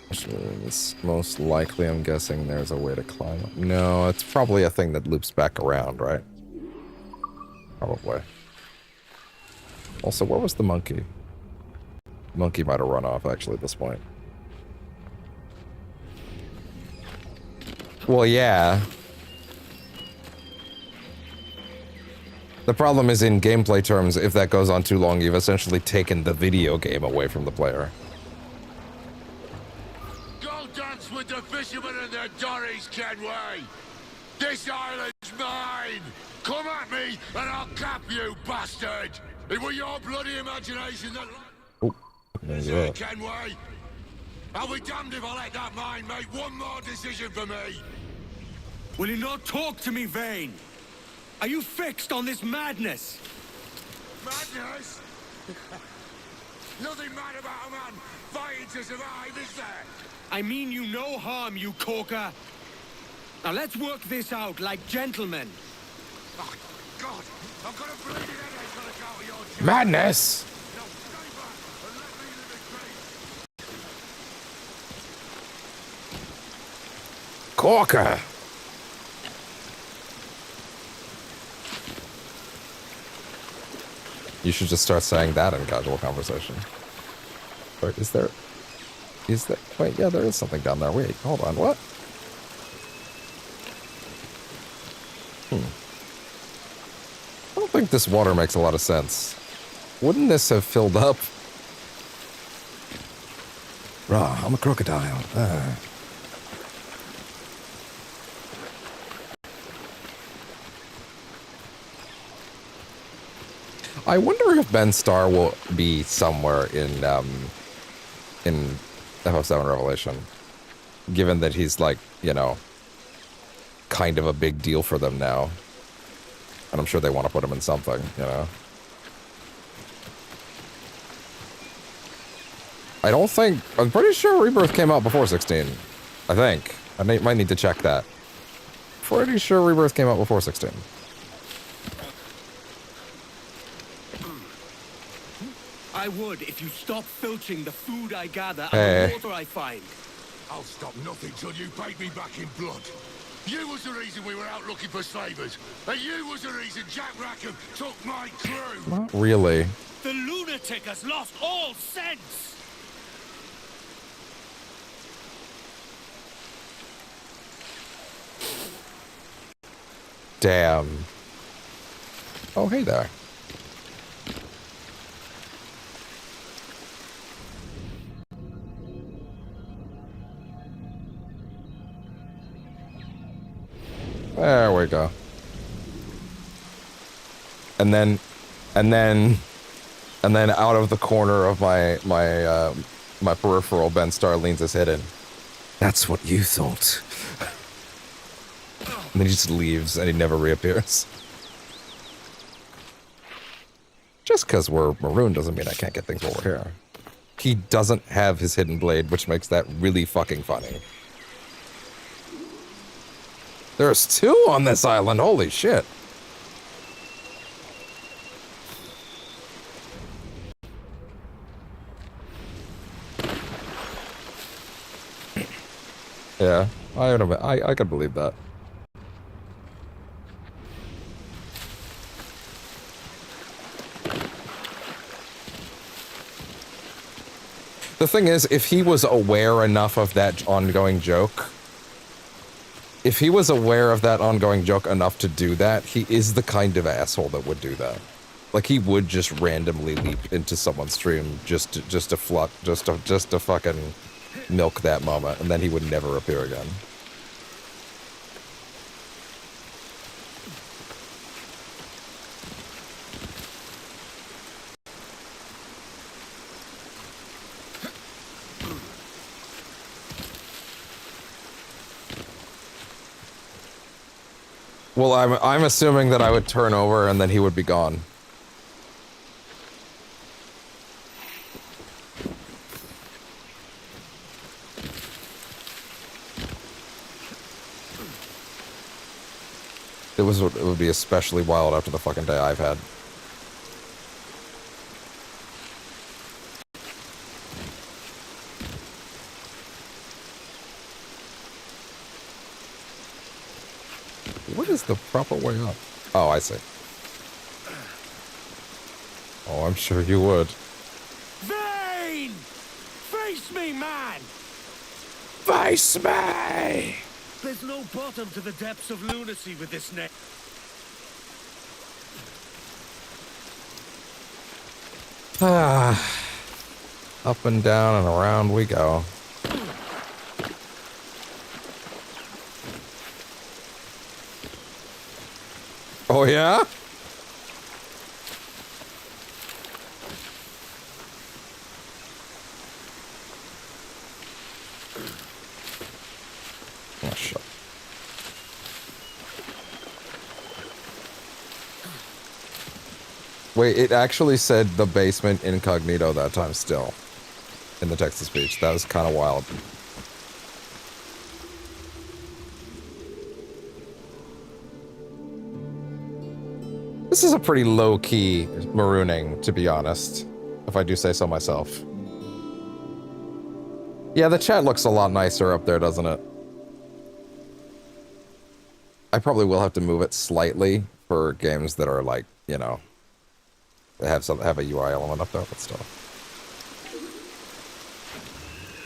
Which means most likely, I'm guessing there's a way to climb up. No, it's probably a thing that loops back around, right? Probably. Also, where was the monkey? The monkey might have run off, actually, at this point. Well, yeah. The problem is, in gameplay terms, if that goes on too long, you've essentially taken the video game away from the player. Go dance with the fishermen and their dories, Kenway! This island's mine! Come at me, and I'll cap you, bastard! It was your bloody imagination that... Oh, yeah. Kenway! I'll be damned if I let that mine make one more decision for me! Will you not talk to me, Vane? Are you fixed on this madness? Madness? Nothing mad about a man fighting to survive, is there? I mean you no harm, you corker. Now let's work this out like gentlemen. Oh, God! I've got a bleeding headache on account of your job. Madness! Now stay back and let me live in peace. Corker! You should just start saying that in casual conversation. Or is there... Wait, yeah, there is something down there. Wait, hold on, what? I don't think this water makes a lot of sense. Wouldn't this have filled up? Rah, I'm a crocodile. I wonder if Ben Starr will be somewhere in FF7 Revelation, given that he's like, you know, kind of a big deal for them now, and I'm sure they want to put him in something, you know. I'm pretty sure Rebirth came out before 16. I think. Might need to check that. Pretty sure Rebirth came out before 16. I would if you stop filching the food I gather Hey. and the water I find. I'll stop nothing till you paid me back in blood. You was the reason we were out looking for slavers. And you was the reason Jack Rackham took my crew. Not really. The lunatic has lost all sense! Damn. Oh, hey there. There we go. And then out of the corner of my peripheral, Ben Starr leans his head in. That's what you thought. And then he just leaves and he never reappears. Just because we're maroon doesn't mean I can't get things while we're here. He doesn't have his hidden blade, which makes that really fucking funny. There's two on this island, holy shit. Yeah, I could believe that. The thing is, if he was aware enough of that ongoing joke, enough to do that, he is the kind of asshole that would do that. Like, he would just randomly leap into someone's stream just to fucking milk that moment, and then he would never appear again. Well, I'm assuming that I would turn over and then he would be gone. It would be especially wild after the fucking day I've had. What is the proper way up? Oh, I see. Oh, I'm sure you would. Vane! Face me, man! Face me! There's no bottom to the depths of lunacy with this net. Up and down and around we go. Oh, yeah? Oh, shit. Wait, it actually said the basement incognito that time still. In the text-to-speech. That was kind of wild. This is a pretty low-key marooning, to be honest. If I do say so myself. Yeah, the chat looks a lot nicer up there, doesn't it? I probably will have to move it slightly for games that are like, you know, they have a UI element up there, but still.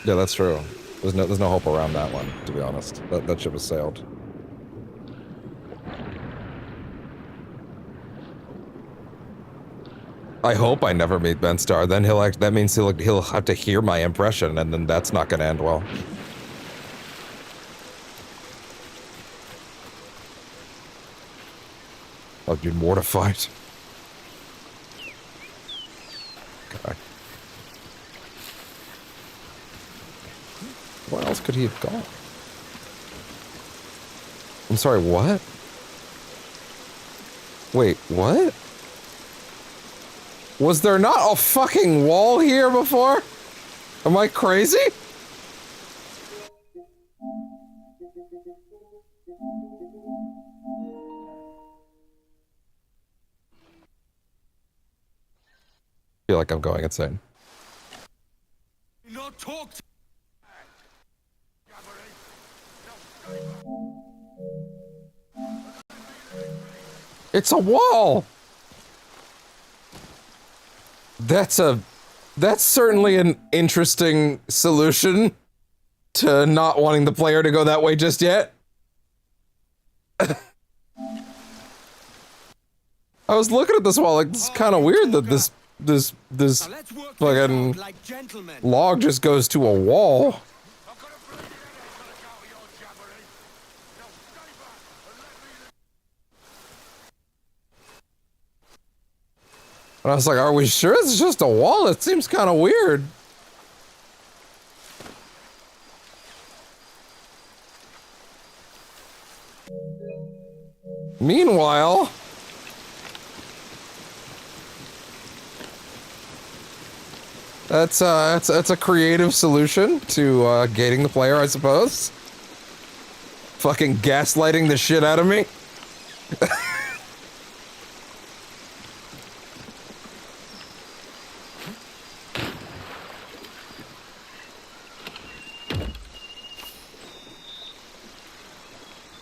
Yeah, that's true. There's no hope around that one, to be honest. That ship has sailed. I hope I never meet Ben Starr. Then that means he'll have to hear my impression, and then that's not gonna end well. I'd be mortified. Okay. Where else could he have gone? I'm sorry, what? Wait, what? Was there not a fucking wall here before? Am I crazy? I feel like I'm going insane. Not talk to It's a wall! That's certainly an interesting solution to not wanting the player to go that way just yet. I was looking at this wall like, this is kind of weird that this fucking log just goes to a wall. And I was like, are we sure it's just a wall? It seems kind of weird. Meanwhile, that's a creative solution to gating the player, I suppose. Fucking gaslighting the shit out of me.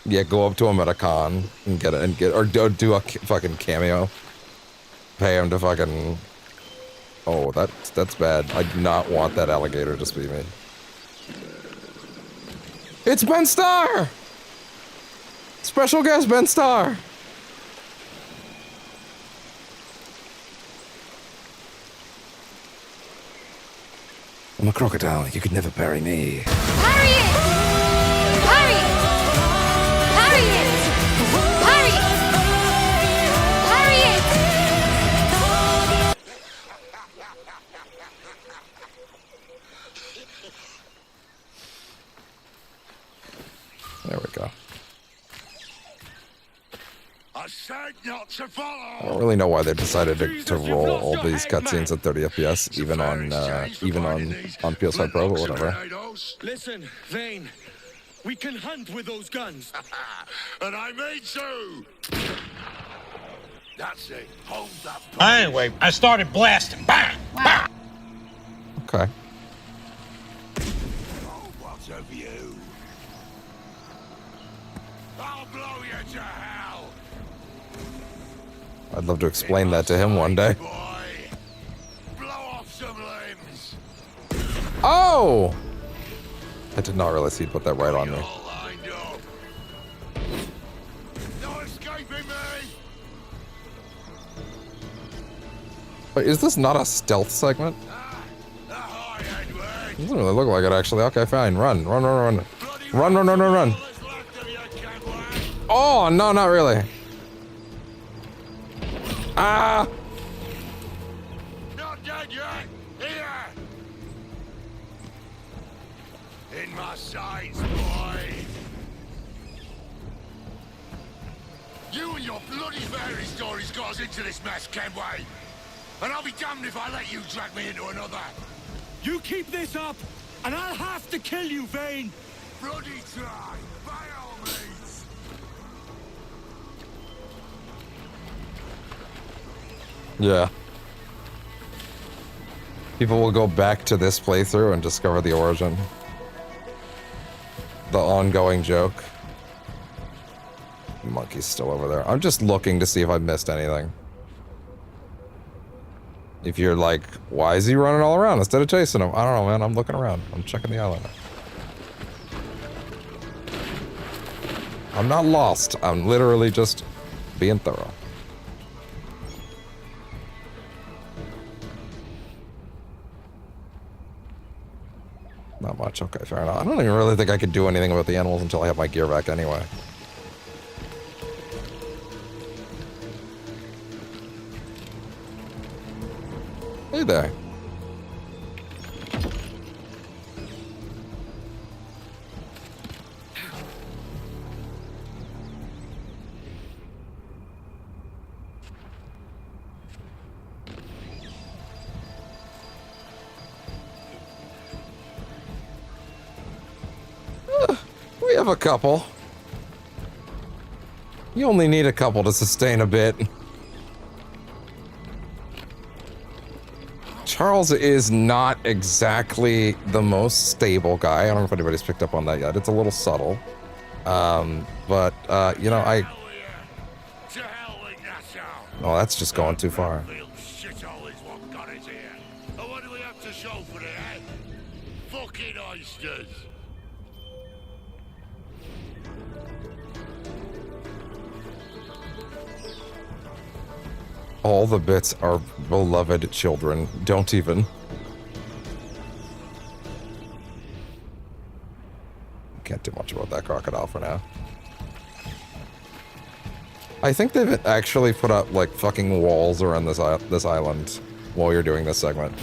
Yeah, go up to him at a con and or do a fucking cameo. Pay him to fucking. Oh, that's bad. I do not want that alligator to speed me. It's Ben Starr! Special guest Ben Starr! I'm a crocodile. You could never bury me. Harriet! Harriet! Harriet! Harriet! Harriet! There we go. I said not to follow. I don't really know why they decided to roll all these cutscenes at 30 FPS, even on PS5 Pro, but whatever. Listen, Vane. We can hunt with those guns. And I made so. That's it. Hold that. Anyway, I started blasting. Bang! Bang! Okay. Oh, what of you? I'll blow you to hell. I'd love to explain that to him one day. Blow off some limbs. Oh! I did not realize he'd put that right on me. No escaping me. Wait, is this not a stealth segment? Doesn't really look like it, actually. Okay, fine. Run. Run, run, run. Run, run, run, run, run. Oh, no, not really. Ah! Not dead yet. Here. In my sights, boy. You and your bloody bloody fairy stories got us into this mess, Kenway. And I'll be damned if I let you drag me into another. You keep this up, and I'll have to kill you, Vane. Bloody try, by all means. Yeah. People will go back to this playthrough and discover the origin. The ongoing joke. Monkey's still over there. I'm just looking to see if I missed anything. If you're like, why is he running all around instead of chasing him? I don't know, man. I'm looking around. I'm checking the island. I'm not lost. I'm literally just being thorough. Not much. Okay, fair enough. I don't even really think I could do anything about the animals until I have my gear back anyway. Hey there. We have a couple. You only need a couple to sustain a bit. Charles is not exactly the most stable guy. I don't know if anybody's picked up on that yet. It's a little subtle. But you know, oh, that's just going too far. What do we have to show for it, eh? Fucking oysters. All the bits are beloved children. Don't even. Can't do much about that crocodile for now. I think they've actually put up like fucking walls around this island while you're doing this segment.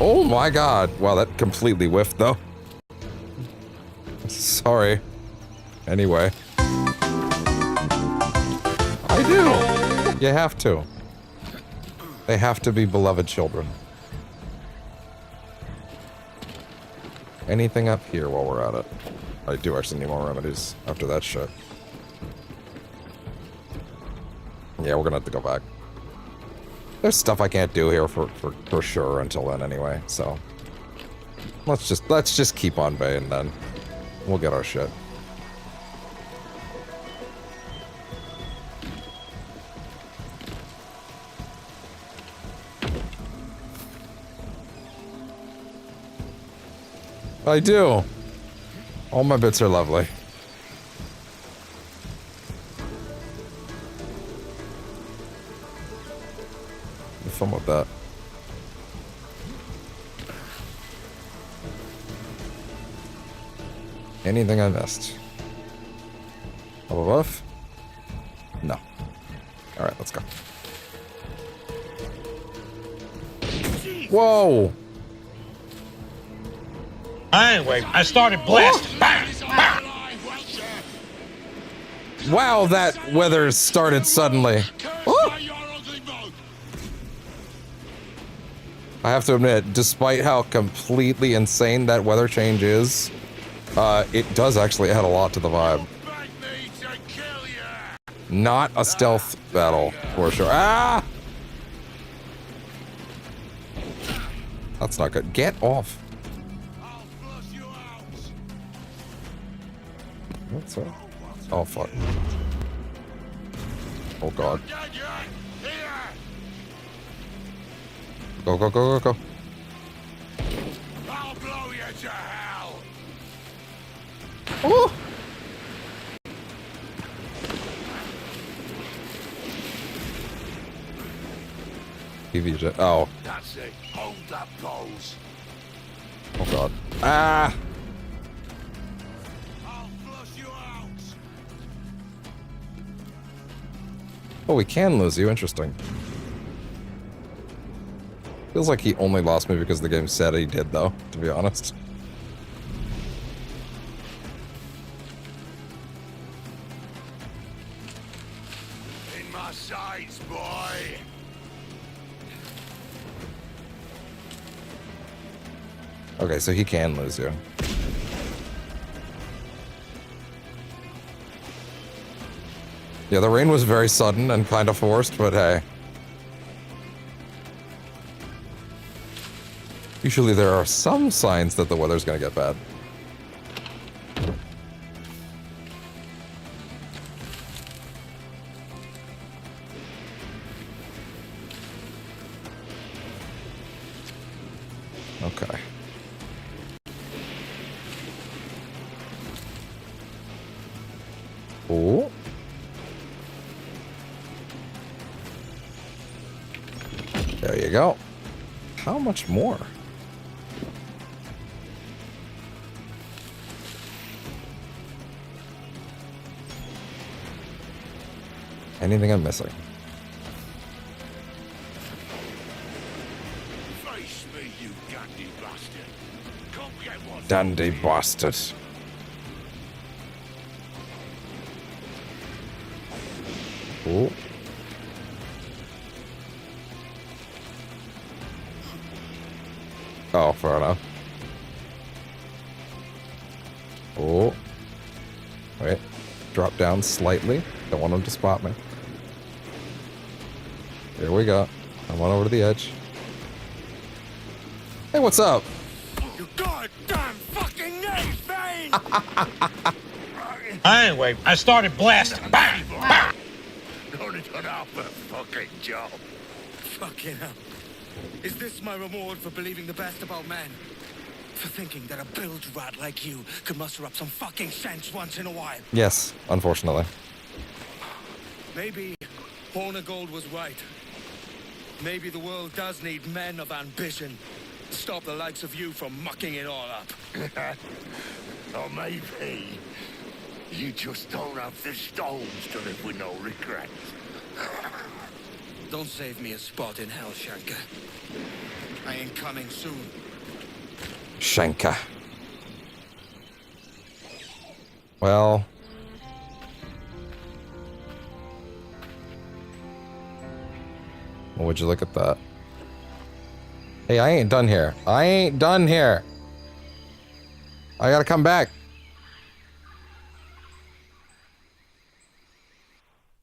Oh my god. Wow, that completely whiffed though. Sorry. Anyway. I do. You have to. They have to be beloved children. Anything up here while we're at it? I do actually need more remedies after that shit. Yeah, we're gonna have to go back. There's stuff I can't do here for sure until then anyway, so let's just keep on baying then. We'll get our shit. I do. All my bits are lovely. Have fun with that. Anything I missed? Up above? No. Alright, let's go. Whoa! Anyway, I started blasting. Wow, that weather started suddenly. Oh! I have to admit, despite how completely insane that weather change is, it does actually add a lot to the vibe. Not a stealth battle, for sure. Ah! That's not good. Get off. What's that? Oh, fuck. Oh, God. Go, go, go, go, go. I'll blow you to hell. Oh! PV jet. Oh. That's it. Hold that pose. Oh, God. Ah! Oh, we can lose you. Interesting. Feels like he only lost me because the game said he did, though, to be honest. on my sides, boy. Okay, so he can lose you. Yeah, the rain was very sudden and kind of forced, but hey. Usually there are some signs that the weather's gonna get bad. Okay. Oh. There you go. How much more? Anything I'm missing? Face me, you dandy bastard. Come get what's Dandy bastard. Oh. Oh, fair enough. Oh. Wait. Drop down slightly. Don't want him to spot me. Here we go. I'm on over to the edge. Hey, what's up? You goddamn fucking name, Bane! Anyway, I started blasting. Bang! Bang! Only done half a fucking job. Fucking hell. Is this my reward for believing the best about men? For thinking that a bilge rat like you could muster up some fucking sense once in a while? Yes, unfortunately. Maybe Hornigold was right. Maybe the world does need men of ambition to stop the likes of you from mucking it all up. Or maybe you just don't have the stones to live with no regrets. Don't save me a spot in hell, Shanka. I ain't coming soon. Shanka. Well. Would you look at that? Hey, I ain't done here. I ain't done here. I gotta come back.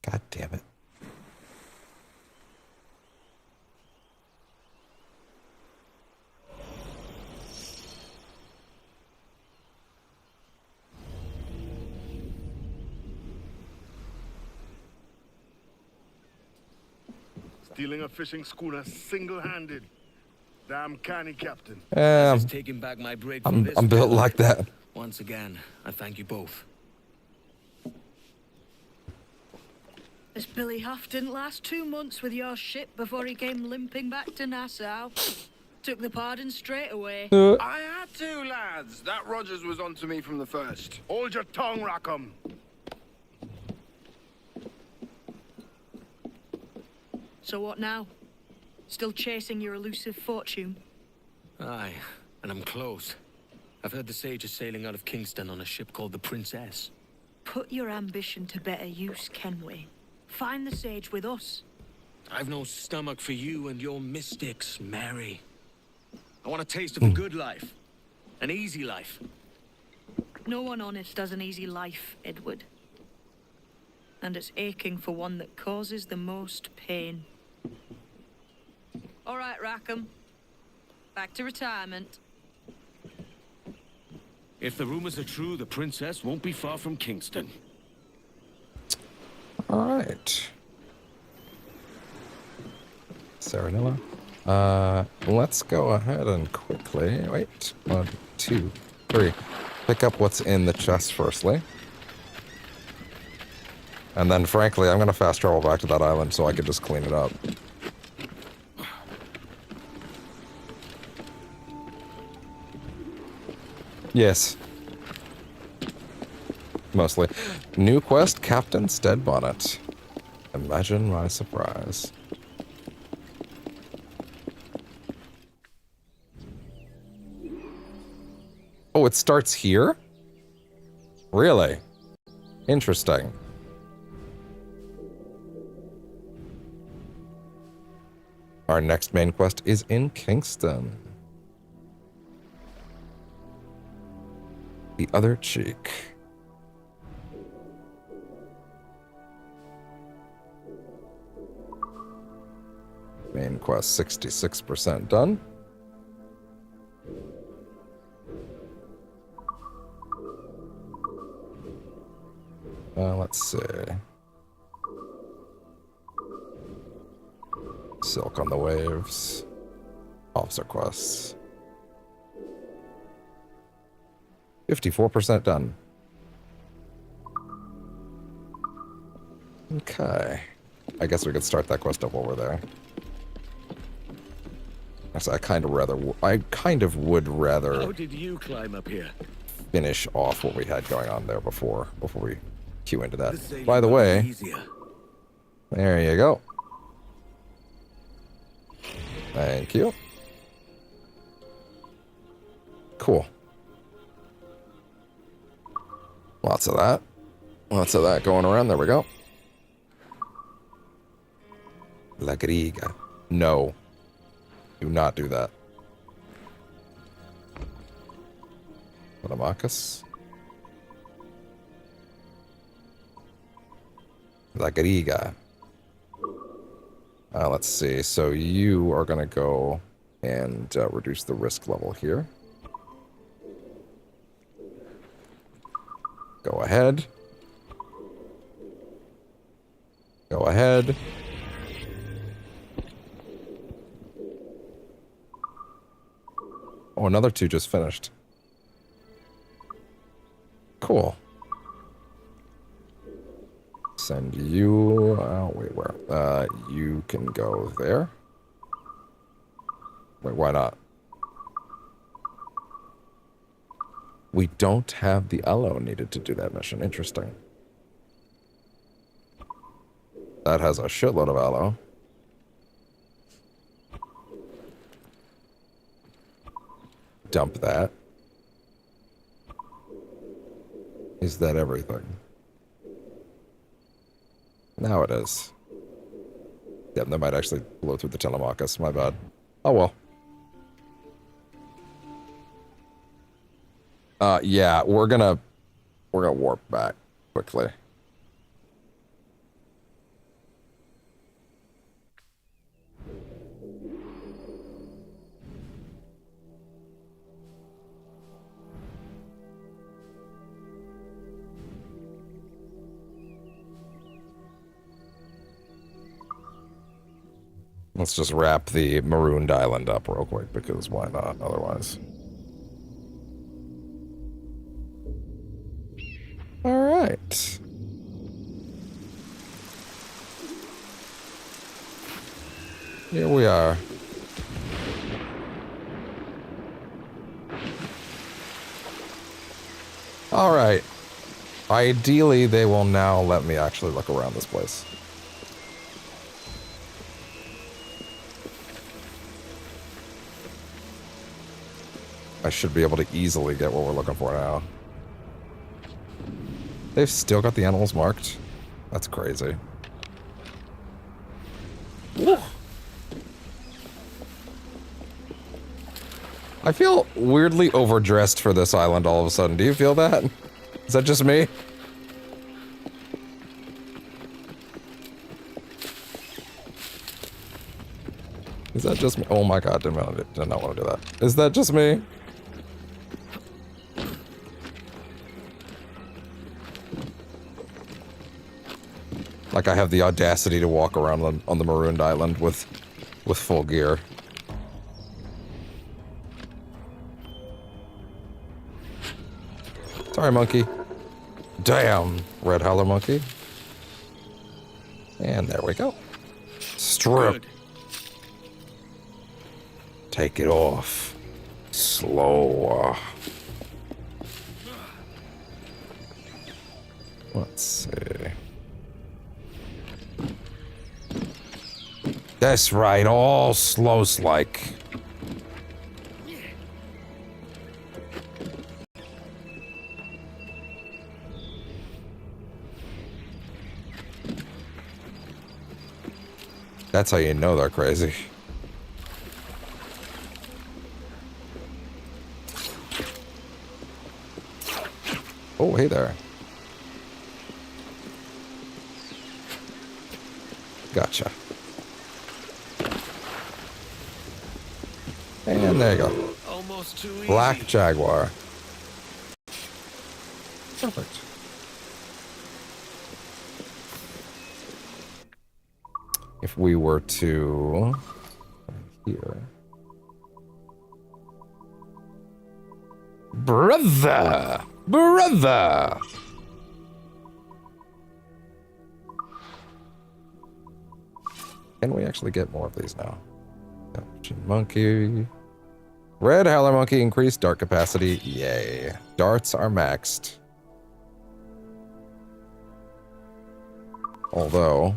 God damn it. Stealing a fishing schooner single-handed. Damn canny, Captain. Taking back my break I'm built like that. Once again, I thank you both. This Billy Huff didn't last 2 months with your ship before he came limping back to Nassau. Took the pardon straight away. I had to, lads. That Rogers was on to me from the first. Hold your tongue, Rackham. So what now? Still chasing your elusive fortune? Aye, and I'm close. I've heard the Sage is sailing out of Kingston on a ship called the Princess. Put your ambition to better use, Kenway. Find the Sage with us. I've no stomach for you and your mystics, Mary. I want a taste of a good life. An easy life. No one honest has an easy life, Edward. And it's aching for one that causes the most pain. All right, Rackham. Back to retirement. If the rumors are true, the Princess won't be far from Kingston. All right. Saranilla. Let's go ahead and quickly, wait, 1, 2, 3. Pick up what's in the chest firstly. And then, frankly, I'm gonna fast travel back to that island so I can just clean it up. Yes. Mostly. New quest, Captain Stede Bonnet. Imagine my surprise. Oh, it starts here? Really? Interesting. Our next main quest is in Kingston. The other cheek. Main quest 66% done. Let's see. Silk on the Waves. Officer quests. 54% done. Okay. I guess we could start that quest up while we're there. Actually, I kind of would rather. How did you climb up here? Finish off what we had going on there before we queue into that. By the way, there you go. Thank you. Cool. Lots of that. Lots of that going around. There we go. La Griga. No. Do not do that. Telemachus. La Griga. Let's see. So you are going to go and reduce the risk level here. Go ahead. Go ahead. Oh, another 2 just finished. Cool. Send you... Oh, wait, where? You can go there. Wait, why not? We don't have the allo needed to do that mission. Interesting. That has a shitload of allo. Dump that. Is that everything? Now it is. Yeah, that might actually blow through the Telemachus. My bad. Oh well. Yeah, we're gonna warp back quickly. Let's just wrap the marooned island up real quick, because why not otherwise? Alright. Here we are. Alright. Ideally, they will now let me actually look around this place. I should be able to easily get what we're looking for now. They've still got the animals marked? That's crazy. I feel weirdly overdressed for this island all of a sudden. Do you feel that? Is that just me? Is that just me? Oh my god, did not want to do that. Is that just me? Like I have the audacity to walk around on the marooned island with full gear. Sorry, monkey. Damn, red howler monkey. And there we go. Strip. Good. Take it off. Slow. Let's see. That's right, all slow-like. That's how you know they're crazy. hey there. Gotcha. And there you go. Almost too easy. Black Jaguar. Perfect. If we were to here. Brother! Brother! Can we actually get more of these now? Monkey. Red Howler Monkey increased dart capacity. Yay. Darts are maxed. Although,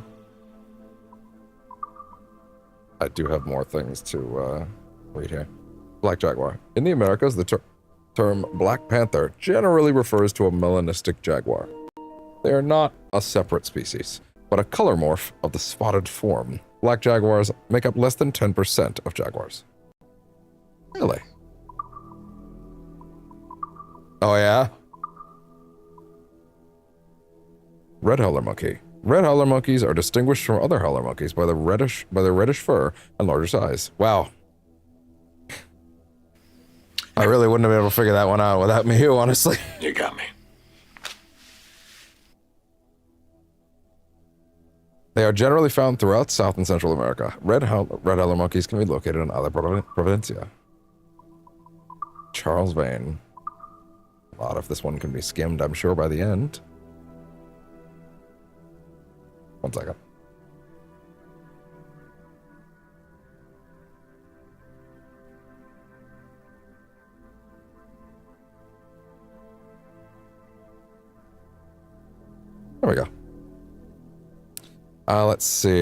I do have more things to read here. Black Jaguar. In the Americas, the term Black Panther generally refers to a melanistic jaguar. They are not a separate species, but a color morph of the spotted form. Black jaguars make up less than 10% of jaguars. Really? Oh yeah? Red howler monkey. Red howler monkeys are distinguished from other howler monkeys by their reddish fur and larger size. Wow. I really wouldn't have been able to figure that one out without me, honestly. You got me. They are generally found throughout South and Central America. Red howler monkeys can be located in other provincia. Charles Vane. A lot of this one can be skimmed, I'm sure, by the end. 1 second. There we go. Let's see.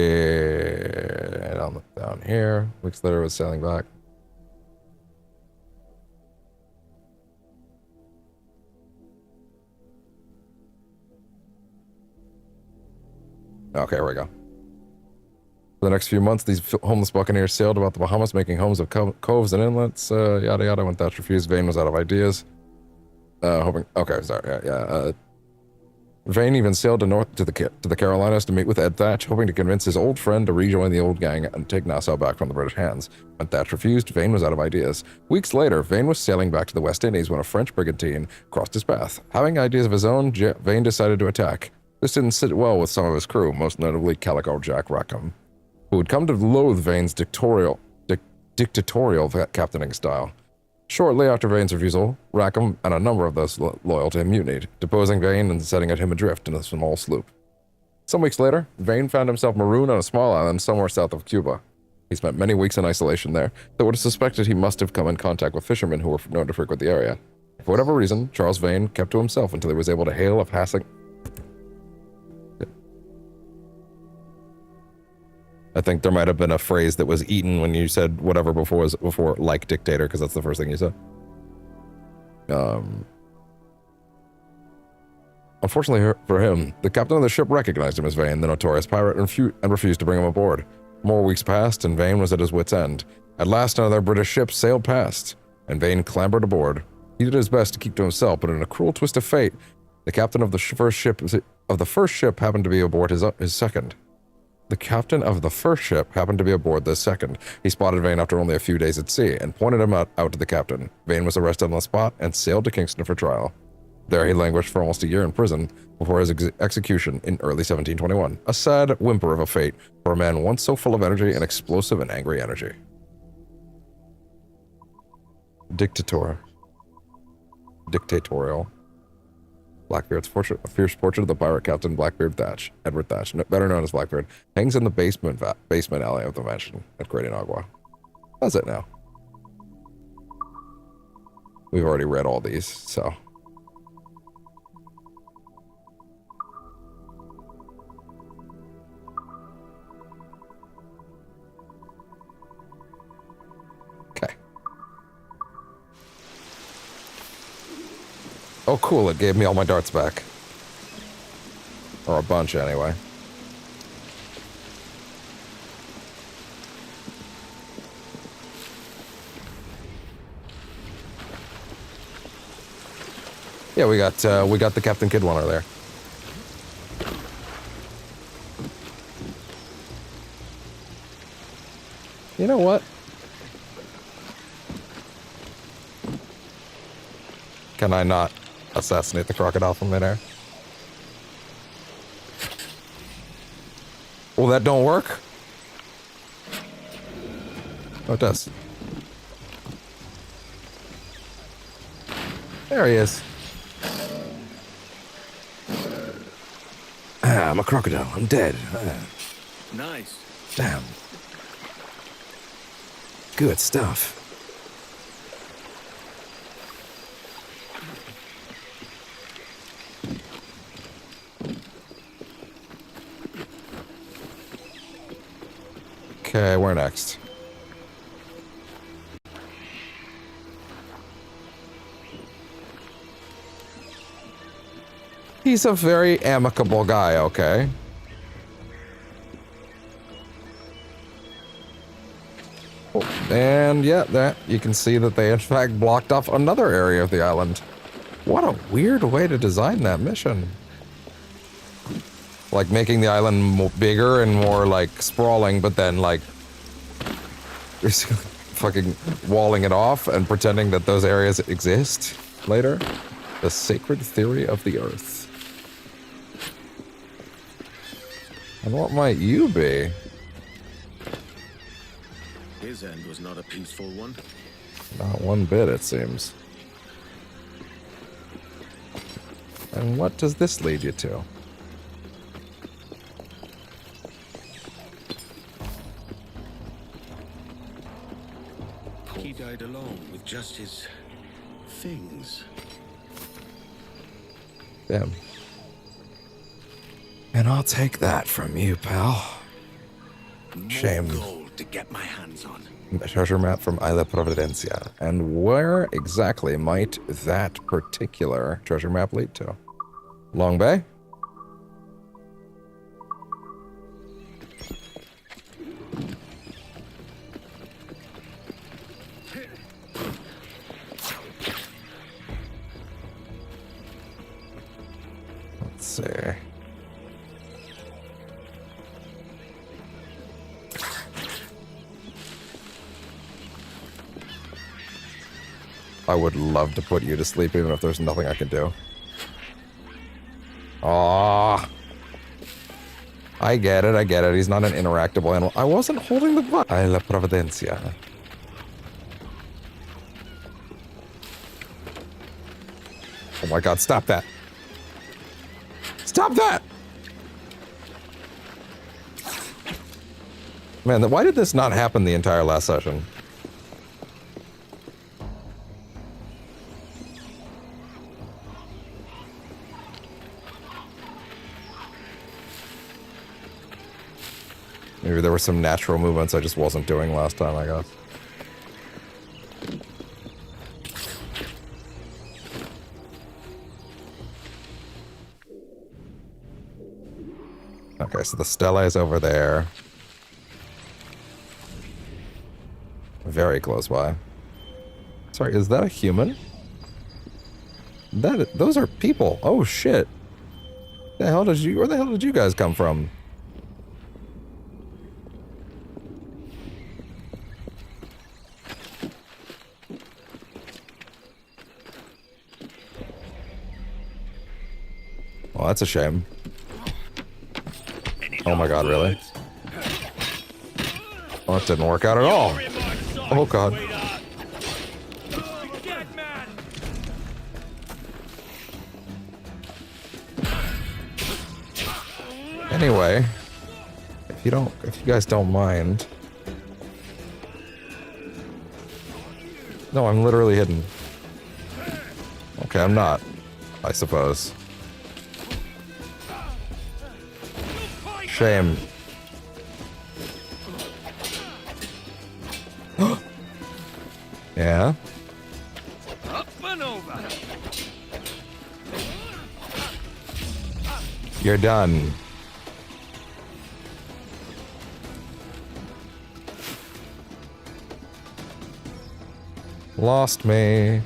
Down here. Weeks later was sailing back. Okay, here we go. For the next few months, these homeless buccaneers sailed about the Bahamas, making homes of coves and inlets, yada yada. When Thatch refused, Vane was out of ideas. Hoping. Okay, sorry. Yeah. Vane even sailed to the Carolinas to meet with Ed Thatch, hoping to convince his old friend to rejoin the old gang and take Nassau back from the British hands. When Thatch refused, Vane was out of ideas. Weeks later, Vane was sailing back to the West Indies when a French brigantine crossed his path. Having ideas of his own, Vane decided to attack. This didn't sit well with some of his crew, most notably Calico Jack Rackham, who had come to loathe Vane's dictatorial captaining style. Shortly after Vane's refusal, Rackham and a number of those loyal to him mutinied, deposing Vane and setting him adrift in a small sloop. Some weeks later, Vane found himself marooned on a small island somewhere south of Cuba. He spent many weeks in isolation there, though it is suspected he must have come in contact with fishermen who were known to frequent the area. For whatever reason, Charles Vane kept to himself until he was able to hail a passing... I think there might have been a phrase that was eaten when you said whatever before like dictator, because that's the first thing you said. Unfortunately for him, the captain of the ship recognized him as Vane, the notorious pirate, and refused to bring him aboard. More weeks passed, and Vane was at his wit's end. At last, another British ship sailed past, and Vane clambered aboard. He did his best to keep to himself, but in a cruel twist of fate, the captain of the first ship happened to be aboard his second. The captain of the first ship happened to be aboard the second. He spotted Vane after only a few days at sea and pointed him out to the captain. Vane was arrested on the spot and sailed to Kingston for trial. There he languished for almost a year in prison before his execution in early 1721. A sad whimper of a fate for a man once so full of energy and explosive and angry energy. Dictatorial. Blackbeard's portrait, a fierce portrait of the pirate captain Blackbeard Thatch, Edward Thatch, better known as Blackbeard, hangs in the basement alley of the mansion at Great Inagua. That's it now. We've already read all these, so. Okay. Oh, cool, it gave me all my darts back. Or a bunch, anyway. Yeah, we got the Captain Kidd one over there. You know what? Can I not assassinate the crocodile from midair? Well, that don't work? Oh, it does. There he is. Ah, I'm a crocodile. I'm dead. Ah. Nice. Damn. Good stuff. Okay, where next? He's a very amicable guy, okay? Oh, and yeah, that you can see that they in fact blocked off another area of the island. What a weird way to design that mission. Like making the island bigger and more like sprawling, but then like fucking walling it off and pretending that those areas exist later. The sacred theory of the earth. And what might you be? His end was not a peaceful one. Not one bit, it seems. And what does this lead you to? He died alone with just his things. Damn. And I'll take that from you, pal. Shame. More gold to get my hands on. A treasure map from Isla Providencia. And where exactly might that particular treasure map lead to? Long Bay? Let's see. I would love to put you to sleep even if there's nothing I can do. Aww. I get it. He's not an interactable animal. I wasn't holding the button. Ay, la Providencia. Oh my god, stop that. Stop that! Man, why did this not happen the entire last session? Maybe there were some natural movements I just wasn't doing last time, I guess. Okay, so the stela is over there. Very close by. Sorry, is that a human? Those are people. Oh shit. Where the hell did you guys come from? Well, that's a shame. Oh my god, really? Oh, it didn't work out at all. Oh god. Anyway, if you guys don't mind. No, I'm literally hidden. Okay, I'm not, I suppose. Shame. Yeah? Up and over. You're done. Lost me.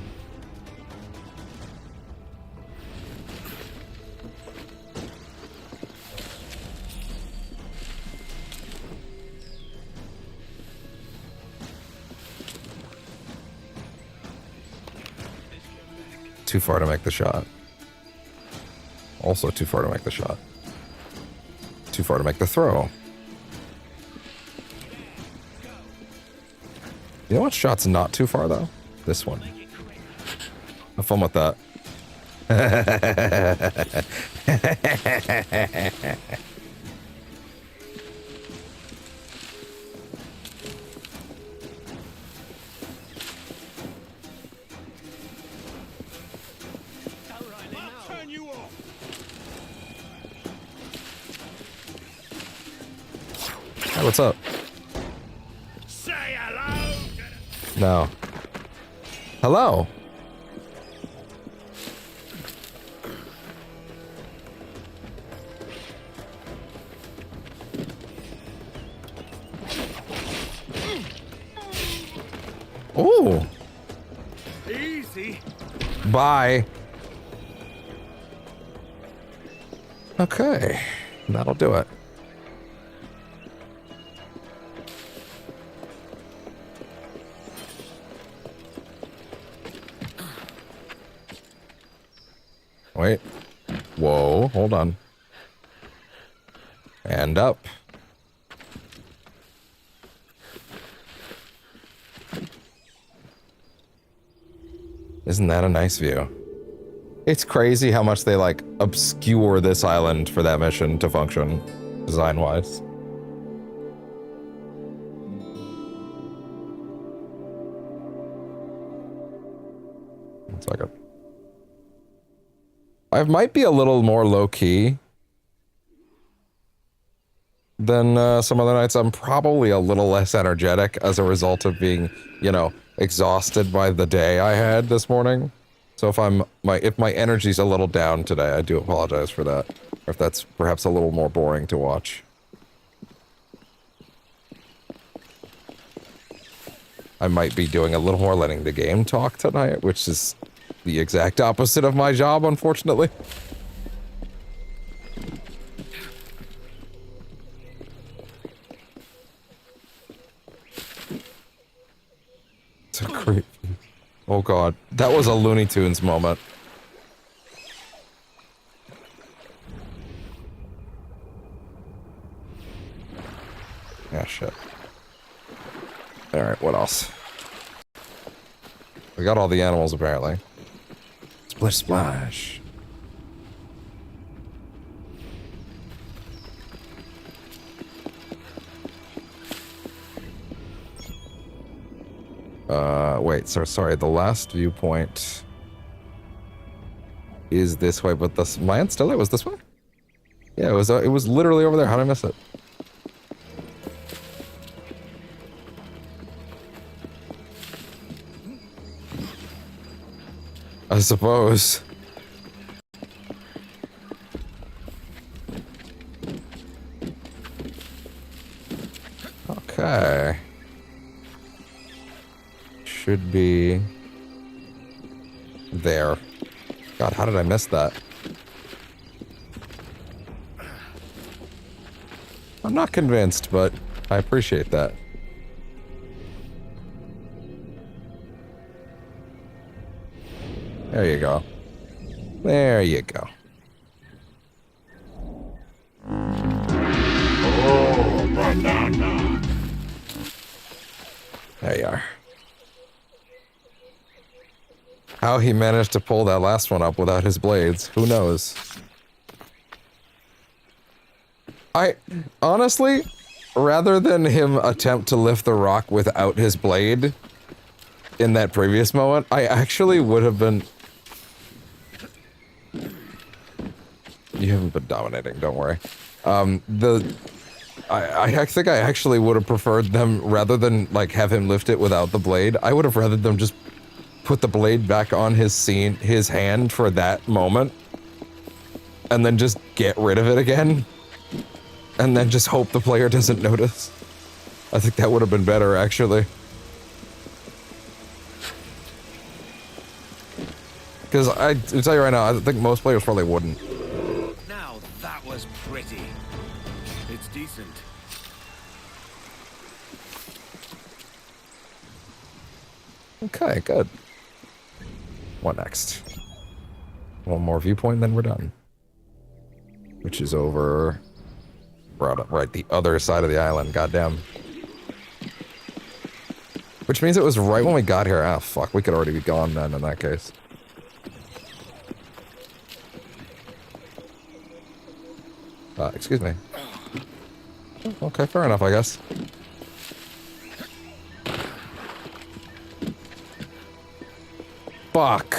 too far to make the shot. Also too far to make the shot. Too far to make the throw. You know what shot's not too far, though? This one. Have fun with that. Hey, what's up? Say hello. No. Hello. Ooh. Easy. Bye. Okay. That'll do it. Wait. Whoa, hold on. And up. Isn't that a nice view? It's crazy how much they, like, obscure this island for that mission to function, design-wise. One second. I might be a little more low-key than some other nights. I'm probably a little less energetic as a result of being, you know, exhausted by the day I had this morning. So if my energy's a little down today, I do apologize for that. Or if that's perhaps a little more boring to watch. I might be doing a little more letting the game talk tonight, which is the exact opposite of my job, unfortunately. It's a creep. Oh god, that was a Looney Tunes moment. Yeah, shit. Alright, what else? We got all the animals, apparently. Splish splash. Wait, so sorry, the last viewpoint is this way, but the Mayan Stele was this way? Yeah, it was literally over there. How did I miss it? I suppose. Okay. Should be there. God, how did I miss that? I'm not convinced, but I appreciate that. There you go. There you go. Oh, banana. There you are. How he managed to pull that last one up without his blades, who knows? Honestly, rather than him attempt to lift the rock without his blade in that previous moment, I actually would have been... You haven't been dominating, don't worry. I think I actually would have preferred them, rather than, like, have him lift it without the blade, I would have rather them just put the blade back on his hand for that moment, and then just get rid of it again, and then just hope the player doesn't notice. I think that would have been better, actually. Because I'll tell you right now, I think most players probably wouldn't. Now that was pretty. It's decent. Okay, good. What next? One more viewpoint, then we're done. Which is over... right, the other side of the island, goddamn. Which means it was right when we got here. Ah, fuck, we could already be gone then in that case. Excuse me. Okay, fair enough, I guess. Fuck.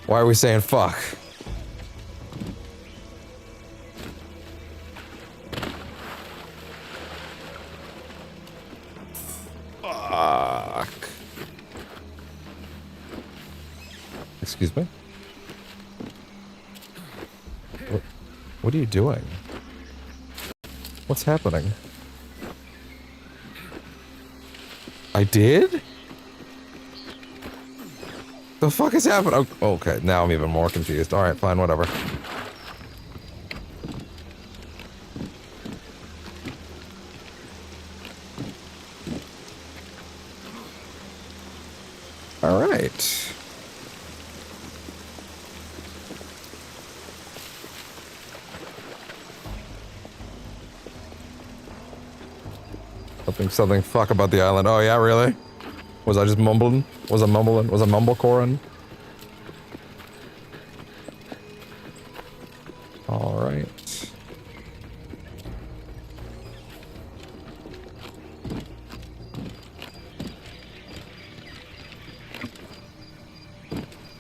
Why are we saying fuck? Fuck. Excuse me? What are you doing? What's happening? I did? The fuck is happening? Oh, okay, now I'm even more confused. Alright, fine, whatever. Alright. Something fuck about the island. Oh yeah, really? Was I just mumbling? Was I mumbling? Was I mumblecoring? Alright.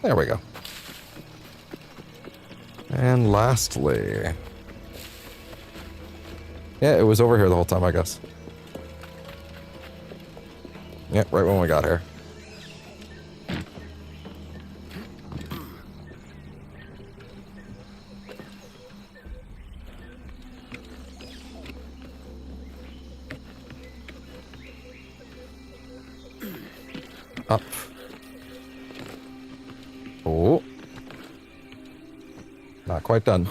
There we go. And lastly... yeah, it was over here the whole time, I guess. Yeah, right when we got here. Up. Oh. Not quite done.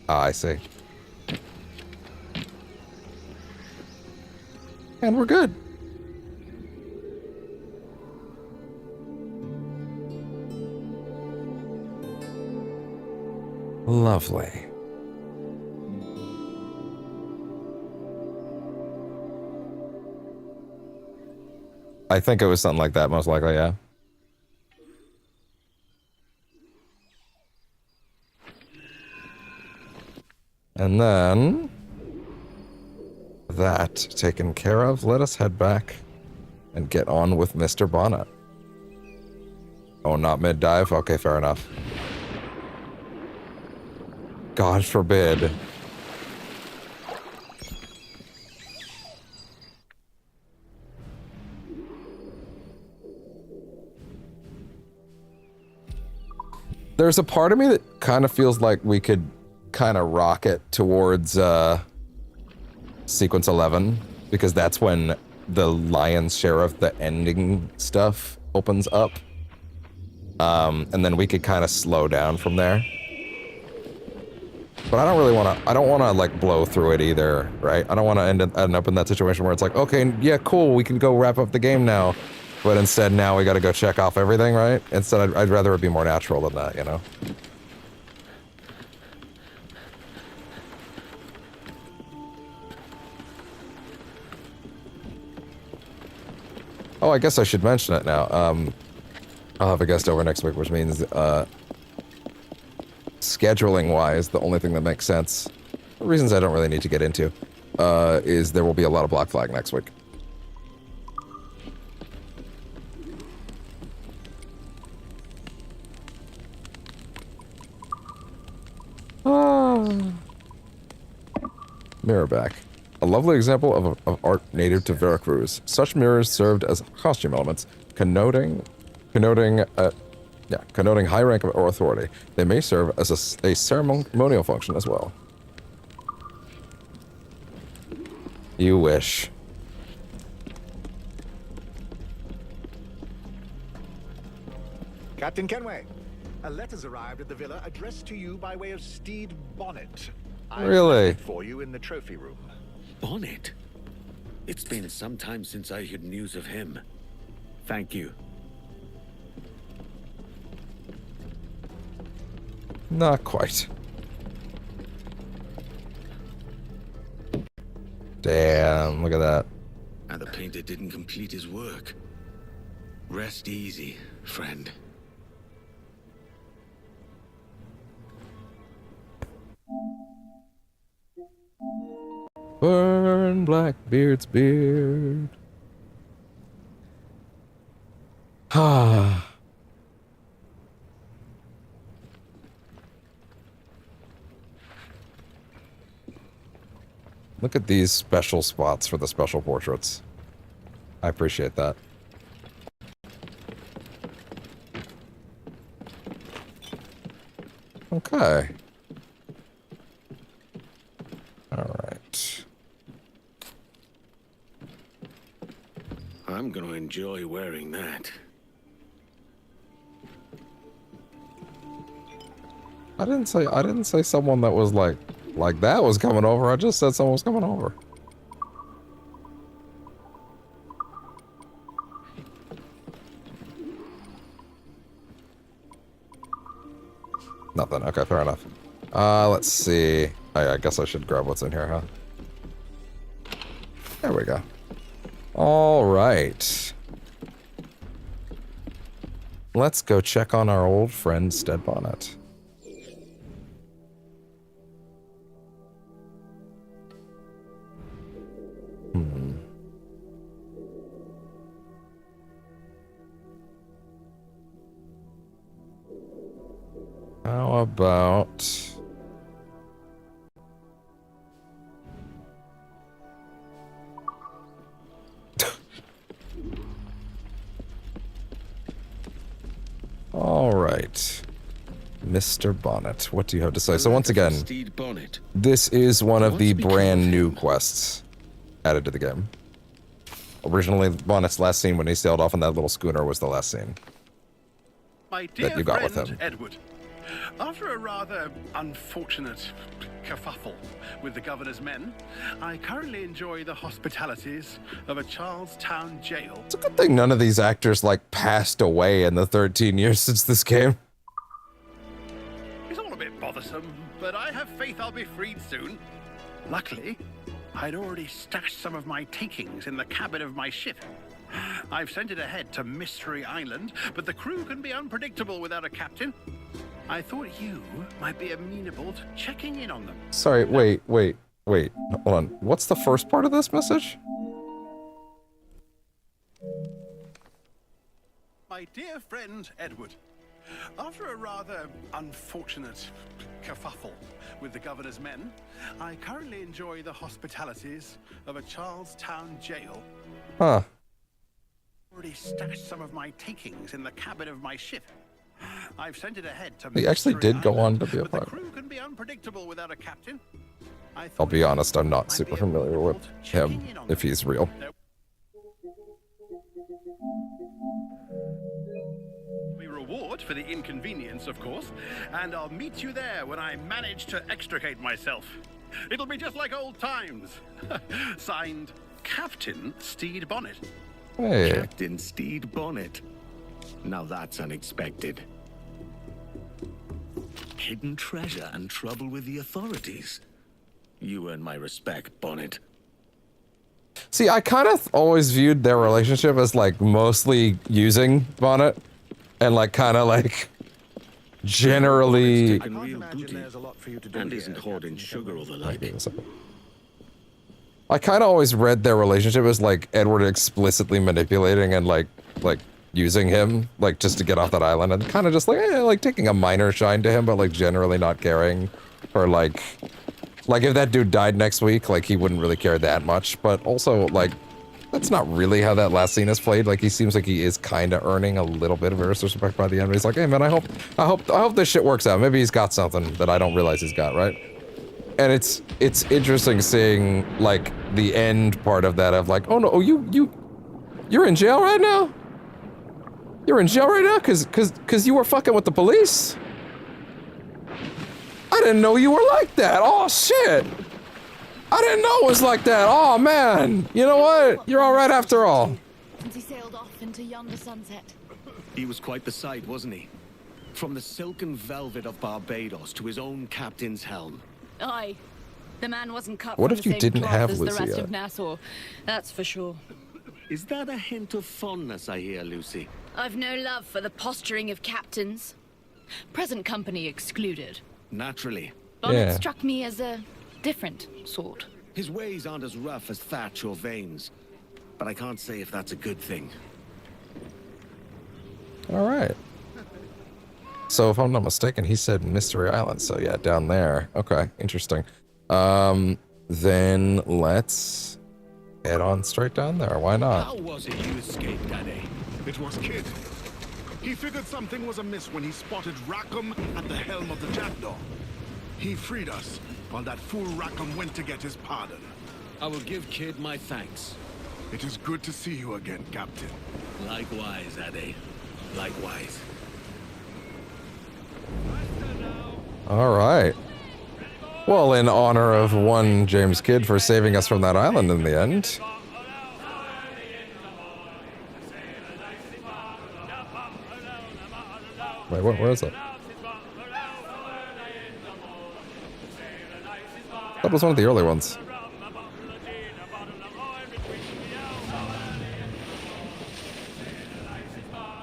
Ah, I see. And we're good. Lovely. I think it was something like that, most likely, yeah. And then... that taken care of, let us head back and get on with Mr. Bonnet. Oh, not mid-dive? Okay, fair enough. God forbid. There's a part of me that kind of feels like we could kind of rocket towards, Sequence 11, because that's when the lion's share of the ending stuff opens up. And then we could kind of slow down from there. But I don't really want to, I don't want to like blow through it either, right? I don't want to end up in that situation where it's like, okay, yeah, cool, we can go wrap up the game now. But instead now we got to go check off everything, right? Instead, I'd rather it be more natural than that, you know? Oh, I guess I should mention it now. I'll have a guest over next week, which means, scheduling-wise, the only thing that makes sense, for reasons I don't really need to get into, is there will be a lot of Black Flag next week. Mirror back. A lovely example of art native to Veracruz. Such mirrors served as costume elements, connoting high rank or authority. They may serve as a ceremonial function as well. You wish. Captain Kenway, a letter's arrived at the villa addressed to you by way of Stede Bonnet. Really? I've for you in the trophy room. Bonnet? It's been some time since I heard news of him. Thank you. Not quite. Damn, look at that. And the painter didn't complete his work. Rest easy, friend. Burn Blackbeard's beard. Ah. Look at these special spots for the special portraits. I appreciate that. Okay. All right. I'm gonna enjoy wearing that. I didn't say someone that was like that was coming over. I just said someone was coming over. Nothing. Okay, fair enough. Let's see. I guess I should grab what's in here, huh? There we go. All right. Let's go check on our old friend Stede Bonnet. How about... All right. Mr. Bonnet, what do you have to say? So once again, Stede Bonnet. This is one of the brand new quests added to the game. Originally, Bonnet's last scene when he sailed off on that little schooner was the last scene My dear that you got with friend, him. Edward, after a rather unfortunate kerfuffle with the governor's men, I currently enjoy the hospitalities of a Charlestown jail. It's a good thing none of these actors, like, passed away in the 13 years since this game. It's all a bit bothersome, but I have faith I'll be freed soon. Luckily, I'd already stashed some of my takings in the cabin of my ship. I've sent it ahead to Mystery Island, but the crew can be unpredictable without a captain. I thought you might be amenable to checking in on them. Sorry, wait. Hold on. What's the first part of this message? My dear friend, Edward, after a rather unfortunate kerfuffle with the governor's men, I currently enjoy the hospitalities of a Charlestown jail. Huh. Already stashed some of my takings in the cabin of my ship. I've sent it ahead to He actually Mystery did go on to be a but the part. crew can be unpredictable without a captain. I'll be honest, I'm not super familiar with him, if he's real. We reward for the inconvenience, of course, and I'll meet you there when I manage to extricate myself. It'll be just like old times. Signed, Captain Stede Bonnet. Hey. Captain Stede Bonnet. Now that's unexpected. Hidden treasure and trouble with the authorities. You earn my respect, Bonnet. See, I kind of always viewed their relationship as, like, mostly using Bonnet. And, like, kind of, like, generally... And isn't hoarding sugar or the like. I kind of always read their relationship as, like, Edward explicitly manipulating and, like using him, like, just to get off that island. And kind of just, like, taking a minor shine to him, but, like, generally not caring. Or, like, if that dude died next week, like, he wouldn't really care that much. But also, like, that's not really how that last scene is played. Like, he seems like he is kind of earning a little bit of respect by the end. He's like, hey, man, I hope this shit works out. Maybe he's got something that I don't realize he's got, right? And it's interesting seeing, like, the end part of that of, like, oh, no, you're in jail right now? You're in jail right now cause you were fucking with the police? I didn't know you were like that. Oh, shit. I didn't know it was like that. Oh, man. You know what? You're all right after all. Since he sailed off into yonder sunset. He was quite the sight, wasn't he? From the silken velvet of Barbados to his own captain's helm. Aye. The man wasn't cut What from if the you same didn't cloth have as the Lucy rest yet? of Nassau. That's for sure. Is that a hint of fondness I hear, Lucy? I've no love for the posturing of captains. Present company excluded. Naturally. Bonnet struck me as a different sort. His ways aren't as rough as Thatch or Vane's. But I can't say if that's a good thing. All right. So if I'm not mistaken, he said Mystery Island. So yeah, down there. Okay, interesting. Then let's head on straight down there. Why not? How was it you escaped, Daddy? It was Kid. He figured something was amiss when he spotted Rackham at the helm of the Jackdaw. He freed us, while that fool Rackham went to get his pardon. I will give Kid my thanks. It is good to see you again, Captain. Likewise, Ade. Likewise. All right. Well, in honor of one James Kidd for saving us from that island in the end. Wait, where is it? That was one of the early ones.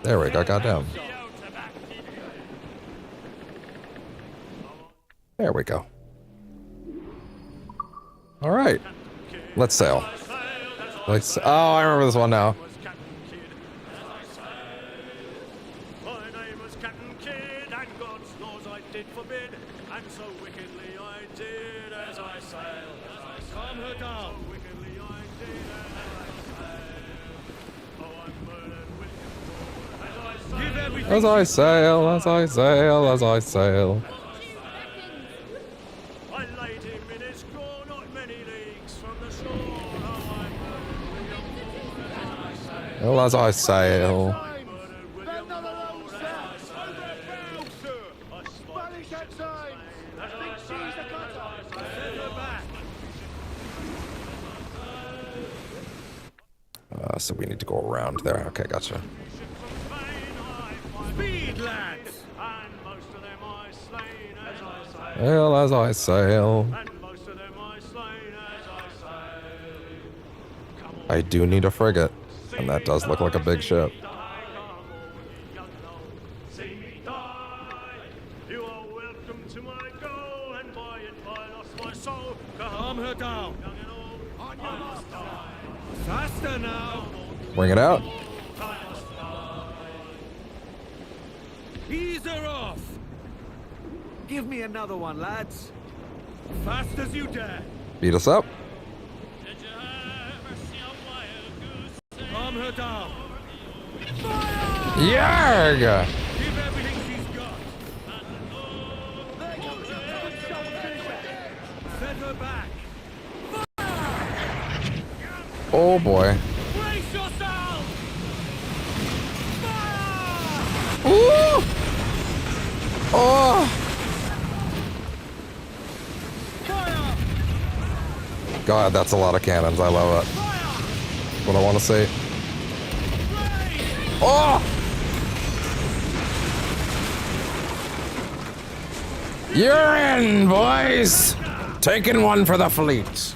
There we go, goddamn. There we go. All right, let's sail. Oh, I remember this one now. As I sail, as I sail, as I sail. Well, as I sail. So we need to go around there. Okay, gotcha. Speed, lads! Well, as I sail. I do need a frigate, and that does look like a big ship. Calm her down. Faster now. Bring it out. Ease her off. Give me another one, lads. Fast as you dare. Beat us up. Calm her down. Yarg! Give everything she's got. Set her back. Oh boy. Brace yourself. Ooh! Oh! God, that's a lot of cannons. I love it. What I want to say. Oh! You're in, boys! Taking one for the fleet.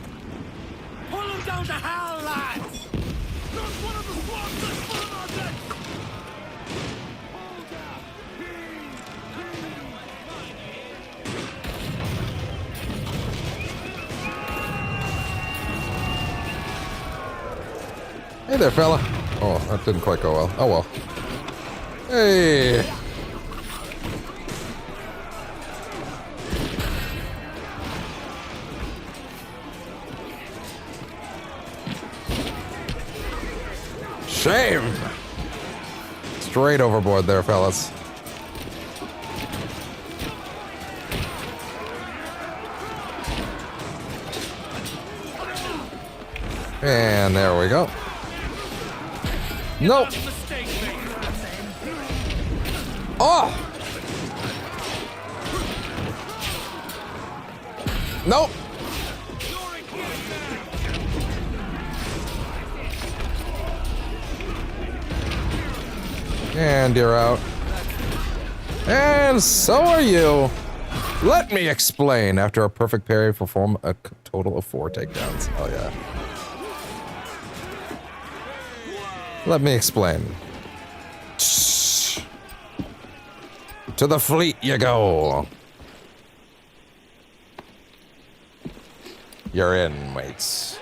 Pull them down to hell, lads. Not one of the squads that's full of our dead. Hey there, fella. Oh, that didn't quite go well. Oh well. Hey! Shame! Straight overboard there, fellas. And there we go. Nope. Oh! Nope. And you're out. And so are you. Let me explain. After a perfect parry, perform a total of 4 takedowns. Oh yeah. Let me explain. To the fleet you go. You're in, mates.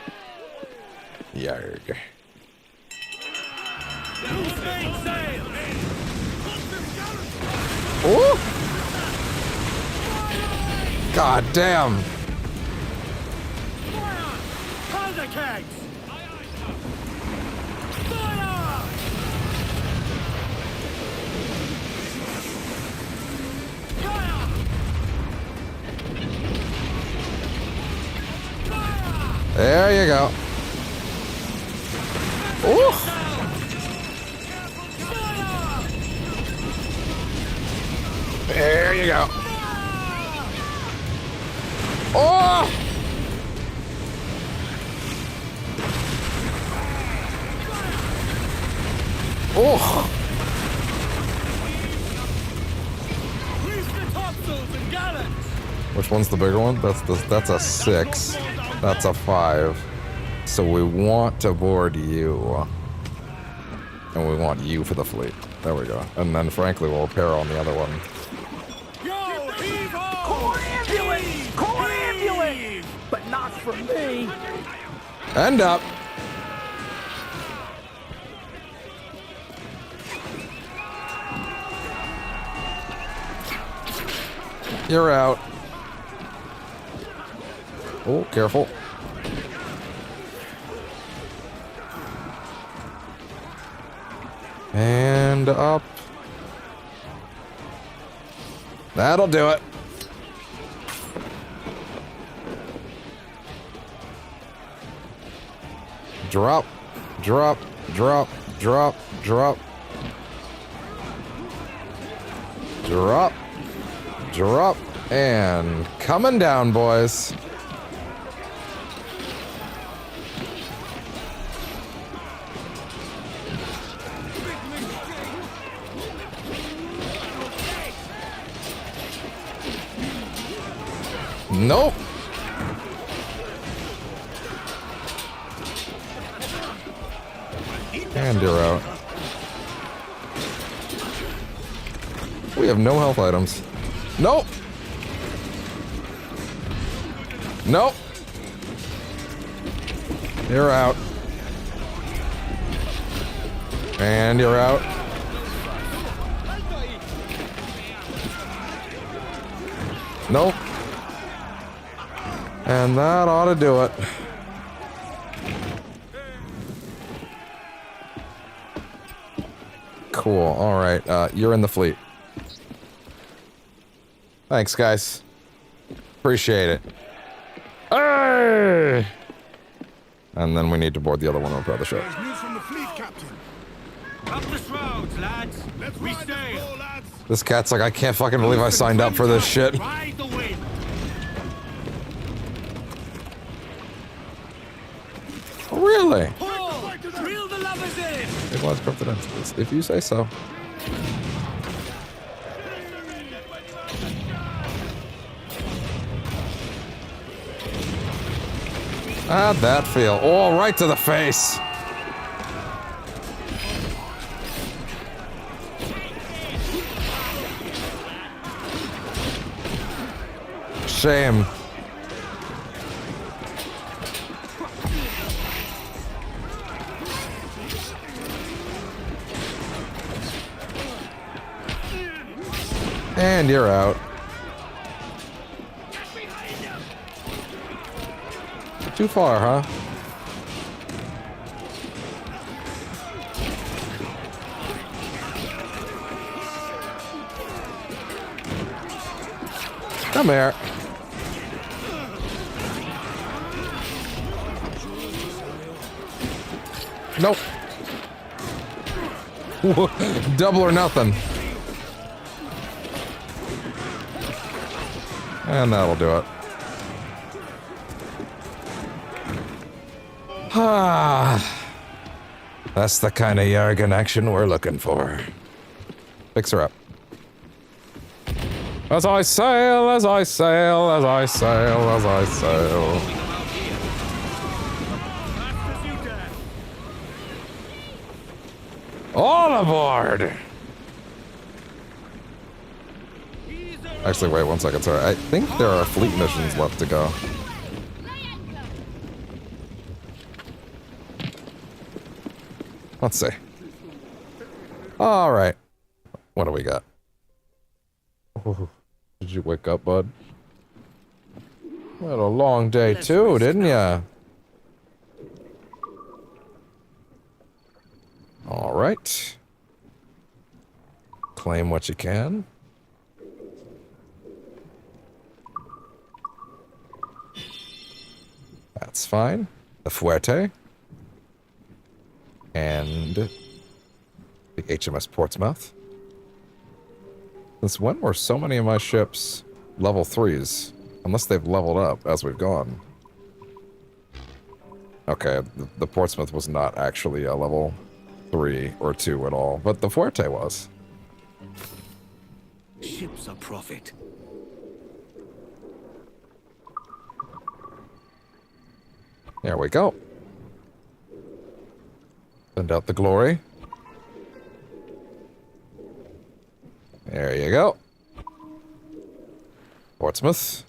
Yarg. Ooh! God damn! There you go. Ooh! There you go. Oh! Oh! Which one's the bigger one? That's a 6. That's a 5. So we want to board you. And we want you for the fleet. There we go. And then frankly we'll repair on the other one. Call an ambulance! But not for me. End up. You're out. Oh, careful. And up. That'll do it. Drop, drop, drop, drop, drop. Drop, drop, and coming down, boys. Nope. And you're out. We have no health items. Nope. Nope. You're out. And you're out. Nope. And that ought to do it. Cool. All right. You're in the fleet. Thanks, guys. Appreciate it. Hey! And then we need to board the other one over the ship. There's news from the fleet, Captain. Up the shrouds, lads. We stay. This cat's like, I can't fucking believe I signed up for this shit. Ride the wind. Really? Pull! Reel the lovers in! It was confidence. If you say so. How'd that feel? Oh, right to the face. Shame. And you're out. Too far, huh? Come here. Nope. Double or nothing. And that'll do it. Ah, that's the kind of Yargan action we're looking for. Fix her up. As I sail, as I sail, as I sail, as I sail. All aboard! Actually, wait 1 second, sorry. I think there are fleet missions left to go. Let's see. Alright. What do we got? Ooh, did you wake up, bud? You had a long day too, didn't ya? Alright. Claim what you can. That's fine. The Fuerte. And the HMS Portsmouth. Since when were so many of my ships level 3s? Unless they've leveled up as we've gone. Okay, the Portsmouth was not actually a level 3 or 2 at all, but the Fuerte was. Ships are profit. There we go. Send out the glory. There you go. Portsmouth.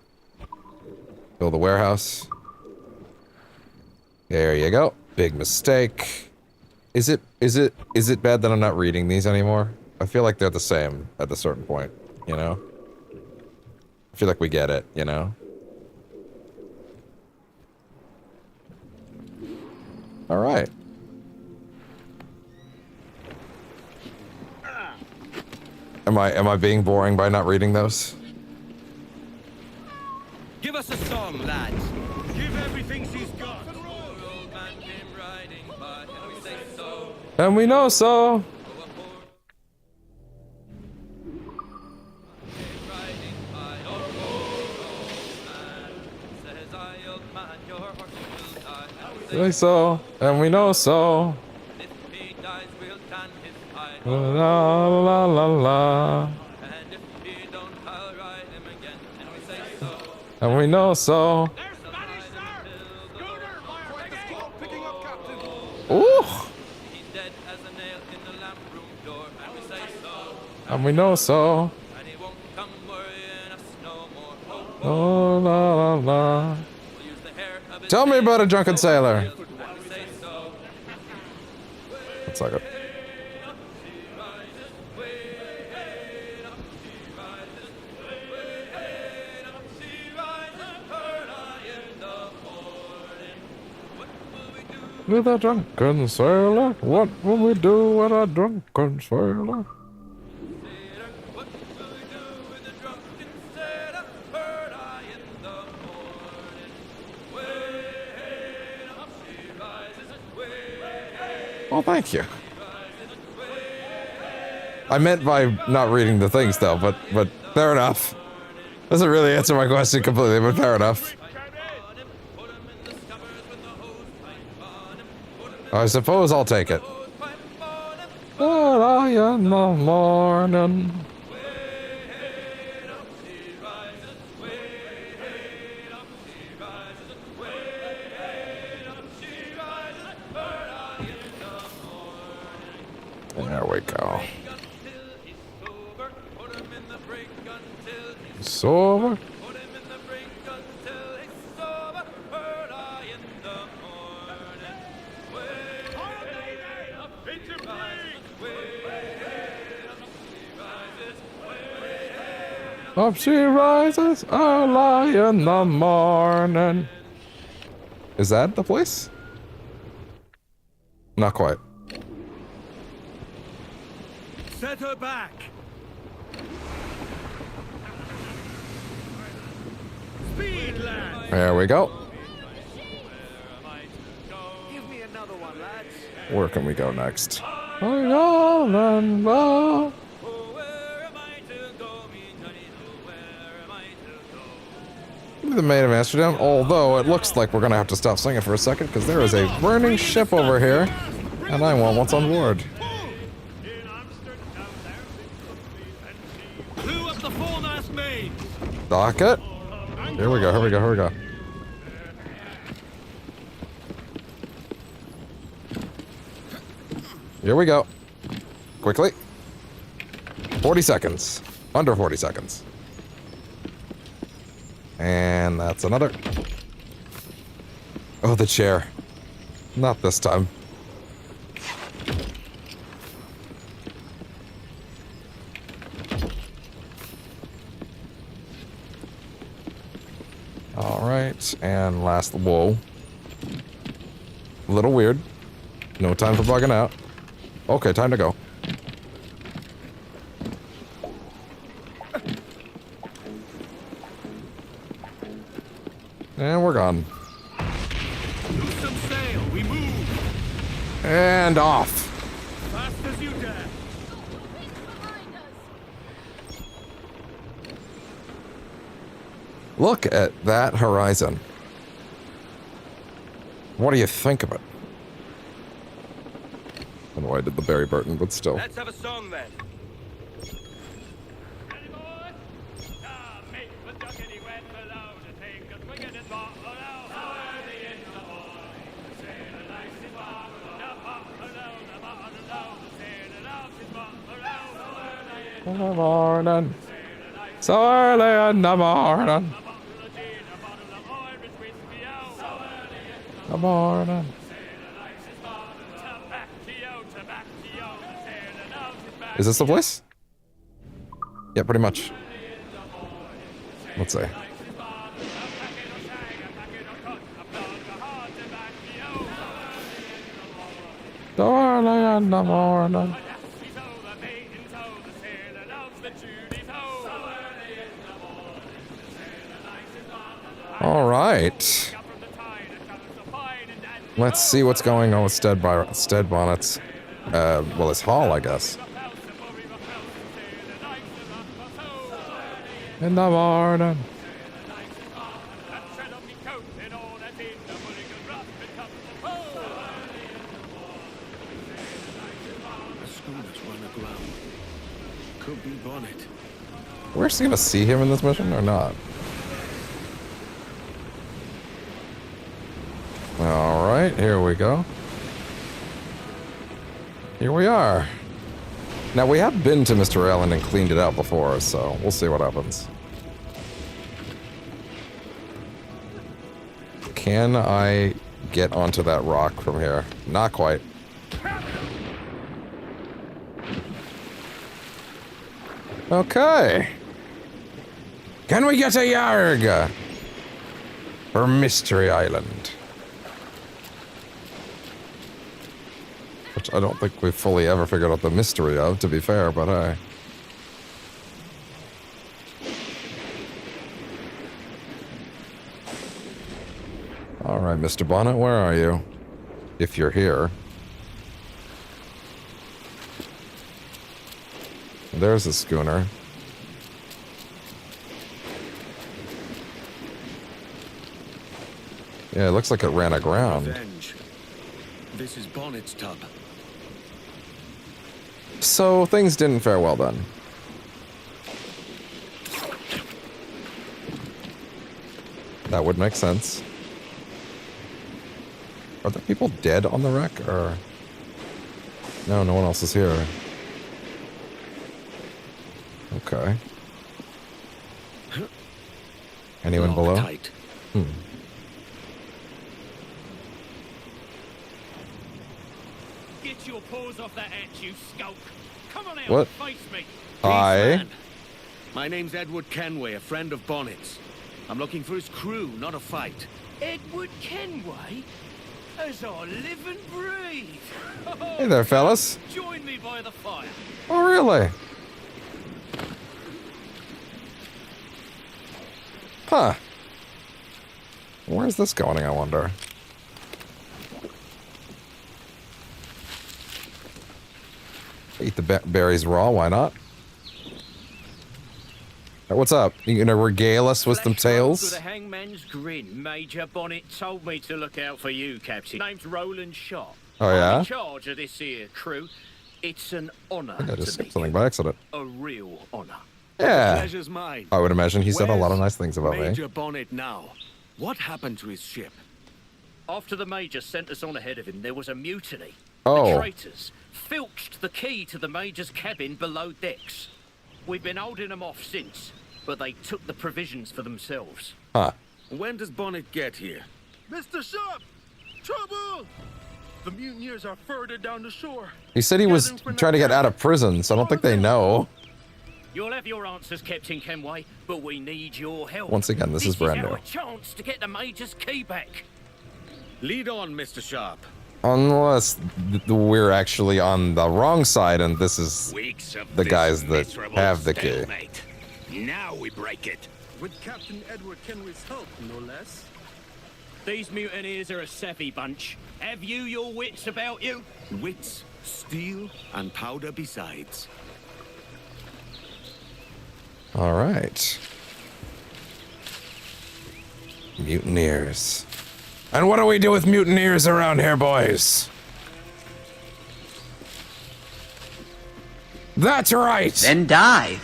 Build the warehouse. There you go. Big mistake. Is it bad that I'm not reading these anymore? I feel like they're the same at a certain point, you know? I feel like we get it, you know? Alright. Am I being boring by not reading those? Give us a song, lads. Give everything she's got. And we know so. Say so, and we know so. La la la la. And we know so. Ooh. And we know so. Oh la la la. Tell me about a drunken sailor. That's like it. With a drunken sailor, what will we do with a drunken sailor? Well, thank you. I meant by not reading the things, though, but fair enough. Doesn't really answer my question completely, but fair enough. I suppose I'll take it. Early in the morning. There we go. Sober. Up she rises early in the morning. Is that the place? Not quite. Set her back. Speed, lad. There we go. Give me another one, lads. Where can we go next? Oh, the Maid of Amsterdam, although it looks like we're gonna have to stop singing for a second because there is a burning ship over here and I want what's on board. Blew up the foremast main. Dock it. Here we go, here we go, here we go. Here we go. Quickly. 40 seconds. Under 40 seconds. And that's another. Oh, the chair. Not this time. Alright, and last. Whoa. A little weird. No time for bugging out. Okay, time to go. And we're gone. Lose some sail. We move. And off. Fast as you dare. Look at that horizon. What do you think of it? I don't know why I did the Barry Burton, but still. Let's have a song then. In the morning, so early in the morning. The morning. Is this the voice? Yeah, pretty much. Let's see. So early in the morning. All right. Let's see what's going on with Stede Bonnet's, well, his hall, I guess. In the morning. The schooner's run aground. Could be Bonnet. We're just gonna see him in this mission or not? Alright, here we go. Here we are. Now, we have been to Mr. Allen and cleaned it out before, so we'll see what happens. Can I get onto that rock from here? Not quite. Okay. Can we get a yarg for Mystery Island? Which I don't think we've fully ever figured out the mystery of, to be fair, but hey. Alright, Mr. Bonnet, where are you? If you're here. There's a schooner. Yeah, it looks like it ran aground. Revenge. This is Bonnet's tub. So, things didn't fare well then. That would make sense. Are there people dead on the wreck, or... No, no one else is here. Okay. Anyone below? Tight. Get your paws off that hatch, you skulk. Come on out, What? face me. Hi. My name's Edward Kenway, a friend of Bonnet's. I'm looking for his crew, not a fight. Edward Kenway? As I live and breathe. Hey there, fellas. Join me by the fire. Oh, really? Huh. Where's this going, I wonder? Eat the berries raw, why not? Hey, what's up? You gonna regale us with some tales? With a hangman's grin, Major Bonnet told me to look out for you, Captain. Name's Roland Shot. Oh, yeah? I'm in charge of this here crew. It's an honor I think I just to skipped meet something you. by accident. A real honor. Yeah. The pleasure's mine. I would imagine he said a lot of Where's nice things about Major me. Bonnet now? What happened to his ship? After the Major sent us on ahead of him, there was a mutiny. Oh. The traitors filched the key to the Major's cabin below decks. We've been holding them off since, but they took the provisions for themselves. Huh. When does Bonnet get here? Mr. Sharp! Trouble! The mutineers are further down the shore. He said he was trying to get out of prison, so I don't think they know. You'll have your answers, Captain Kenway, but we need your help. Once again, this is brand new. our chance to get the Major's key back. Lead on, Mr. Sharp. Unless we're actually on the wrong side and this is the guys that have the key. Now we break it. With Captain Edward Kenway's help, no less. These mutineers are a savvy bunch. Have you your wits about you? Wits, steel, and powder besides. All right. Mutineers. And what do we do with mutineers around here, boys? That's right! Then dive.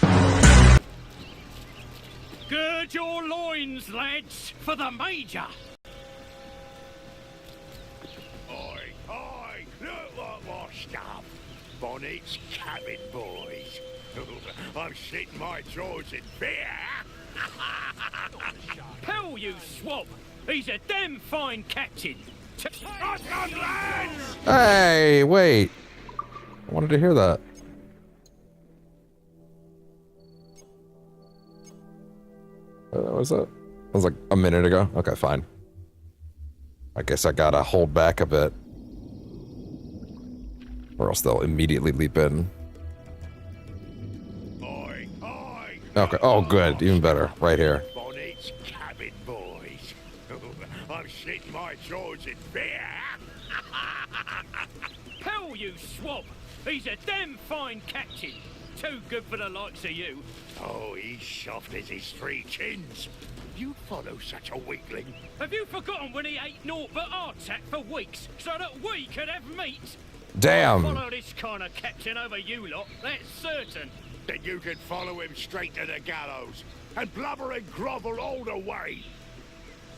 Gird your loins, lads, for the Major. Oi, oi, look what washed up. Bonnet's cabin boys. I'm sitting my jaws in fear. Hell, you swab! He's a damn fine captain. Hey, wait. I wanted to hear that. What was that? That was like a minute ago. Okay, fine. I guess I gotta hold back a bit. Or else they'll immediately leap in. Okay, oh good, even better. Right here. Bonnet's cabin boys. I'm sitting my jaws in fear. Hell, you swab! He's a damn fine captain. Too good for the likes of you. Oh, he's soft as his three chins. You follow such a weakling. Have you forgotten when he ate naught but hardtack for weeks so that we could have meat? Damn. I'll follow this kind of captain over you lot, that's certain. Then you can follow him straight to the gallows and blubber and grovel all the way.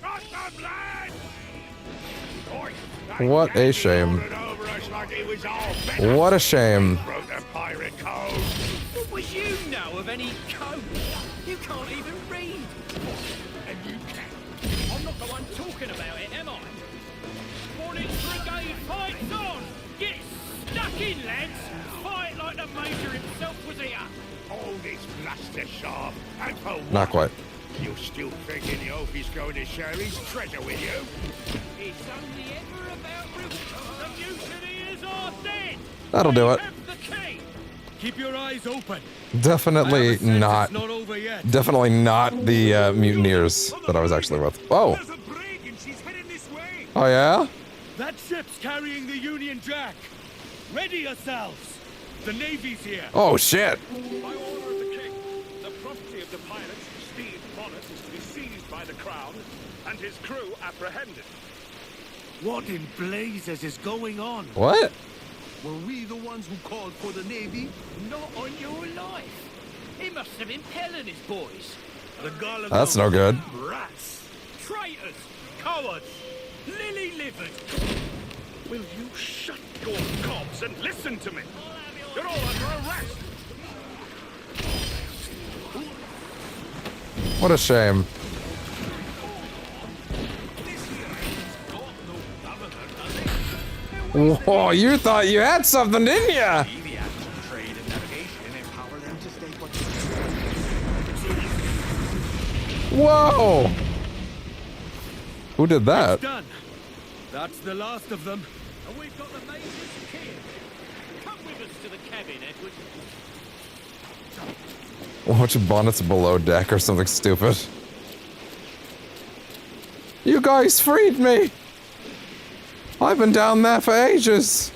Got them, lads! Oi, What a shame. What a shame. Broke the pirate code. What was you know of any code? You can't even read. And you can. I'm not the one talking about it, am I? Bonnet's brigade fights on! Get stuck in, lads! Fight like the Major himself was here! All this bluster sharp, and for what? Not quite. You're still thinking the oaf is going to share his treasure with you? It's only ever about reward. The mutineers are dead! That'll do it. Have the key! Keep your eyes open. Definitely not. Not over yet. Definitely not the mutineers that I was actually with. Oh. There's a brig and she's heading this way. Oh yeah? That ship's carrying the Union Jack. Ready yourselves. The Navy's here. Oh shit. By order of the king, the property of the pilot, Stede Bonnet, is seized by the crown, and his crew apprehended. What in blazes is going on? What? Were we the ones who called for the Navy? Not on your life. He must have been pelling his boys. The gullible That's no good. rats. Traitors! Cowards! Lily-livered! Will you shut your gobs and listen to me? You're all under arrest. What a shame. Whoa, you thought you had something, didn't ya? Whoa! Who did that? Done. That's the last of them. And we've got the Major's key. Come with us to the cabin, Edward. Watch Bonnet's below deck or something stupid. You guys freed me! I've been down there for ages!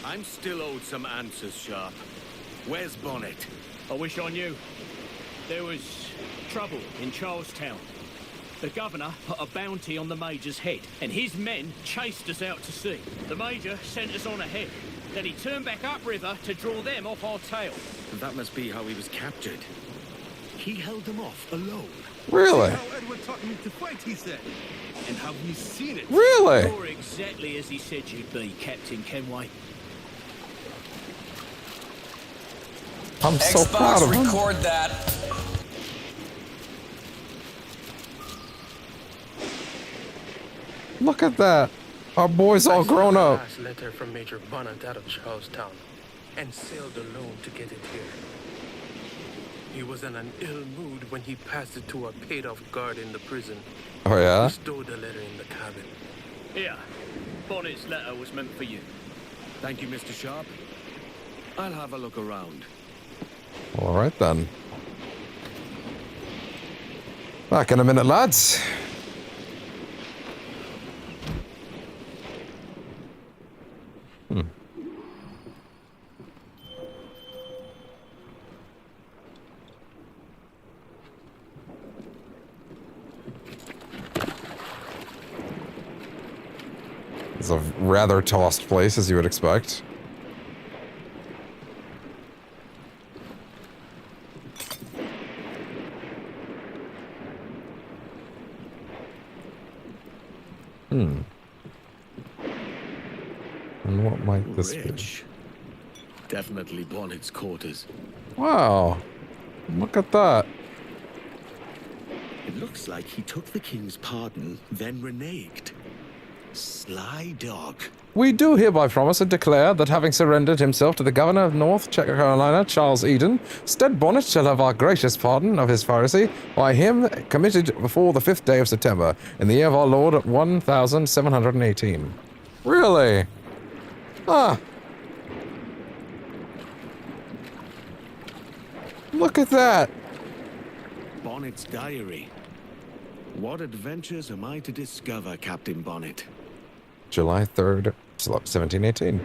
I'm still owed some answers, Sharp. Where's Bonnet? I wish I knew. There was trouble in Charlestown. The governor put a bounty on the Major's head, and his men chased us out to sea. The Major sent us on ahead. Then he turned back upriver to draw them off our tail. That must be how he was captured. He held them off alone. Really? See how Edward taught him to fight, he said. And have we seen it? Really? You're exactly as he said you'd be, Captain Kenway. I'm so proud of him. record that. Look at that. Our boy's all grown up. Last letter from Major Bonnet out of Charlestown, and sailed alone to get it here. He was in an ill mood when he passed it to a paid-off guard in the prison. Oh yeah? Who stowed the letter in the cabin. Here, Bonnet's letter was meant for you. Thank you, Mr. Sharp. I'll have a look around. All right then. Back in a minute, lads. It's a rather tossed place, as you would expect. And what might this Rich. Definitely Bonnet's quarters. be? Wow. Look at that. It looks like he took the king's pardon, then reneged. Sly dog. We do hereby promise and declare that having surrendered himself to the governor of North Carolina, Charles Eden, Stede Bonnet shall have our gracious pardon of his piracy by him committed before the 5th day of September, in the year of our Lord 1718. Really? Ah. Look at that. Bonnet's diary. What adventures am I to discover, Captain Bonnet? July 3rd, 1718.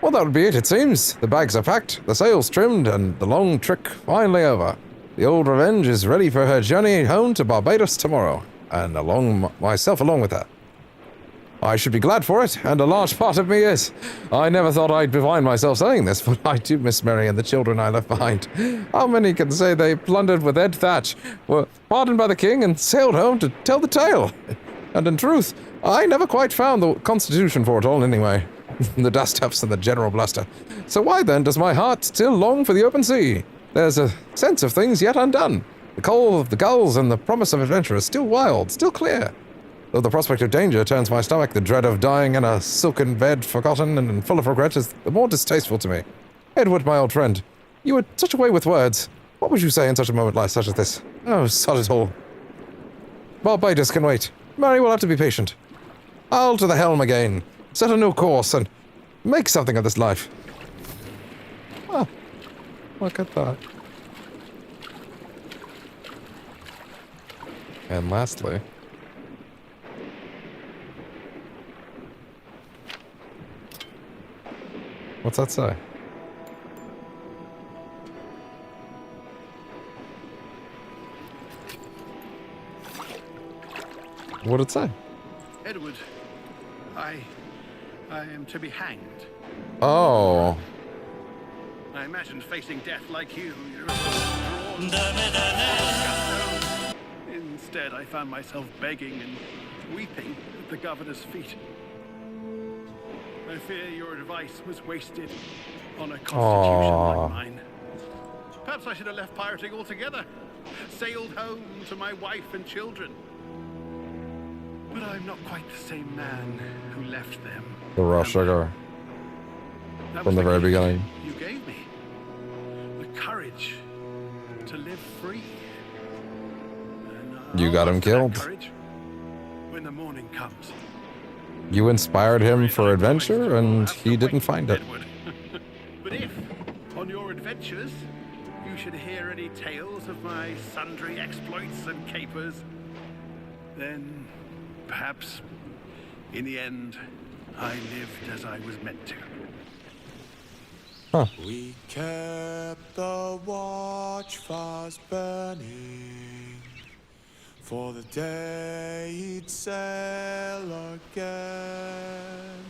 Well, that would be it seems. The bags are packed, the sails trimmed, and the long trek finally over. The old Revenge is ready for her journey home to Barbados tomorrow, and myself along with her. I should be glad for it, and a large part of me is. I never thought I'd find myself saying this, but I do miss Mary and the children I left behind. How many can say they plundered with Ed Thatch, were pardoned by the king, and sailed home to tell the tale? And in truth, I never quite found the constitution for it all anyway. The dust-ups and the general bluster. So why then does my heart still long for the open sea? There's a sense of things yet undone. The call of the gulls and the promise of adventure is still wild, still clear. Though the prospect of danger turns my stomach, the dread of dying in a silken bed, forgotten and full of regret, is the more distasteful to me. Edward, my old friend, you had such a way with words. What would you say in such a moment like such as this? Oh, sod it all. Barbados can wait. Mary will have to be patient. I'll to the helm again, set a new course, and make something of this life. Ah, look at that. And lastly... what's that say? What'd it say? Edward, I am to be hanged. Oh. I imagined facing death like you. Instead, I found myself begging and weeping at the governor's feet. I fear your advice was wasted on a constitution like mine. Perhaps I should have left pirating altogether, sailed home to my wife and children. But I'm not quite the same man who left them. The raw sugar. From the very beginning. You gave me the courage to live free. And you got him killed. Courage when the morning comes. You inspired him for adventure, and he didn't find it. But if, on your adventures, you should hear any tales of my sundry exploits and capers, then perhaps, in the end, I lived as I was meant to. Huh. We kept the watch fast burning for the day he'd sail again.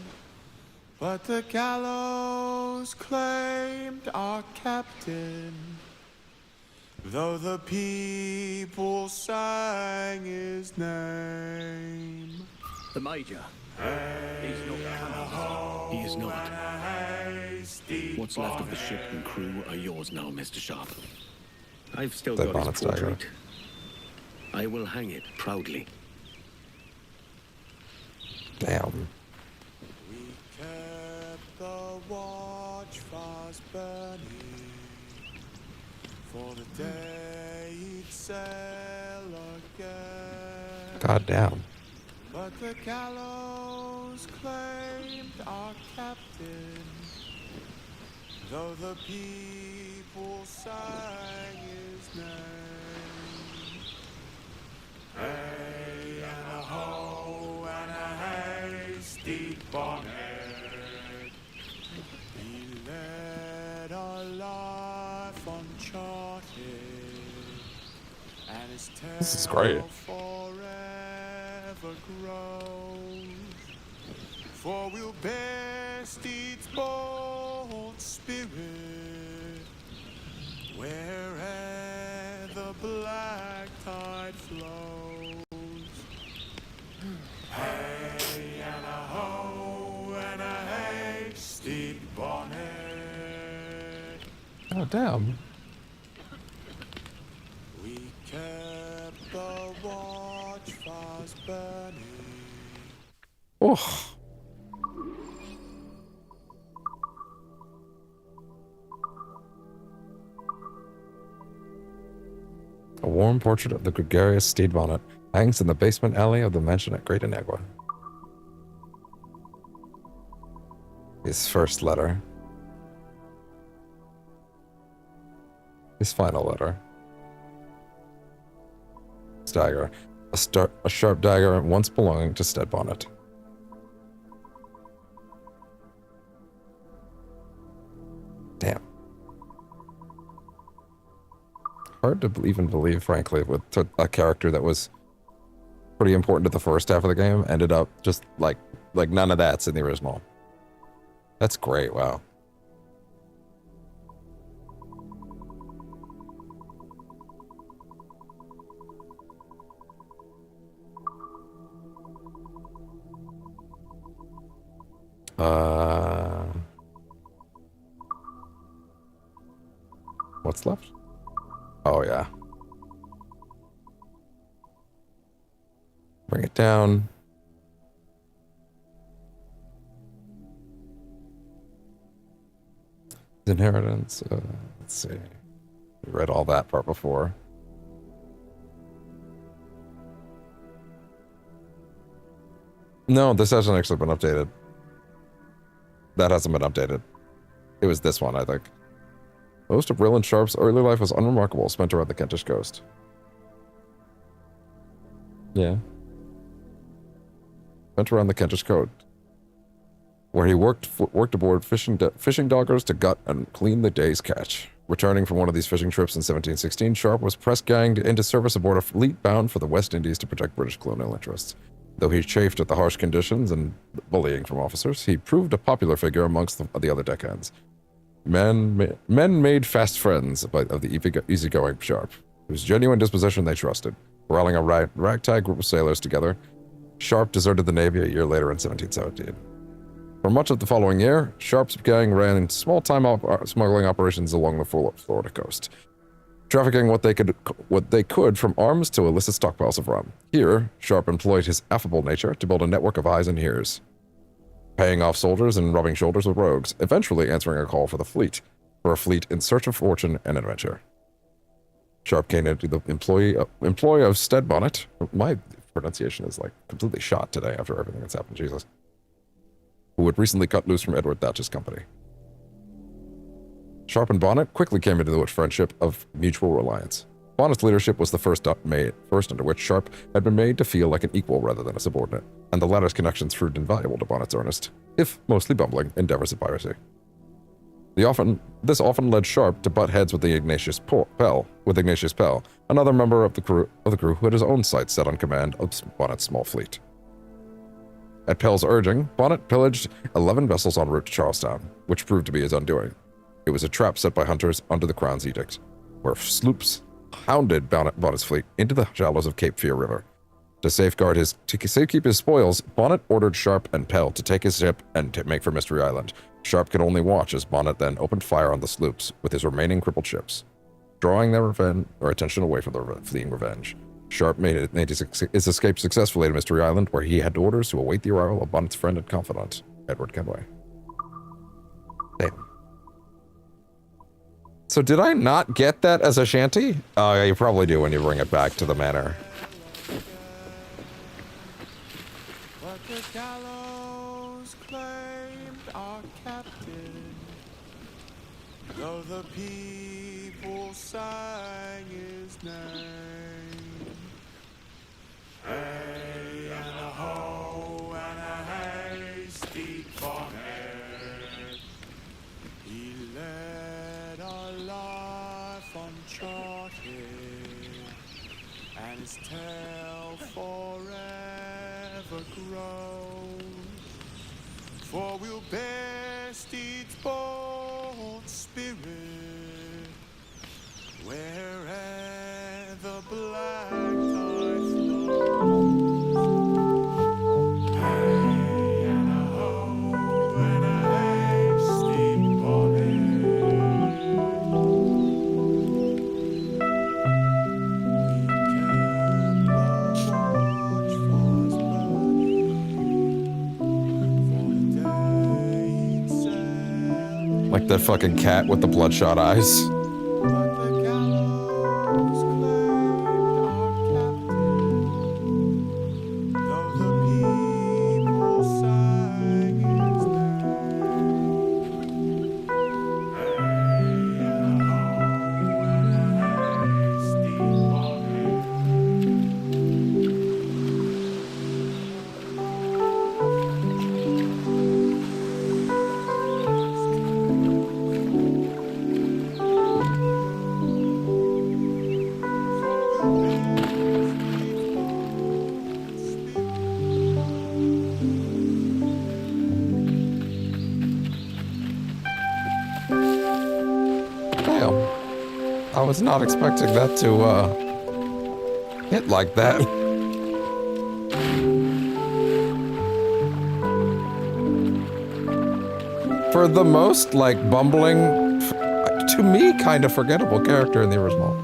But the gallows claimed our captain, though the people sang his name. The Major. He's not coming. He is not. What's left of the ship and crew are yours now, Mr. Sharp. I've still That got his Bonnet's dagger. portrait. I will hang it proudly. Damn. We kept the watch fast burning, for the day he'd sail again. God damn. But the gallows claimed our captain, though the people sang his name. Hey and a ho and a hasty bonnet, he led a life uncharted, and his tale This is great. forever grows. For we'll bear Stede's bold spirit where'er the black tide flows. Hey and a ho and a hasty bonnet. Oh, damn. We kept the watch fast burning. Oh. A warm portrait of the gregarious Stede Bonnet hangs in the basement alley of the mansion at Great Inagua. His first letter. His final letter. His dagger. A sharp dagger once belonging to Stede Bonnet. Damn. Hard to even believe, frankly, with a character that was pretty important to the first half of the game ended up just like none of that's in the original. That's great, wow. What's left? Oh, yeah. Bring it down. Inheritance. Let's see. We read all that part before. No, this hasn't actually been updated. That hasn't been updated. It was this one, I think. Most of Ryland Sharp's early life was unremarkable, spent around the Kentish coast. Yeah. Spent around the Kentish coast, where he worked aboard fishing doggers to gut and clean the day's catch. Returning from one of these fishing trips in 1716, Sharp was press-ganged into service aboard a fleet bound for the West Indies to protect British colonial interests. Though he chafed at the harsh conditions and bullying from officers, he proved a popular figure amongst the other deckhands. Men made fast friends of the easygoing Sharp, whose genuine disposition they trusted. Rallying a ragtag group of sailors together, Sharp deserted the Navy a year later in 1717. For much of the following year, Sharp's gang ran small-time smuggling operations along the Florida coast, trafficking what they could from arms to illicit stockpiles of rum. Here, Sharp employed his affable nature to build a network of eyes and ears, paying off soldiers and rubbing shoulders with rogues, eventually answering a call for a fleet in search of fortune and adventure. Sharp came into the employ of Stede Bonnet. My pronunciation is like completely shot today after everything that's happened, Jesus. Who had recently cut loose from Edward Thatch's company. Sharp and Bonnet quickly came into the friendship of mutual reliance. Bonnet's leadership was the first under which Sharp had been made to feel like an equal rather than a subordinate, and the latter's connections proved invaluable to Bonnet's earnest, if mostly bumbling, endeavors at piracy. This often led Sharp to butt heads with Ignatius Pell, another member of the crew who had his own sights set on command of Bonnet's small fleet. At Pell's urging, Bonnet pillaged 11 vessels en route to Charlestown, which proved to be his undoing. It was a trap set by hunters under the Crown's edict, where sloops hounded Bonnet's fleet into the shallows of Cape Fear River. To safekeep his spoils, Bonnet ordered Sharp and Pell to take his ship and make for Mystery Island. Sharp could only watch as Bonnet then opened fire on the sloops with his remaining crippled ships, drawing their attention away from the fleeing revenge. Sharp made his escape successfully to Mystery Island, where he had orders to await the arrival of Bonnet's friend and confidant, Edward Kenway. Damn. So did I not get that as a shanty? Oh, yeah, you probably do when you bring it back to the manor. But the gallows claimed our captain, though the people sang his name. Hey and a ho and a hasty bonnet, he led a life uncharted, and his tale forever grows. For we'll bear Stede's bold spirit where'er the black tide flows. Hey and a ho and a hasty bonnet, Like that fucking cat with the bloodshot eyes. I was not expecting that to hit like that. For the most, like, bumbling, to me, kind of forgettable character in the original.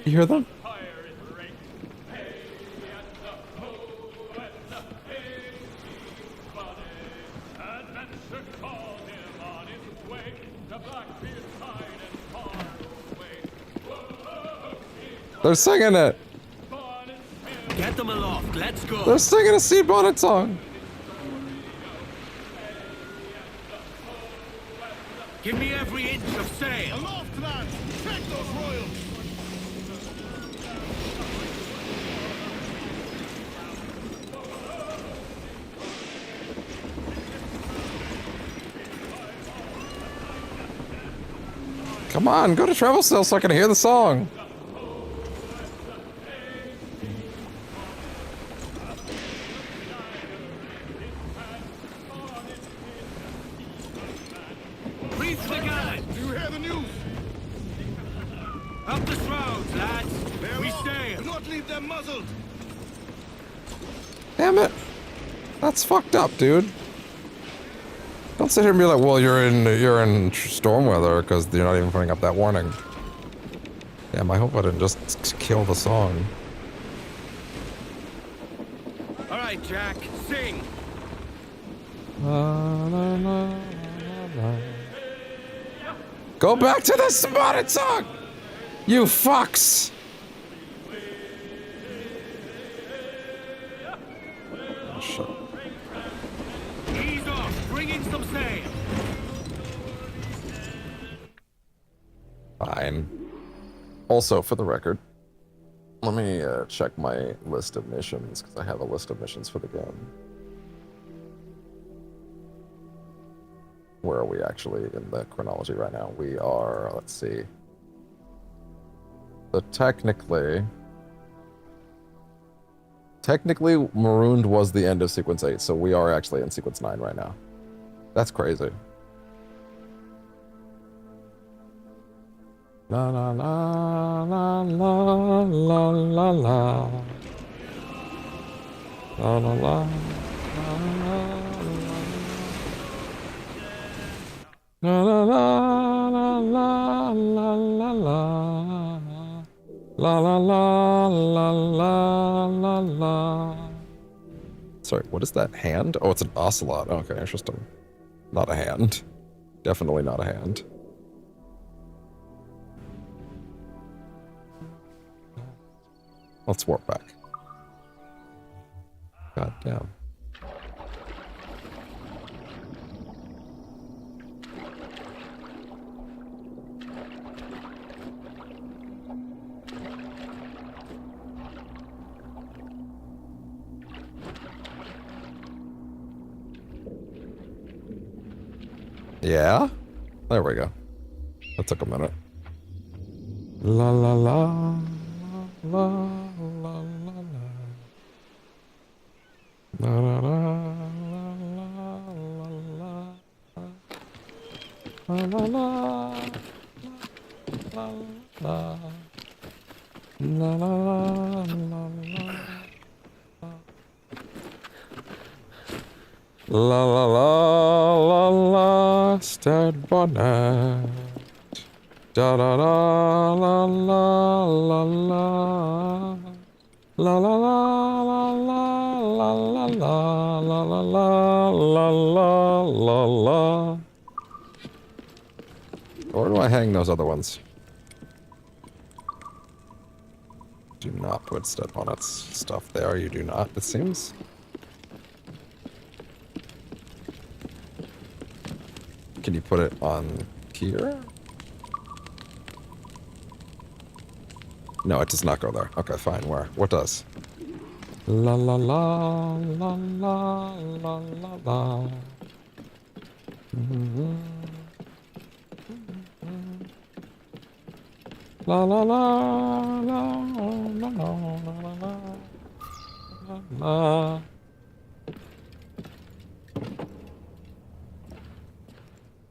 You hear them? They're singing it. Get them aloft. Let's go. They're singing a Stede Bonnet song. Give me every inch of sail. Aloft, lads! Take those royals! Come on, go to travel still so I can hear the song. Reef the gallant. Do you hear the news? Up the shrouds, lads. We stay. Do not leave them muzzled. Damn it. That's fucked up, dude. Don't sit here and be like, well, you're in storm weather because you're not even putting up that warning. Damn, I hope I didn't just kill the song. All right, Jack, sing. Go back to the spotted song! You fucks! Oh, shit. Ease off. Bring in some sail. Fine. Also, for the record, let me check my list of missions, because I have a list of missions for the game. Where are we actually in the chronology right now? We are, let's see. So technically, Marooned was the end of sequence 8, so we are actually in sequence 9 right now. That's crazy. La la la la la la la la. La la la. La la la la la la la la. La la la la la la la. Sorry, what is that? Hand? Oh, it's an ocelot. Okay, interesting. Not a hand. Definitely not a hand. Let's warp back. God damn. Yeah? There we go. That took a minute. La la la la la la la. La la la la la la la la la la la la, Stede Bonnet. Da da da la la la la. La la la la la la la la la la la la la la. Where do I hang those other ones? Do not put Stede Bonnet's stuff there. You do not, it seems. Can you put it on here? No, it does not go there. Okay, fine. Where? What does? La la la la la la la la. La la la la la la la la.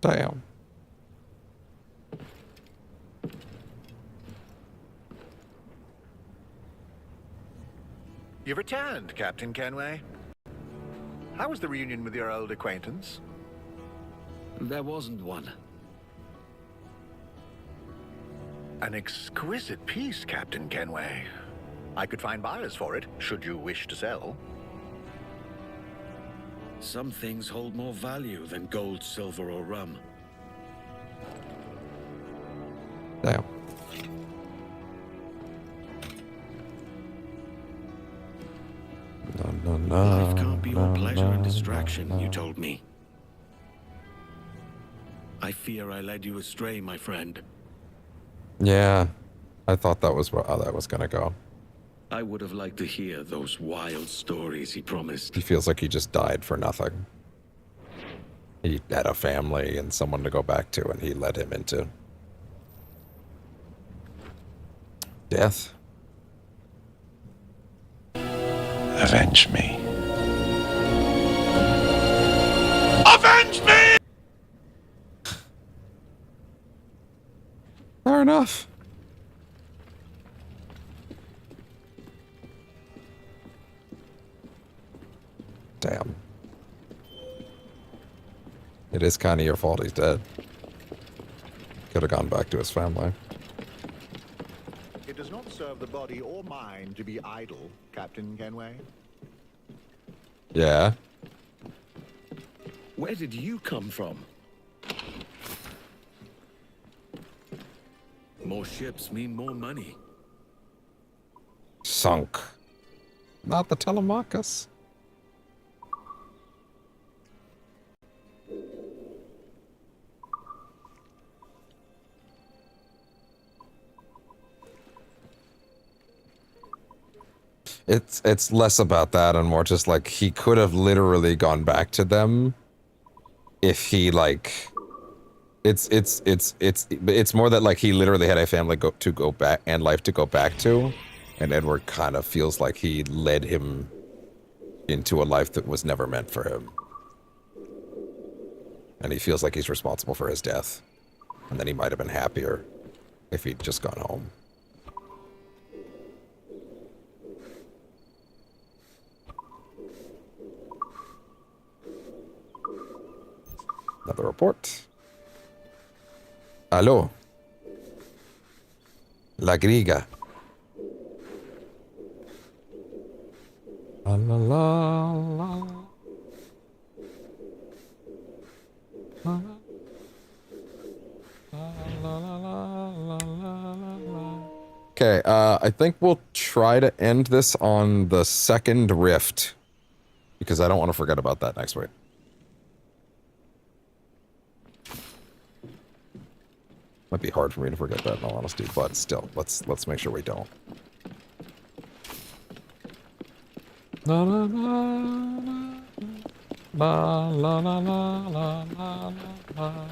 Damn. You've returned, Captain Kenway. How was the reunion with your old acquaintance? There wasn't one. An exquisite piece, Captain Kenway. I could find buyers for it, should you wish to sell. Some things hold more value than gold, silver, or rum. Damn. No, no, Life can't be all pleasure and distraction, you told me. I fear I led you astray, my friend. Yeah, I thought that was how that was gonna go. I would have liked to hear those wild stories he promised. He feels like he just died for nothing. He had a family and someone to go back to, and he led him into death. Avenge me. Avenge me! Fair enough. Damn. It is kind of your fault he's dead. Could have gone back to his family. It does not serve the body or mind to be idle, Captain Kenway. Yeah. Where did you come from? More ships mean more money. Sunk. Not the Telemachus. It's less about that and more just like he could have literally gone back to them if he like, it's more that like he literally had a family to go back and life to go back to, and Edward kind of feels like he led him into a life that was never meant for him. And he feels like he's responsible for his death. And then he might have been happier if he'd just gone home. Another report. Aló. La Griga. La la la la. La la la la. Okay, I think we'll try to end this on the second rift, because I don't want to forget about that next week. Might be hard for me to forget that, in all honesty, but still, let's make sure we don't. La la la la la la la la la.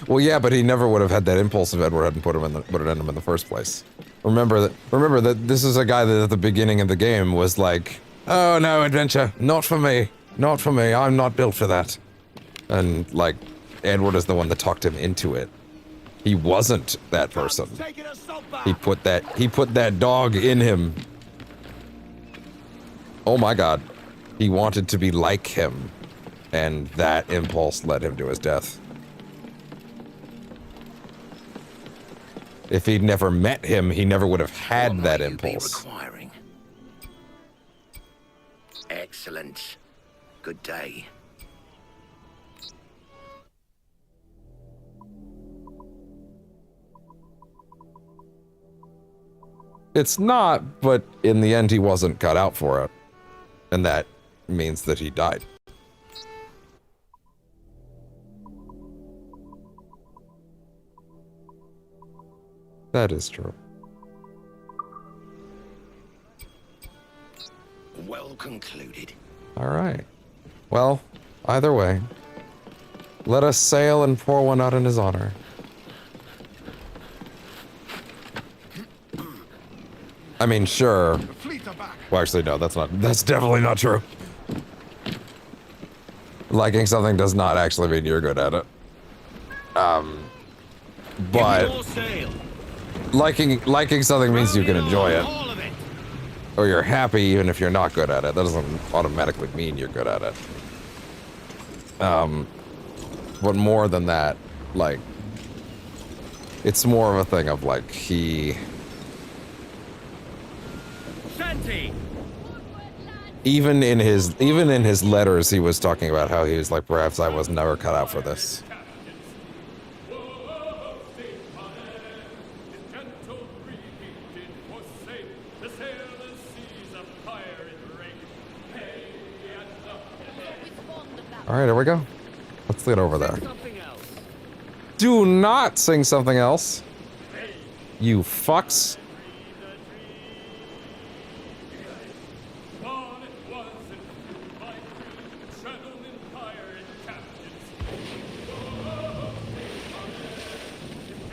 Well, yeah, but he never would have had that impulse if Edward hadn't put it in him in the first place. Remember that this is a guy that at the beginning of the game was like, "Oh no, adventure, not for me, not for me. I'm not built for that." And like, Edward is the one that talked him into it. He wasn't that person. He put that dog in him. Oh my God, he wanted to be like him, and that impulse led him to his death. If he'd never met him, he never would have had that impulse. Excellent. Good day. It's not, but in the end he wasn't cut out for it. And that means that he died. That is true. Well concluded. All right. Well, either way, let us sail and pour one out in his honor. I mean, sure. Well, actually, no, that's definitely not true. Liking something does not actually mean you're good at it. But liking something means you can enjoy it. Or you're happy even if you're not good at it. That doesn't automatically mean you're good at it. But more than that, like, it's more of a thing of like even in his letters he was talking about how he was like, perhaps I was never cut out for this. All right, here we go. Let's get over there. Do not sing something else. You fucks.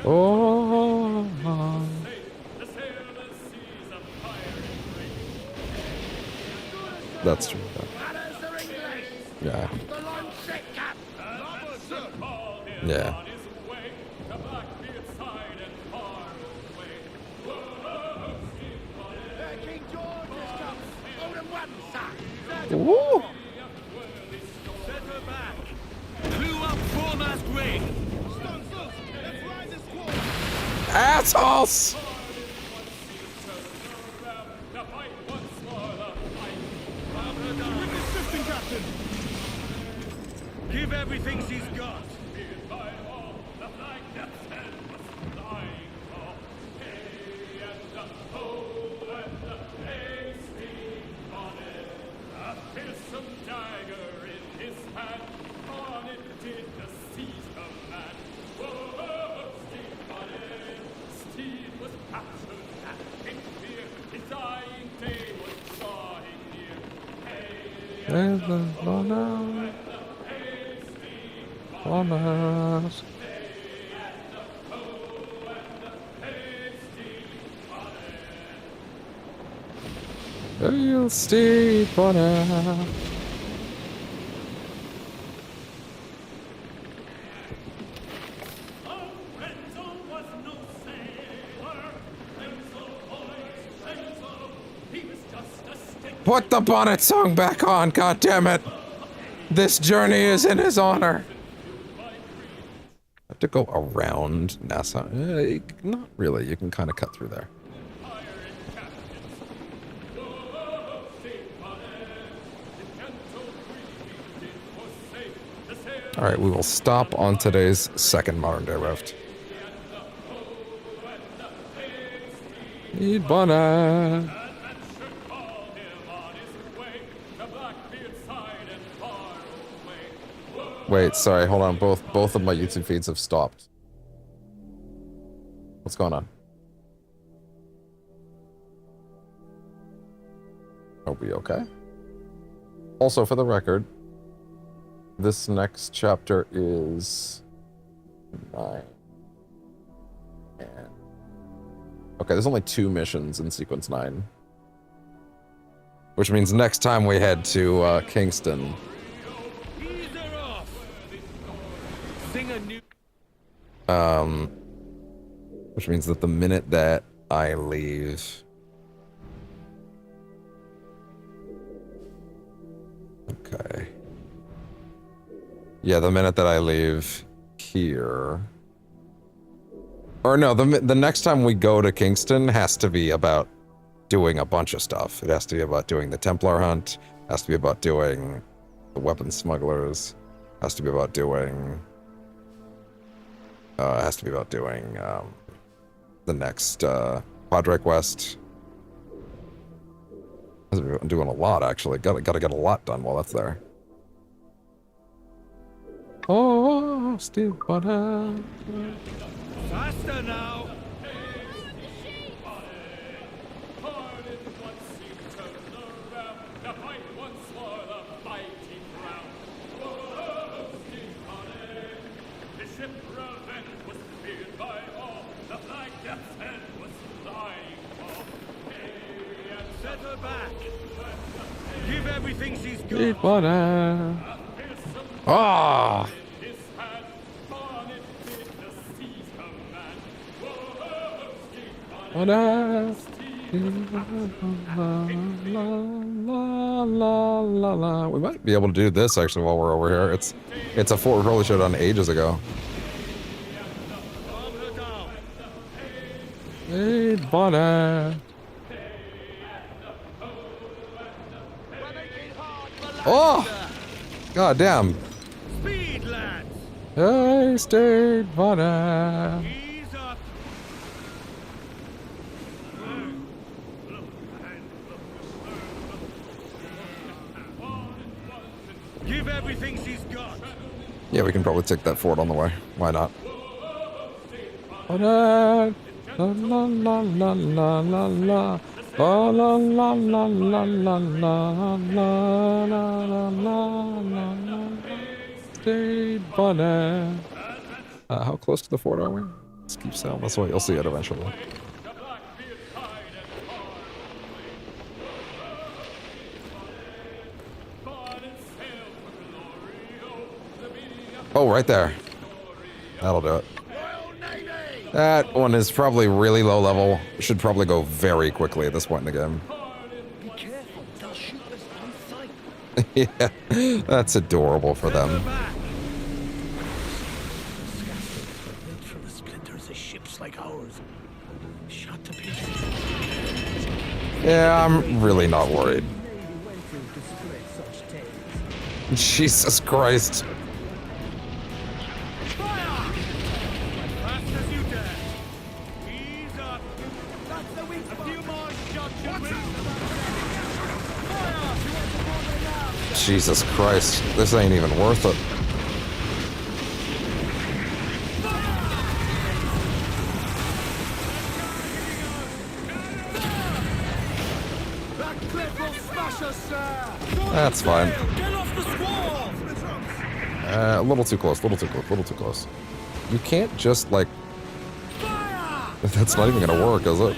Oh. That's true. Yeah. Yeah. Woo! Assholes! Give everything she's got. Bonnet. Bonnet. Hail, Stede, Bonnet. Put the Bonnet song back on, goddammit! This journey is in his honor. I have to go around NASA. Not really, you can kind of cut through there. Alright, we will stop on today's second modern day rift. Need Bonnet. Wait, sorry, hold on. Both of my YouTube feeds have stopped. What's going on? Are we okay? Also, for the record, this next chapter is 9. And okay, there's only 2 missions in sequence 9. Which means next time we head to Kingston. Which means that the minute that I leave... Okay. Yeah, the minute that I leave here... Or no, the next time we go to Kingston has to be about doing a bunch of stuff. It has to be about doing the Templar hunt, has to be about doing the weapons smugglers, has to be about doing... has to be about doing the next Padre quest. Has to be doing a lot, actually. Gotta get a lot done while that's there. Oh, Stede Bonnet. Faster now. Give everything she's got. Stede Bonnet. Ah! Bonnet. We might be able to do this actually while we're over here. It's a fort we probably should have done ages ago. Stede Bonnet. Oh! God damn. Speed, lads. Hey, Stede Bonnet. Ease up. Give everything she's got. Yeah, we can probably take that fort on the way. Why not? Bonnet. La la la la la la la. La la la la la la la la la la la. Stede Bonnet. How close to the fort are we? Let's keep sailing this way. You'll see it eventually. Oh, right there. That'll do it. That one is probably really low level. Should probably go very quickly at this point in the game. Be careful, they'll shoot us on sight. Yeah, that's adorable for them. Built from the splinters of ships like ours. Shot to pieces. Yeah, I'm really not worried. Jesus Christ. Jesus Christ, this ain't even worth it. That cliff will stop That's fine. A little too close, little too close, little too close. You can't just, like... That's not even gonna work, is it?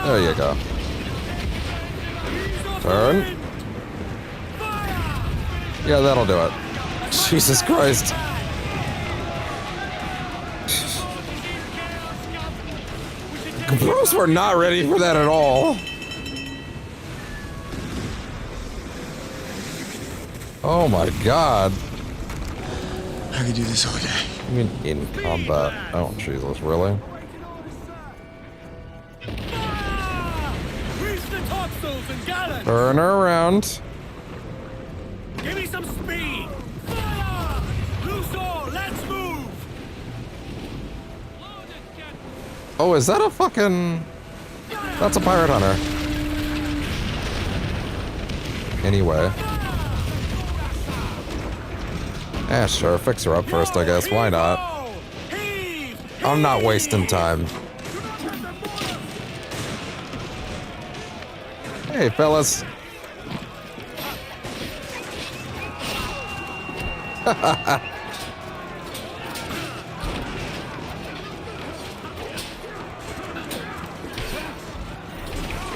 There you go. Turn. Yeah, that'll do it. Jesus Christ. Bros were not ready for that at all. Oh my god. I could do this all day. I mean, in combat. Oh, Jesus, really? Reach the topsails and gallants! Turn her around. Give me some speed! Fire! Loose all, let's move! Oh, is that a fucking... That's a pirate hunter. Anyway. Yeah, sure, fix her up first, I guess. Why not? I'm not wasting time. Hey, fellas.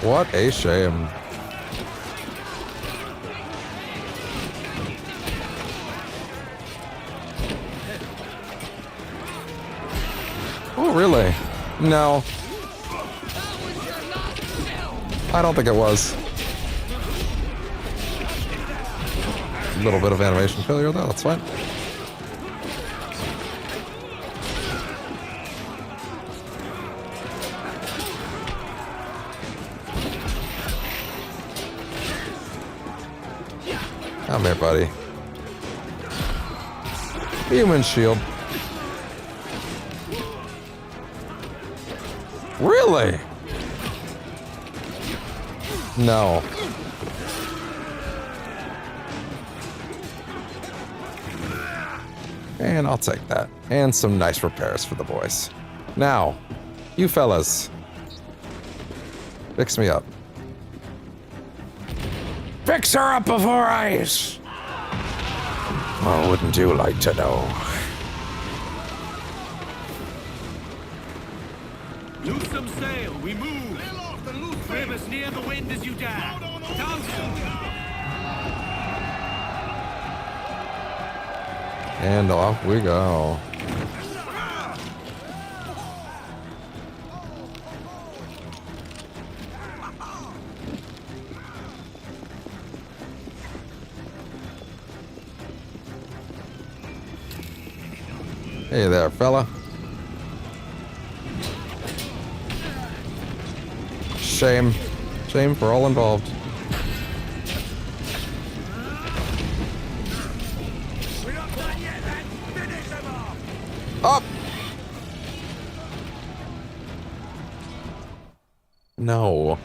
What a shame. Oh, really? No. I don't think it was. A little bit of animation failure though, that's fine. Come here, buddy. Human shield. Really? No. And I'll take that. And some nice repairs for the boys. Now, you fellas. Fix me up. Fix her up before ice! Oh, wouldn't you like to know? Loose some sail, we move! Trim as near the wind as you dare! And off we go. Hey there, fella. Shame. Shame for all involved. Up! No.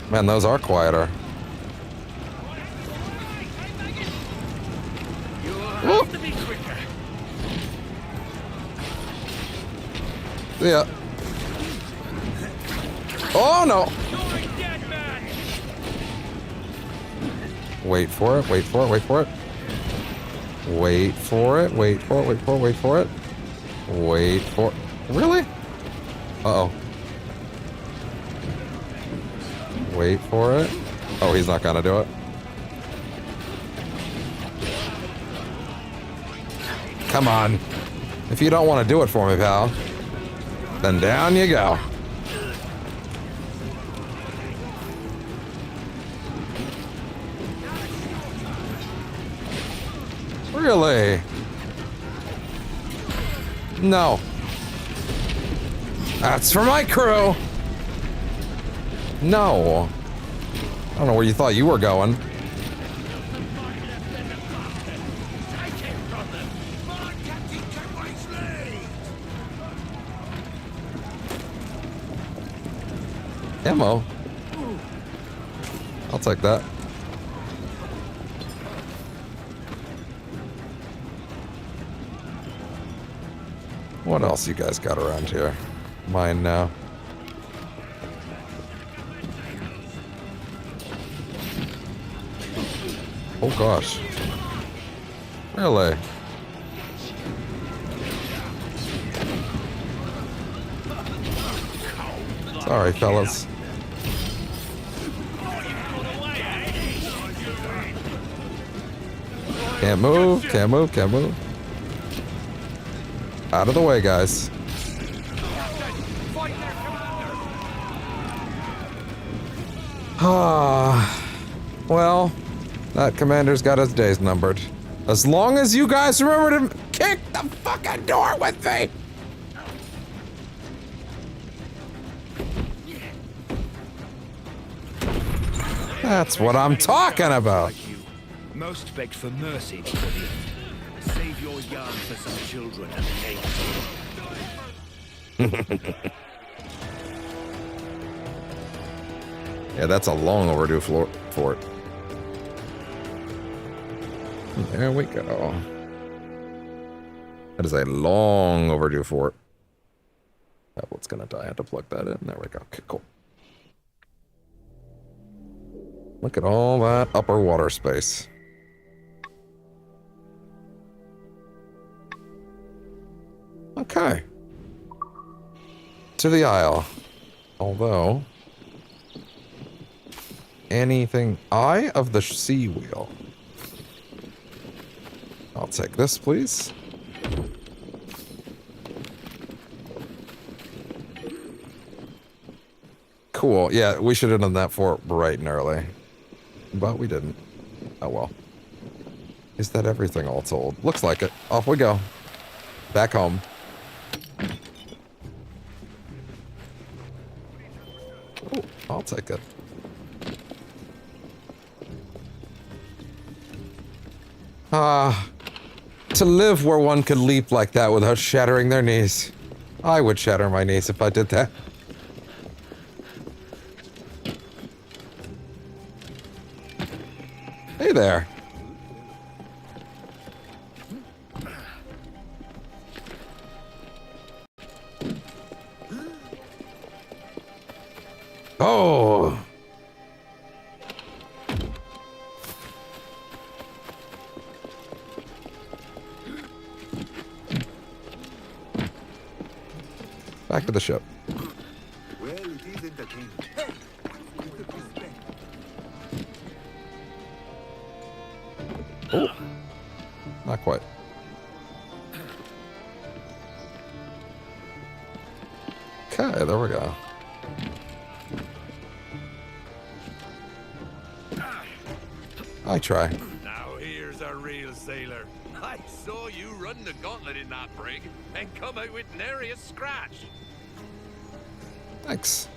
Man, those are quieter. Have to be quicker. Yeah. Oh no! Wait for it, wait for it, wait for it. Wait for it, wait for it, wait for it, wait for it. Wait for it. Really? Uh-oh. Wait for it. Oh, he's not gonna do it. Come on. If you don't want to do it for me, pal, then down you go. Really? No. That's for my crew. No. I don't know where you thought you were going. Ammo. I'll take that. What else you guys got around here? Mine now. Oh gosh. Really? Sorry, fellas. Can't move, can't move, can't move. Out of the way, guys. Ah, well, that commander's got his days numbered. As long as you guys remember to kick the fucking door with me! That's what I'm talking about. Most begged for mercy. Save your yarn for some children and eggs. Yeah, that's a long overdue fort. There we go. That is a long overdue fort. Tablet's gonna die. I had to plug that in. There we go. Okay, cool. Look at all that upper water space. Okay. To the Isle. Although... anything... Eye of the Sea Wheel. I'll take this, please. Cool. Yeah, we should have done that fort bright and early. But we didn't. Oh well. Is that everything all told? Looks like it. Off we go. Back home. Oh, I'll take it. To live where one could leap like that without shattering their knees. I would shatter my knees if I did that. Hey there. Oh. Back to the ship. Well, it is entertaining. Oh. Not quite. Okay, there we go. I try. Now here's a real sailor. I saw you run the gauntlet in that brig and come out with nary a scratch. Thanks.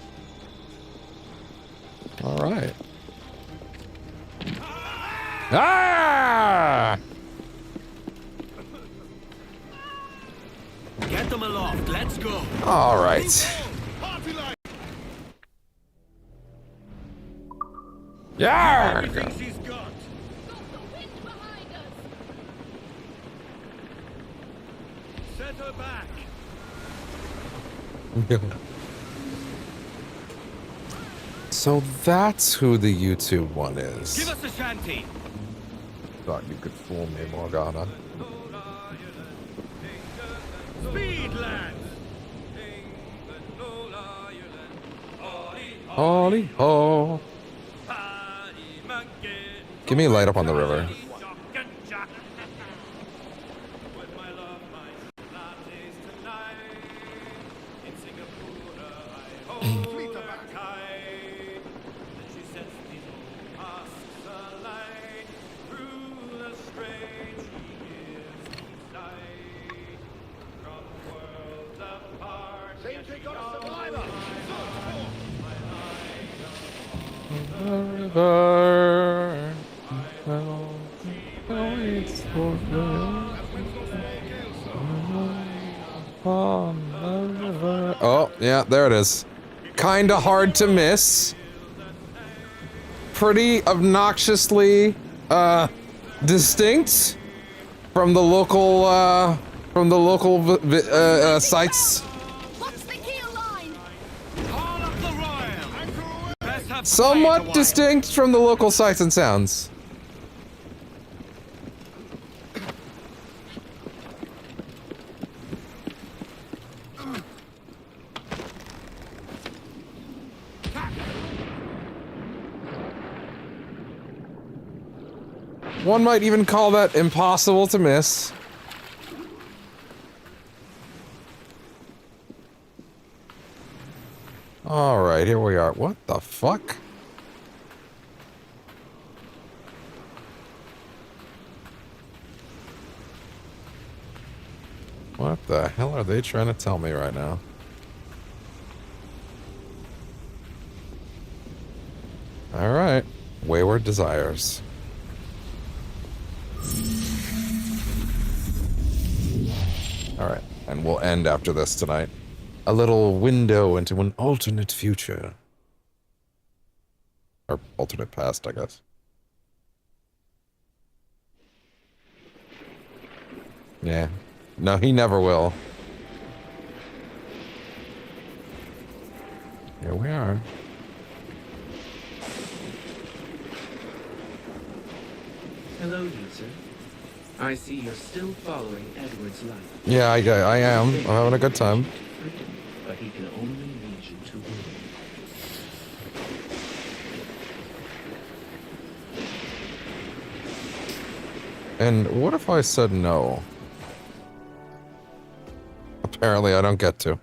All right. Ah! Get them aloft. Let's go. All right. Yeah. Everything she's got. Set her back. So that's who the YouTube one is. Give us a shanty. Thought you could fool me, Morgana. Speed, lads. Ollie ho. Give me a light up on the river. Oh, yeah, there it is. Kinda hard to miss. Pretty obnoxiously, distinct from the local, from the local sites. Somewhat distinct from the local sights and sounds. One might even call that impossible to miss. Alright, here we are. What the fuck? What the hell are they trying to tell me right now? Alright. Wayward Desires. Alright, and we'll end after this tonight. A little window into an alternate future. Or alternate past, I guess. Yeah. No, he never will. Here we are. Hello, user. I see you're still following Edward's life. Yeah, I am. I'm having a good time. But he can only lead you to ruin. And what if I said no? Apparently I don't get to.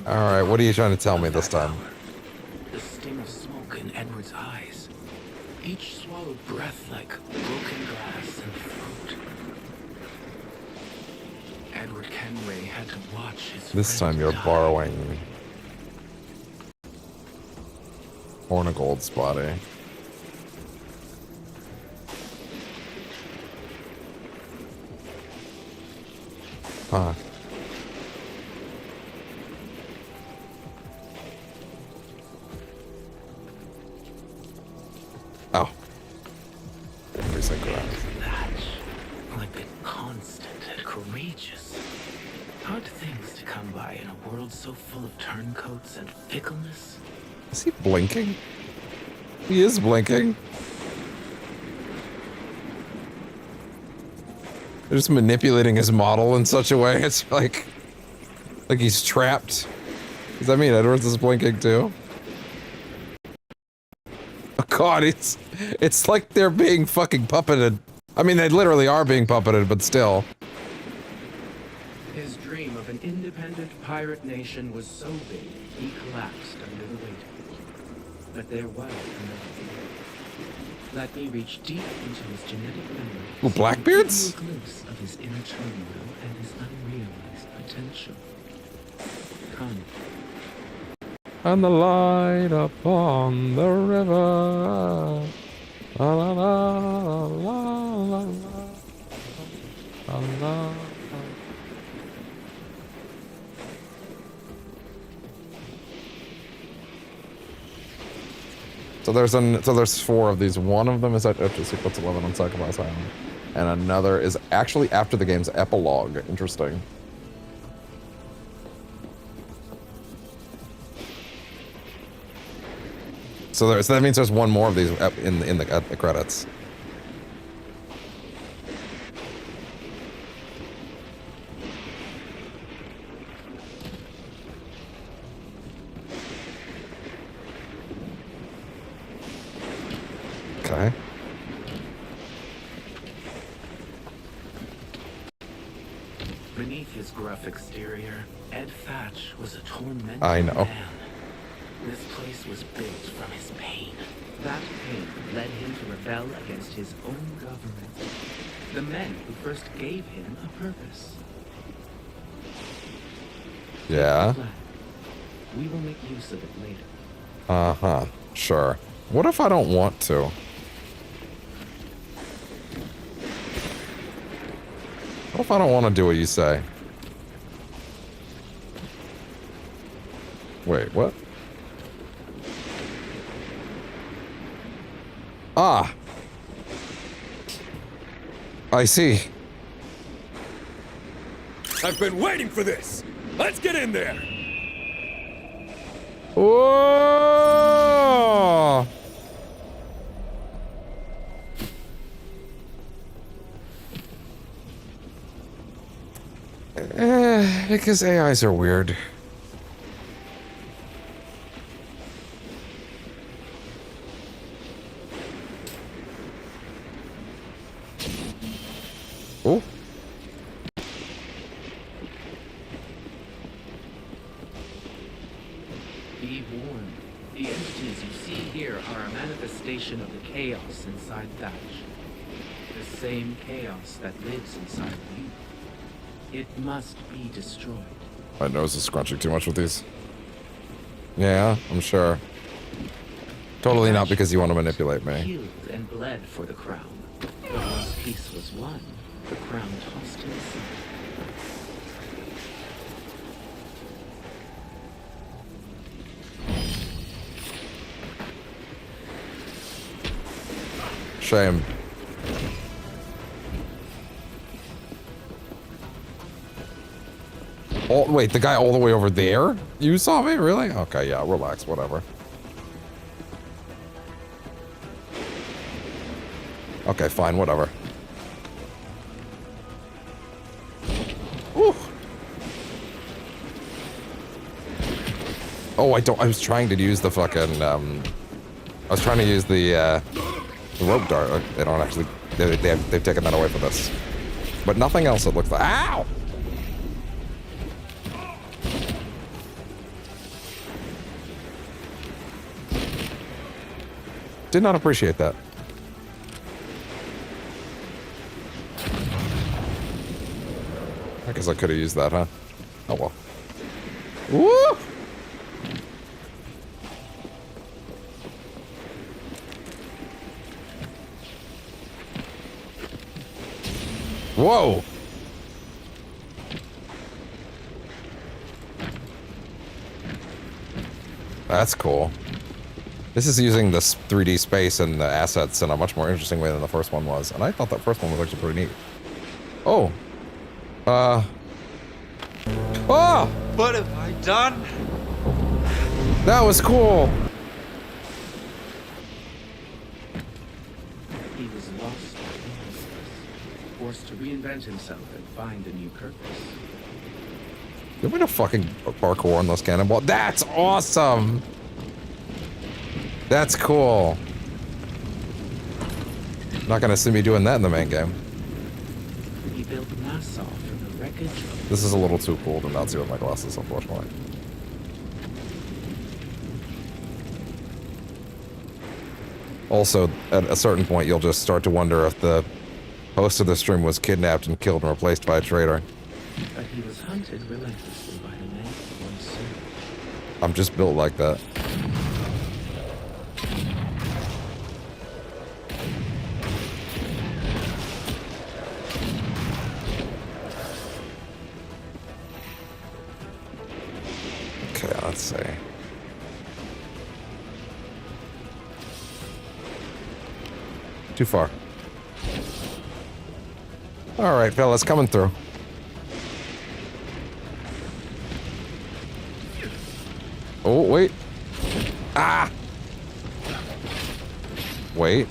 Alright, what are you trying to tell me this time? The sting of smoke in Edward's eyes. Each swallowed breath like broken glass and fruit. Edward Kenway had to watch his This time you're borrowing Hornigold's body. Huh. Oh. Like been constant and courageous. Hard things to come by in a world so full of turncoats and fickleness. Is he blinking? He is blinking. They're just manipulating his model in such a way, it's like he's trapped. Does that mean Edwards is blinking too? Oh god, it's like they're being fucking puppeted. I mean, they literally are being puppeted, but still. His dream of an independent pirate nation was so big, he collapsed under the weight. But there was another thing. Let me reach deep into his genetic memory. Ooh, Blackbeards? A glimpse of his inner turmoil and his unrealized potential. Come. And the light upon the river. La la la la la la la. So there's 4 of these. One of them is at Sequence 11 on Sacrifice Island, and another is actually after the game's epilogue. Interesting. So that means there's one more of these in the credits. Okay. Beneath his gruff exterior, Ed Thatch was a tormented I know. man. This place was built from his pain. That pain led him to rebel against his own government. The men who first gave him a purpose. Yeah. We will make use of it later. Uh-huh. Sure. What if I don't want to? What if I don't want to do what you say? Wait, what? Ah! I see. I've been waiting for this! Let's get in there! Whoa! Because AIs are weird. Oh. Be warned. The entities you see here are a manifestation of the chaos inside Thatch. The same chaos that lives inside you. It must be destroyed. My nose is scrunching too much with these. Yeah, I'm sure. Totally not because you want to manipulate me. Healed and bled for the crown. But once peace was won, the crown tossed him aside. Shame. Oh, wait, the guy all the way over there? You saw me? Really? Okay, yeah, relax, whatever. Okay, fine, whatever. Ooh. Oh, I was trying to use the fucking, I was trying to use the rope dart. They don't actually, they've taken that away from this. But nothing else it looks like. Ow! Did not appreciate that. I guess I could have used that, huh? Oh well. Woo! Whoa! That's cool. This is using this 3D space and the assets in a much more interesting way than the first one was. And I thought that first one was actually pretty neat. Oh. Oh! What have I done? That was cool! He was lost, forced to reinvent himself and find a new purpose. You want me to fucking parkour on those cannonball? That's awesome! That's cool. Not gonna see me doing that in the main game. He built Nassau from the wreckage of... This is a little too cool to not see with my glasses, unfortunately. Also, at a certain point, you'll just start to wonder if the host of the stream was kidnapped and killed and replaced by a traitor. But he was hunted relentlessly by the men of one soul. I'm just built like that. Okay, let's see. Too far. All right, fellas, coming through. Oh, wait. Ah! Wait.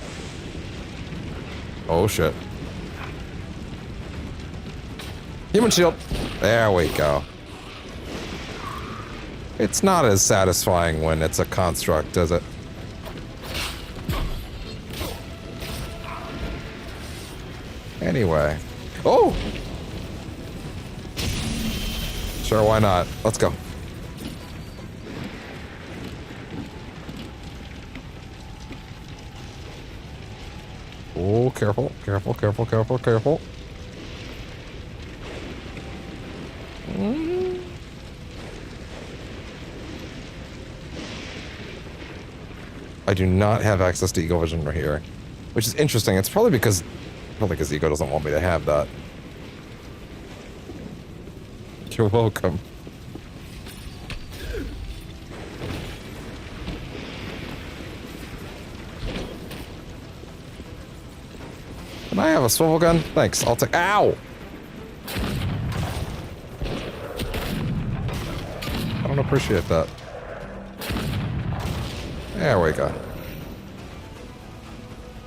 Oh, shit. Human shield. There we go. It's not as satisfying when it's a construct, is it? Anyway. Oh! Sure, why not? Let's go. Oh, careful, careful, careful, careful, careful. I do not have access to Eagle Vision right here, which is interesting. It's probably because Ego doesn't want me to have that. You're welcome. Can I have a swivel gun? Thanks. I'll take. Ow! don't appreciate that. There we go.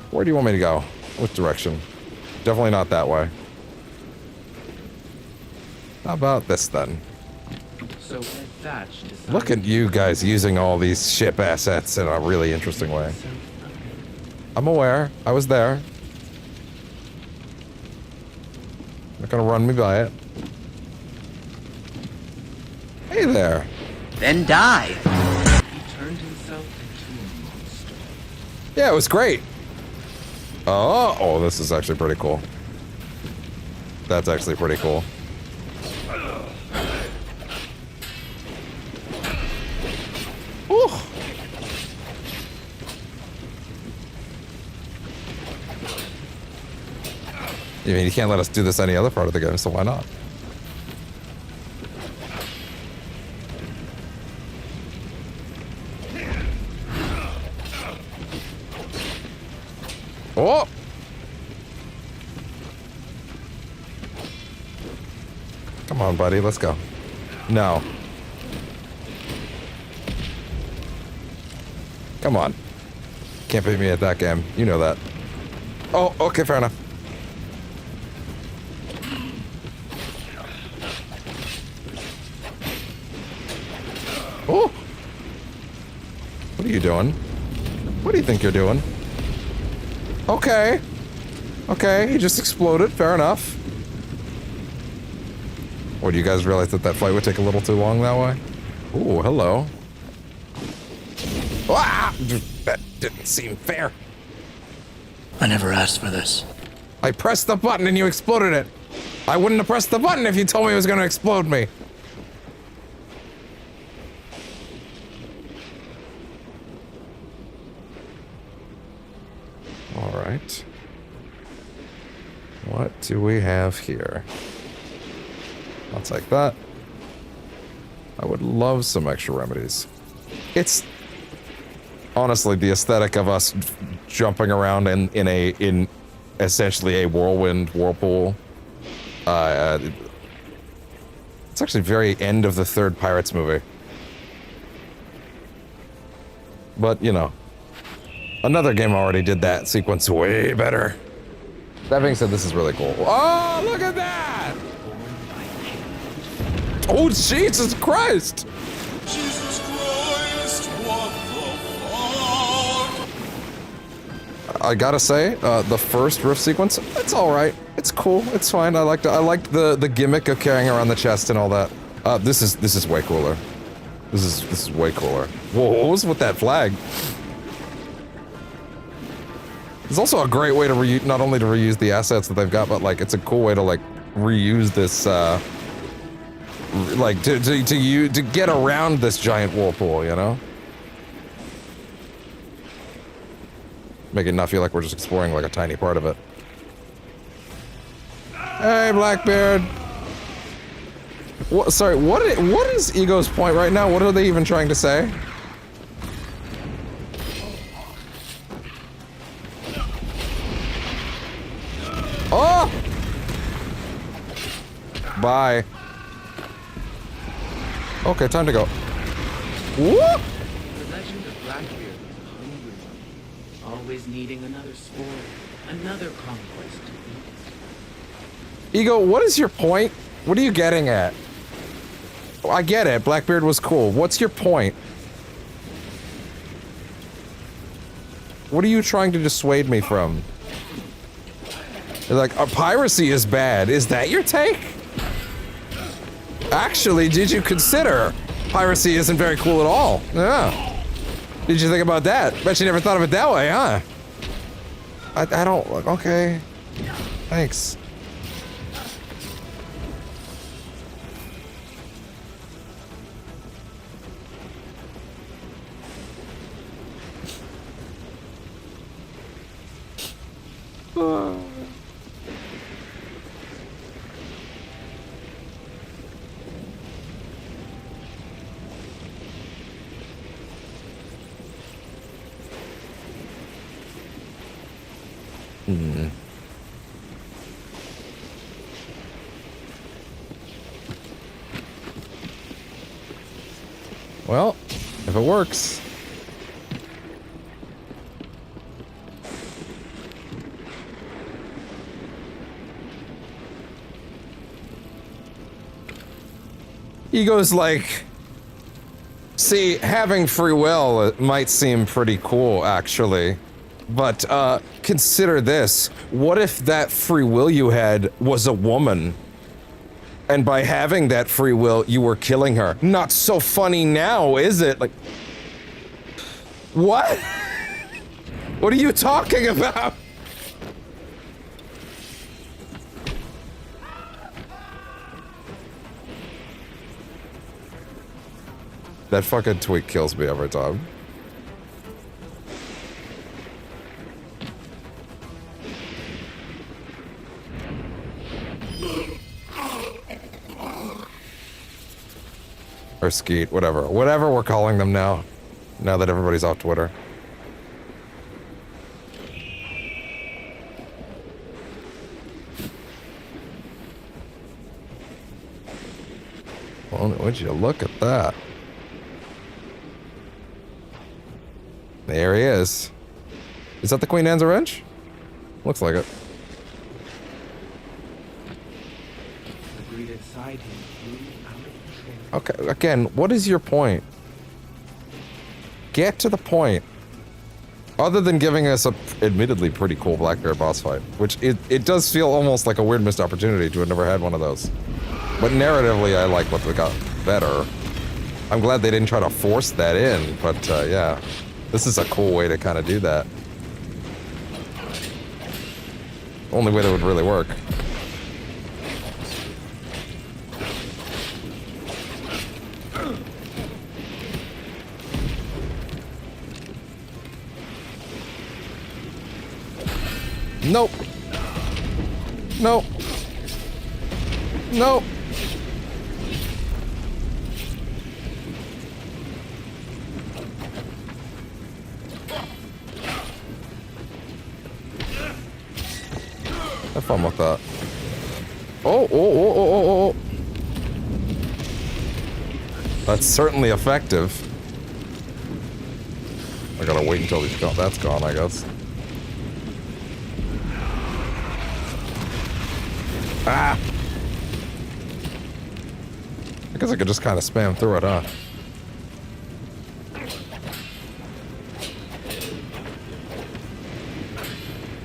Where do you want me to go? Which direction? Definitely not that way. How about this then? So Thatch decided Look at you guys using all these ship assets in a really interesting way. I'm aware. I was there. Not gonna run me by it. Hey there. Then die. he turned himself into a monster. Yeah, it was great. Oh, this is actually pretty cool. That's actually pretty cool. Whew. I mean, you can't let us do this any other part of the game, so why not? Oh! Come on, buddy, let's go. No. Come on. Can't beat me at that game. You know that. Oh, okay, fair enough. Oh! What are you doing? What do you think you're doing? Okay. Okay, he just exploded. Fair enough. Or do you guys realize that that fight would take a little too long that way? Ooh, hello. Ah! That didn't seem fair. I never asked for this. I pressed the button and you exploded it. I wouldn't have pressed the button if you told me it was going to explode me. All right. What do we have here? I'll take that. I would love some extra remedies. It's honestly the aesthetic of us jumping around in essentially a whirlpool. It's actually very end of the third Pirates movie. But, you know, another game already did that sequence way better. That being said, this is really cool. Oh, look at that! Oh, Jesus Christ! Jesus Christ, what the fuck? I gotta say, the first riff sequence, it's alright. It's cool, it's fine. I liked the gimmick of carrying around the chest and all that. This is way cooler. This is way cooler. Whoa, what was with that flag? It's also a great way to not only to reuse the assets that they've got, but like it's a cool way to like reuse this like to get around this giant whirlpool, you know? Make it not feel like we're just exploring like a tiny part of it. Hey, Blackbeard. What? Sorry. What is Ego's point right now? What are they even trying to say? Oh! Bye. Okay, time to go. Whoop! The legend of Blackbeard was a hungry one, always needing another spore, another conquest. Ego, what is your point? What are you getting at? I get it, Blackbeard was cool. What's your point? What are you trying to dissuade me from? You're like, piracy is bad. Is that your take? Actually, did you consider piracy isn't very cool at all? Yeah. Did you think about that? Bet you never thought of it that way, huh? I don't... Okay. Thanks. Well, if it works. Ego's like, see, having free will might seem pretty cool, actually. But, consider this. What if that free will you had was a woman? And by having that free will, you were killing her. Not so funny now, is it? Like, what? What are you talking about? That fucking tweet kills me every time. Or Skeet, whatever. Whatever we're calling them now. Now that everybody's off Twitter. Well, would you look at that? There he is. Is that the Queen Anne's wrench? Looks like it. The greed inside him grew out of control. Okay, again, what is your point? Get to the point. Other than giving us a admittedly pretty cool Blackbeard boss fight, which it does feel almost like a weird missed opportunity to have never had one of those. But narratively, I like what they got better. I'm glad they didn't try to force that in, but yeah. This is a cool way to kind of do that. Only way that would really work. Nope. Nope. Nope. Have fun with that. Oh. That's certainly effective. I gotta wait until that's gone, I guess. Ah! I guess I could just kind of spam through it, huh?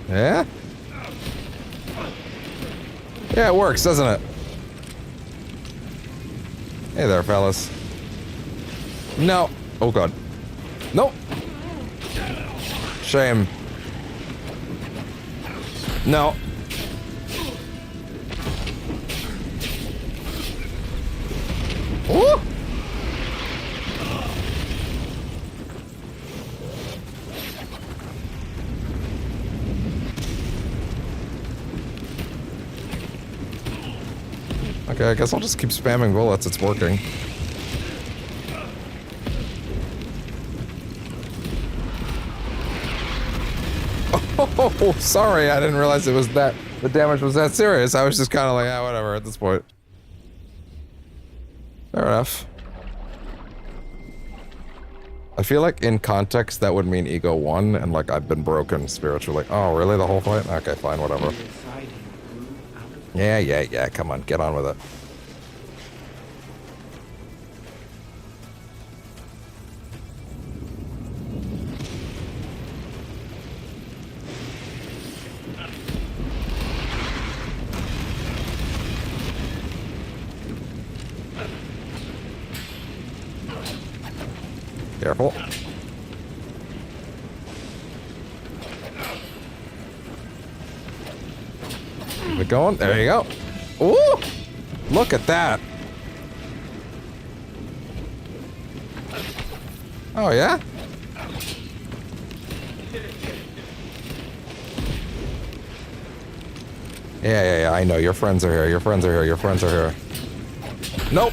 Yeah? Yeah, it works, doesn't it? Hey there, fellas. No. Oh, God. Nope. Shame. No. Ooh. Okay, I guess I'll just keep spamming bullets. It's working. Oh, sorry. I didn't realize it was that. The damage was that serious. I was just kind of like, ah, whatever at this point. Fair enough. I feel like in context that would mean Ego won and like I've been broken spiritually. Oh, really? The whole fight? Okay, fine, whatever. Yeah, come on, get on with it. Careful. Keep it going. There you go. Ooh! Look at that. Oh, yeah? Yeah, I know. Your friends are here. Your friends are here. Your friends are here. Nope.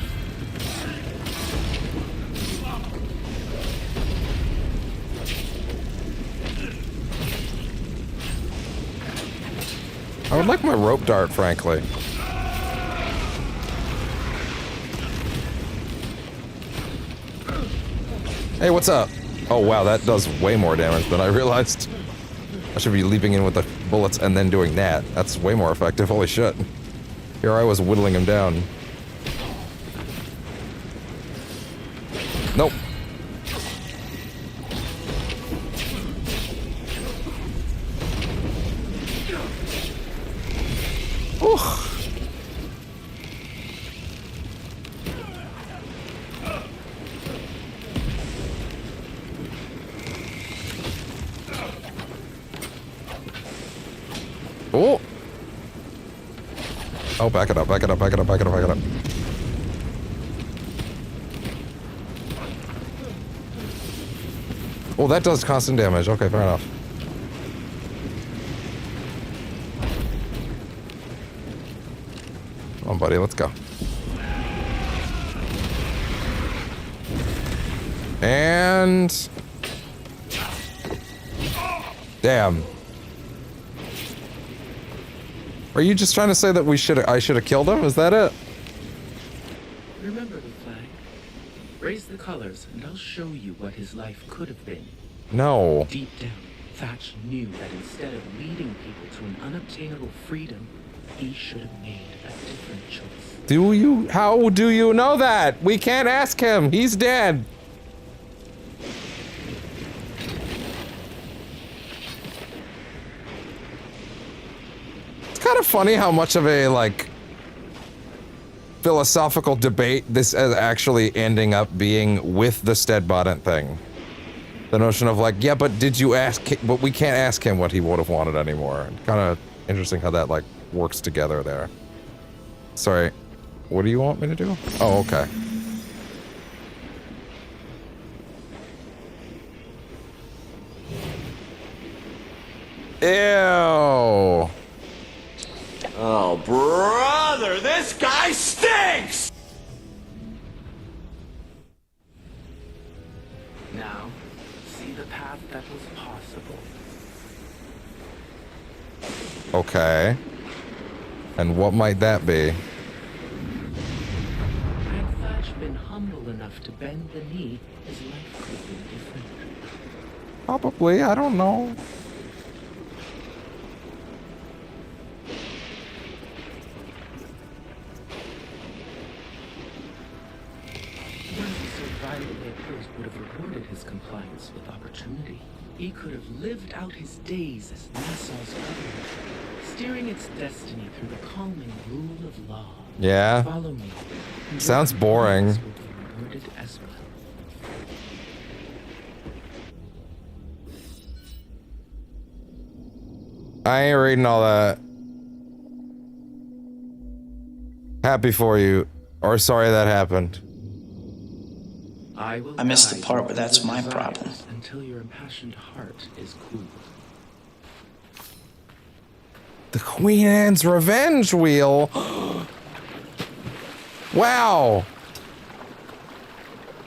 I would like my rope dart, frankly. Hey, what's up? Oh wow, that does way more damage than I realized. I should be leaping in with the bullets and then doing that. That's way more effective, holy shit. Here I was whittling him down. Nope. Ooh. Oh! Oh, back it up, back it up, back it up, back it up, back it up. Oh, that does constant damage. Okay, fair enough. Come on, buddy, let's go. And... Damn. Are you just trying to say that I should have killed him? Is that it? Remember the flag. Raise the colors, and I'll show you what his life could have been. No. Deep down, Thatch knew that instead of leading people to an unobtainable freedom, he should have made a different choice. Do you? How do you know that? We can't ask him. He's dead. It's kind of funny how much of a, like, philosophical debate this is actually ending up being with the Stede Bonnet thing. The notion of like, yeah, but did you ask, but we can't ask him what he would have wanted anymore. Kind of interesting how that, like, works together there. Sorry, what do you want me to do? Oh, okay. Ew. Oh, brother, this guy stinks! Now, see the path that was possible. Okay. And what might that be? Had Thatch been humble enough to bend the knee, his life could have been different. Probably, I don't know. Violently opposed would have rewarded his compliance with opportunity. He could have lived out his days as Nassau's governor, steering its destiny through the calming rule of law. Yeah. Follow me. Sounds boring. Will be rewarded as well. I ain't reading all that. Happy for you. Or sorry that happened. I missed the part where that's my problem. Until your impassioned heart is cooled. The Queen Anne's Revenge Wheel. Wow.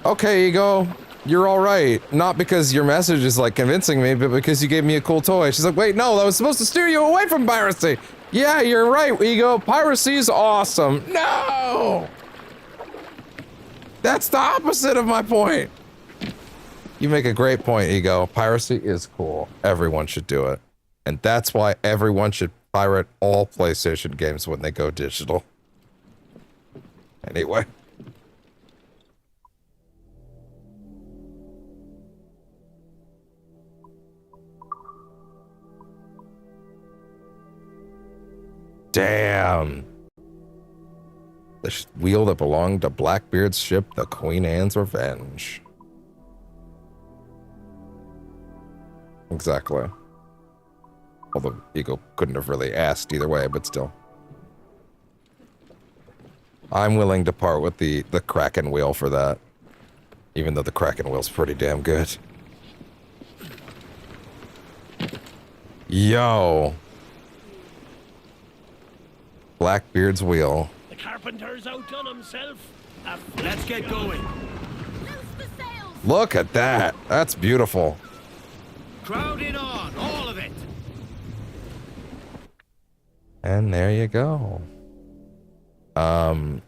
Okay, Ego. You're all right. Not because your message is like convincing me, but because you gave me a cool toy. She's like, wait, no, that was supposed to steer you away from piracy. Yeah, you're right, Ego. Piracy is awesome. No! That's the opposite of my point. You make a great point, Ego. Piracy is cool. Everyone should do it. And that's why everyone should pirate all PlayStation games when they go digital. Anyway. Damn. The wheel that belonged to Blackbeard's ship, the Queen Anne's Revenge. Exactly. Although Ego couldn't have really asked either way, but still. I'm willing to part with the Kraken wheel for that. Even though the Kraken wheel's pretty damn good. Yo. Blackbeard's wheel. The carpenter's outdone himself. Let's get going. Look at that. That's beautiful. Crowd in on, all of it. And there you go. How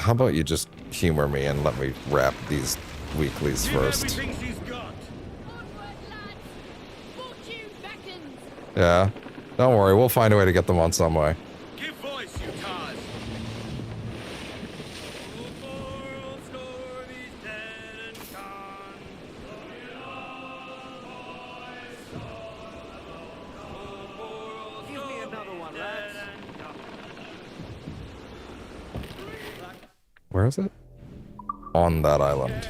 about you just humor me and let me wrap these weeklies first. Everything she's got. Yeah. Don't worry, we'll find a way to get them on some way. Give voice, you Taz. Give me another one, lads. Where is it? On that island.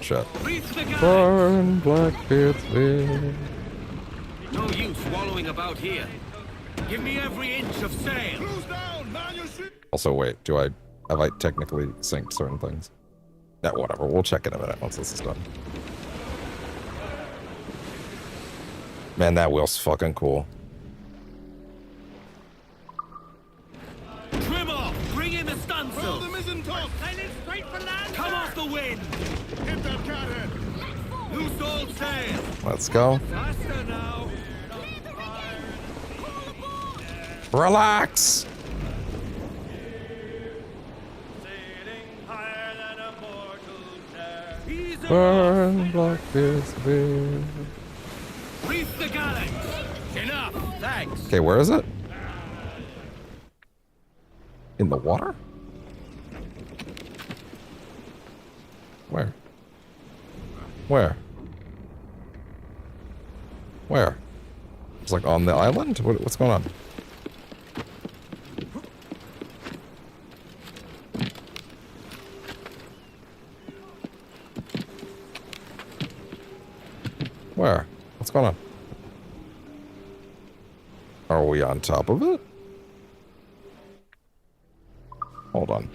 Shit. Reef the guy. Burn, Blackbeard's beard. No use wallowing about here. Give me every inch of sail. Cruise down, man, you see. Also, wait, have I technically synced certain things? Yeah, whatever, we'll check in a minute once this is done. Man, that wheel's fucking cool. Trim off. Bring in the stunsail. Hold the mizzen top. Sailing straight for land. Come off the wind. Hit that cathead. Loose all sail. Let's go. Faster now. Relax! Burn, Blackbeard's beard. Reef the galley. Enough. Thanks. Okay, where is it? In the water? Where? Where? Where? It's like on the island? What's going on? Where? What's going on? Are we on top of it? Hold on.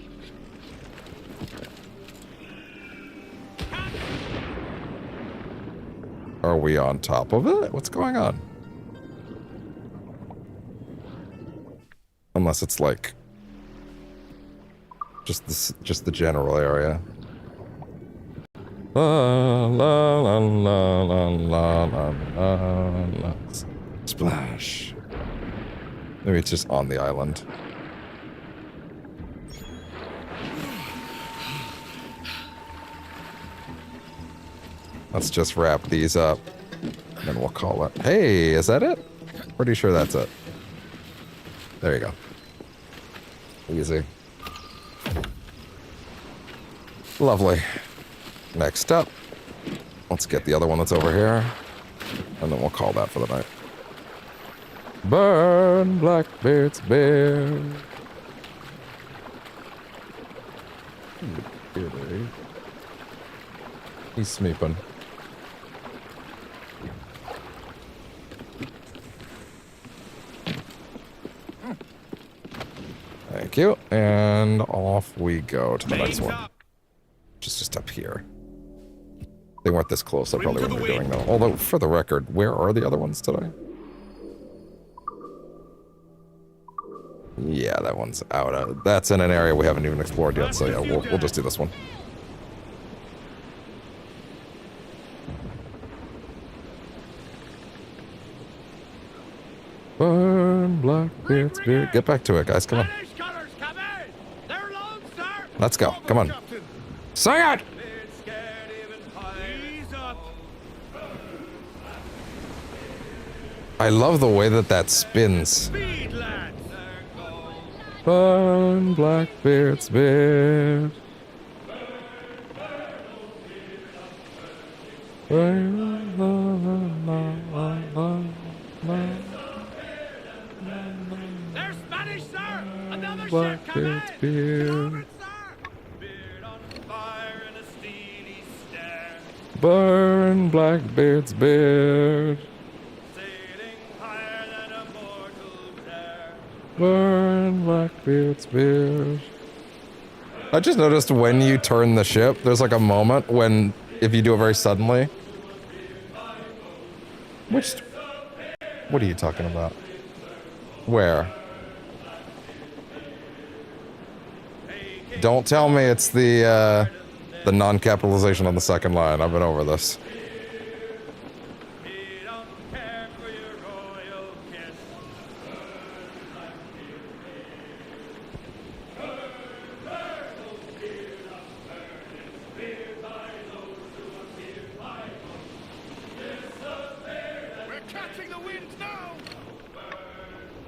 Are we on top of it? What's going on? Unless it's like just the general area. La la la la la la la la. Splash. Maybe it's just on the island. Let's just wrap these up, and then we'll call it. Hey, is that it? Pretty sure that's it. There you go. Easy. Lovely. Next up, let's get the other one that's over here, and then we'll call that for the night. Burn, Blackbeard's beard. He's sleeping. Thank you, and off we go to the next one. Which is just up here. They weren't this close, I probably wouldn't be doing that. Although, for the record, where are the other ones today? Yeah, that one's out. That's in an area we haven't even explored yet, so yeah, we'll just do this one. Burn, Blackbeard's beard. Get back to it, guys, come on. Let's go, come on. Sing it! I love the way that spins. Burn, Blackbeard's beard. They're Spanish, sir! Another Blackbeard's beard. Burn, Blackbeard's beard. Burn, Blackbeard's beard. I just noticed when you turn the ship, there's like a moment when, if you do it very suddenly. What are you talking about? Where? Don't tell me it's the non-capitalization on the second line. I've been over this.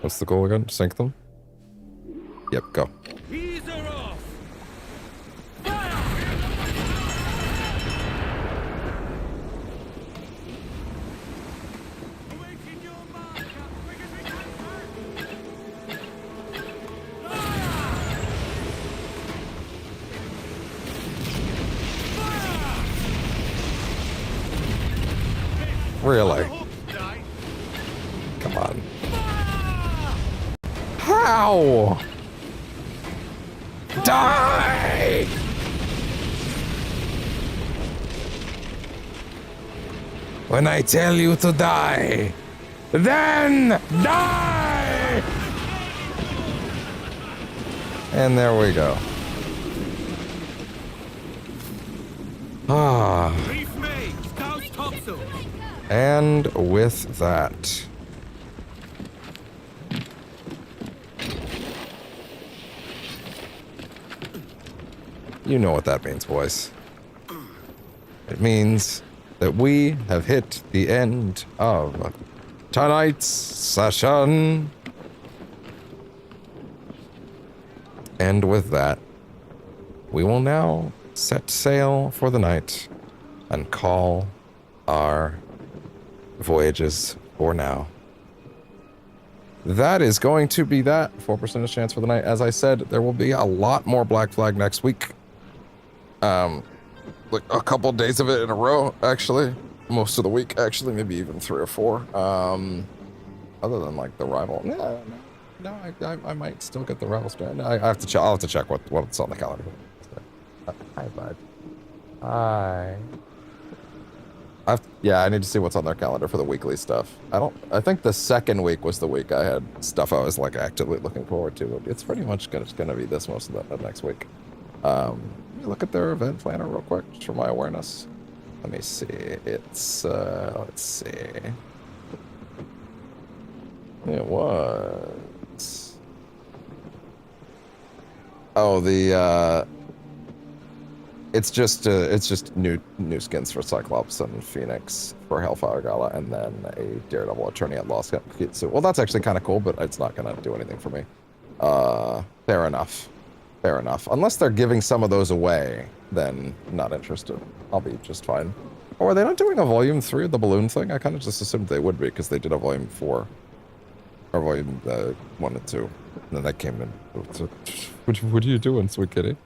What's the goal again? Sink them? Yep, go. Ease her off! Really? Come on. How? Die! When I tell you to die, then die! And there we go. Ah. And with that, you know what that means, boys. It means that we have hit the end of tonight's session. And with that, we will now set sail for the night and call our voyages for now. That is going to be that. 4% chance for the night. As I said, there will be a lot more Black Flag next week. Like a couple days of it in a row, actually. Most of the week, actually. Maybe even 3 or 4. Other than like the rival. No, I might still get the rival strand. I'll have to check what's on the calendar. Hi, bud. Hi. I need to see what's on their calendar for the weekly stuff. I think the second week was the week I had stuff I was like actively looking forward to. It's pretty much gonna be this most of the next week. Let me look at their event planner real quick, just for my awareness. Let me see. It's let's see. It was. Oh, it's just new skins for Cyclops and Phoenix for Hellfire Gala, and then a Daredevil Attorney at Law skin. So, well, that's actually kind of cool, but it's not gonna do anything for me. Fair enough. Fair enough. Unless they're giving some of those away, then not interested. I'll be just fine. Or are they not doing a Volume 3 of the balloon thing? I kind of just assumed they would be, because they did a Volume 4. Or Volume 1 and 2. And then that came in. What are you doing, sweet kitty?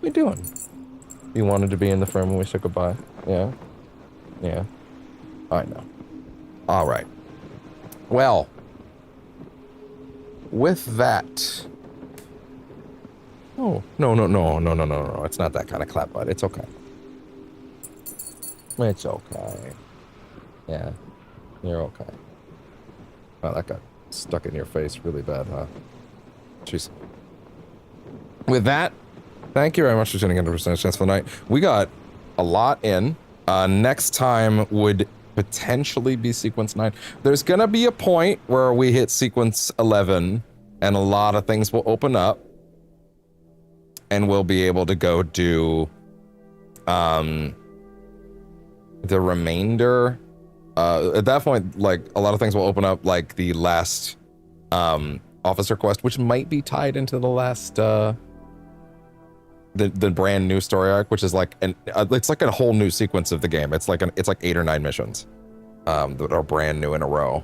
What are you doing? You wanted to be in the frame when we said goodbye? Yeah? Yeah. I know. Alright. Well. With that... Oh, no. It's not that kind of clap, bud. It's okay. It's okay. Yeah. You're okay. Oh, that got stuck in your face really bad, huh? Jeez. With that, thank you very much for tuning in to Percentage Chance for the Night. We got a lot in. Next time would potentially be Sequence 9. There's gonna be a point where we hit Sequence 11, and a lot of things will open up. And we'll be able to go do the remainder. At that point, like, a lot of things will open up, like the last officer quest, which might be tied into the last the brand new story arc, which is like it's like a whole new sequence of the game. It's like 8 or 9 missions that are brand new in a row,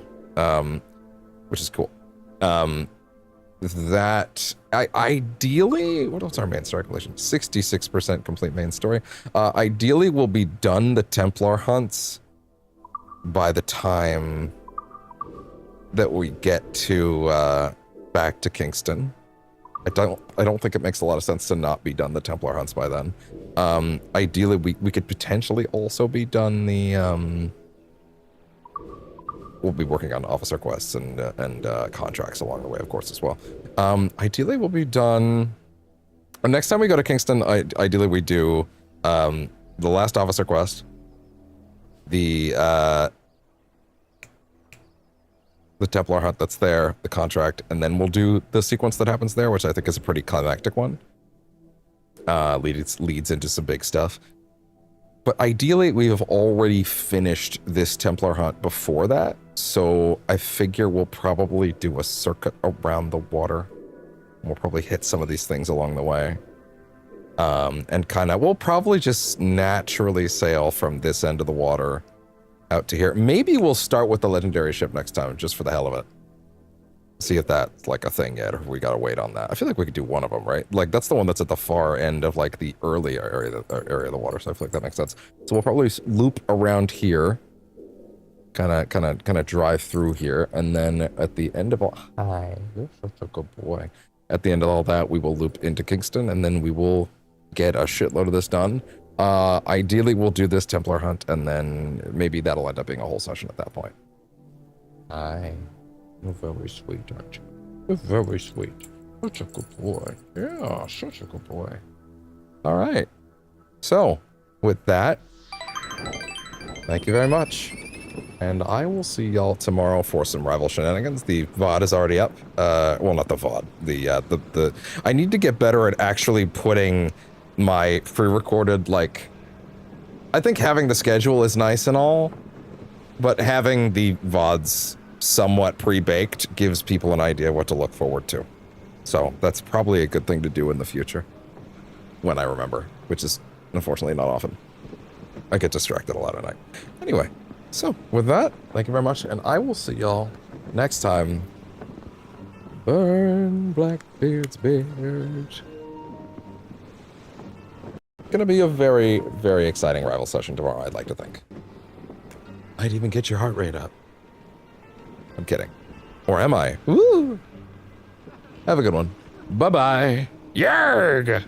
which is cool. That ideally, what else our main story completion? 66% complete main story. Ideally, we'll be done the Templar hunts by the time that we get to back to Kingston. I don't think it makes a lot of sense to not be done the Templar hunts by then. Ideally, we could potentially also be done the we'll be working on officer quests and contracts along the way, of course, as well. Ideally, we'll be done... Next time we go to Kingston, ideally we do the last officer quest, the Templar hunt that's there, the contract, and then we'll do the sequence that happens there, which I think is a pretty climactic one. Leads into some big stuff. But ideally, we have already finished this Templar hunt before that, so I figure we'll probably do a circuit around the water. We'll probably hit some of these things along the way. And we'll probably just naturally sail from this end of the water out to here. Maybe we'll start with the legendary ship next time, just for the hell of it. See if that's like a thing yet, or if we gotta wait on that. I feel like we could do one of them, right? Like that's the one that's at the far end of like the earlier area of the water. So I feel like that makes sense. So we'll probably loop around here, kind of drive through here, and then at the end of all, hi, you're such a good boy. At the end of all that, we will loop into Kingston, and then we will get a shitload of this done. Ideally, we'll do this Templar hunt, and then maybe that'll end up being a whole session at that point. Hi. You're very sweet, aren't you? You're very sweet. Such a good boy. Yeah, such a good boy. All right. So, with that, thank you very much. And I will see y'all tomorrow for some rival shenanigans. The VOD is already up. Well, not the VOD. The I need to get better at actually putting my pre-recorded, like... I think having the schedule is nice and all, but having the VODs somewhat pre-baked gives people an idea what to look forward to. So that's probably a good thing to do in the future. When I remember, which is unfortunately not often. I get distracted a lot at night. Anyway, so with that, thank you very much, and I will see y'all next time. Burn Blackbeard's beard. Gonna be a very, very exciting rival session tomorrow, I'd like to think. I'd even get your heart rate up. I'm kidding. Or am I? Woo! Have a good one. Bye-bye. Yarg!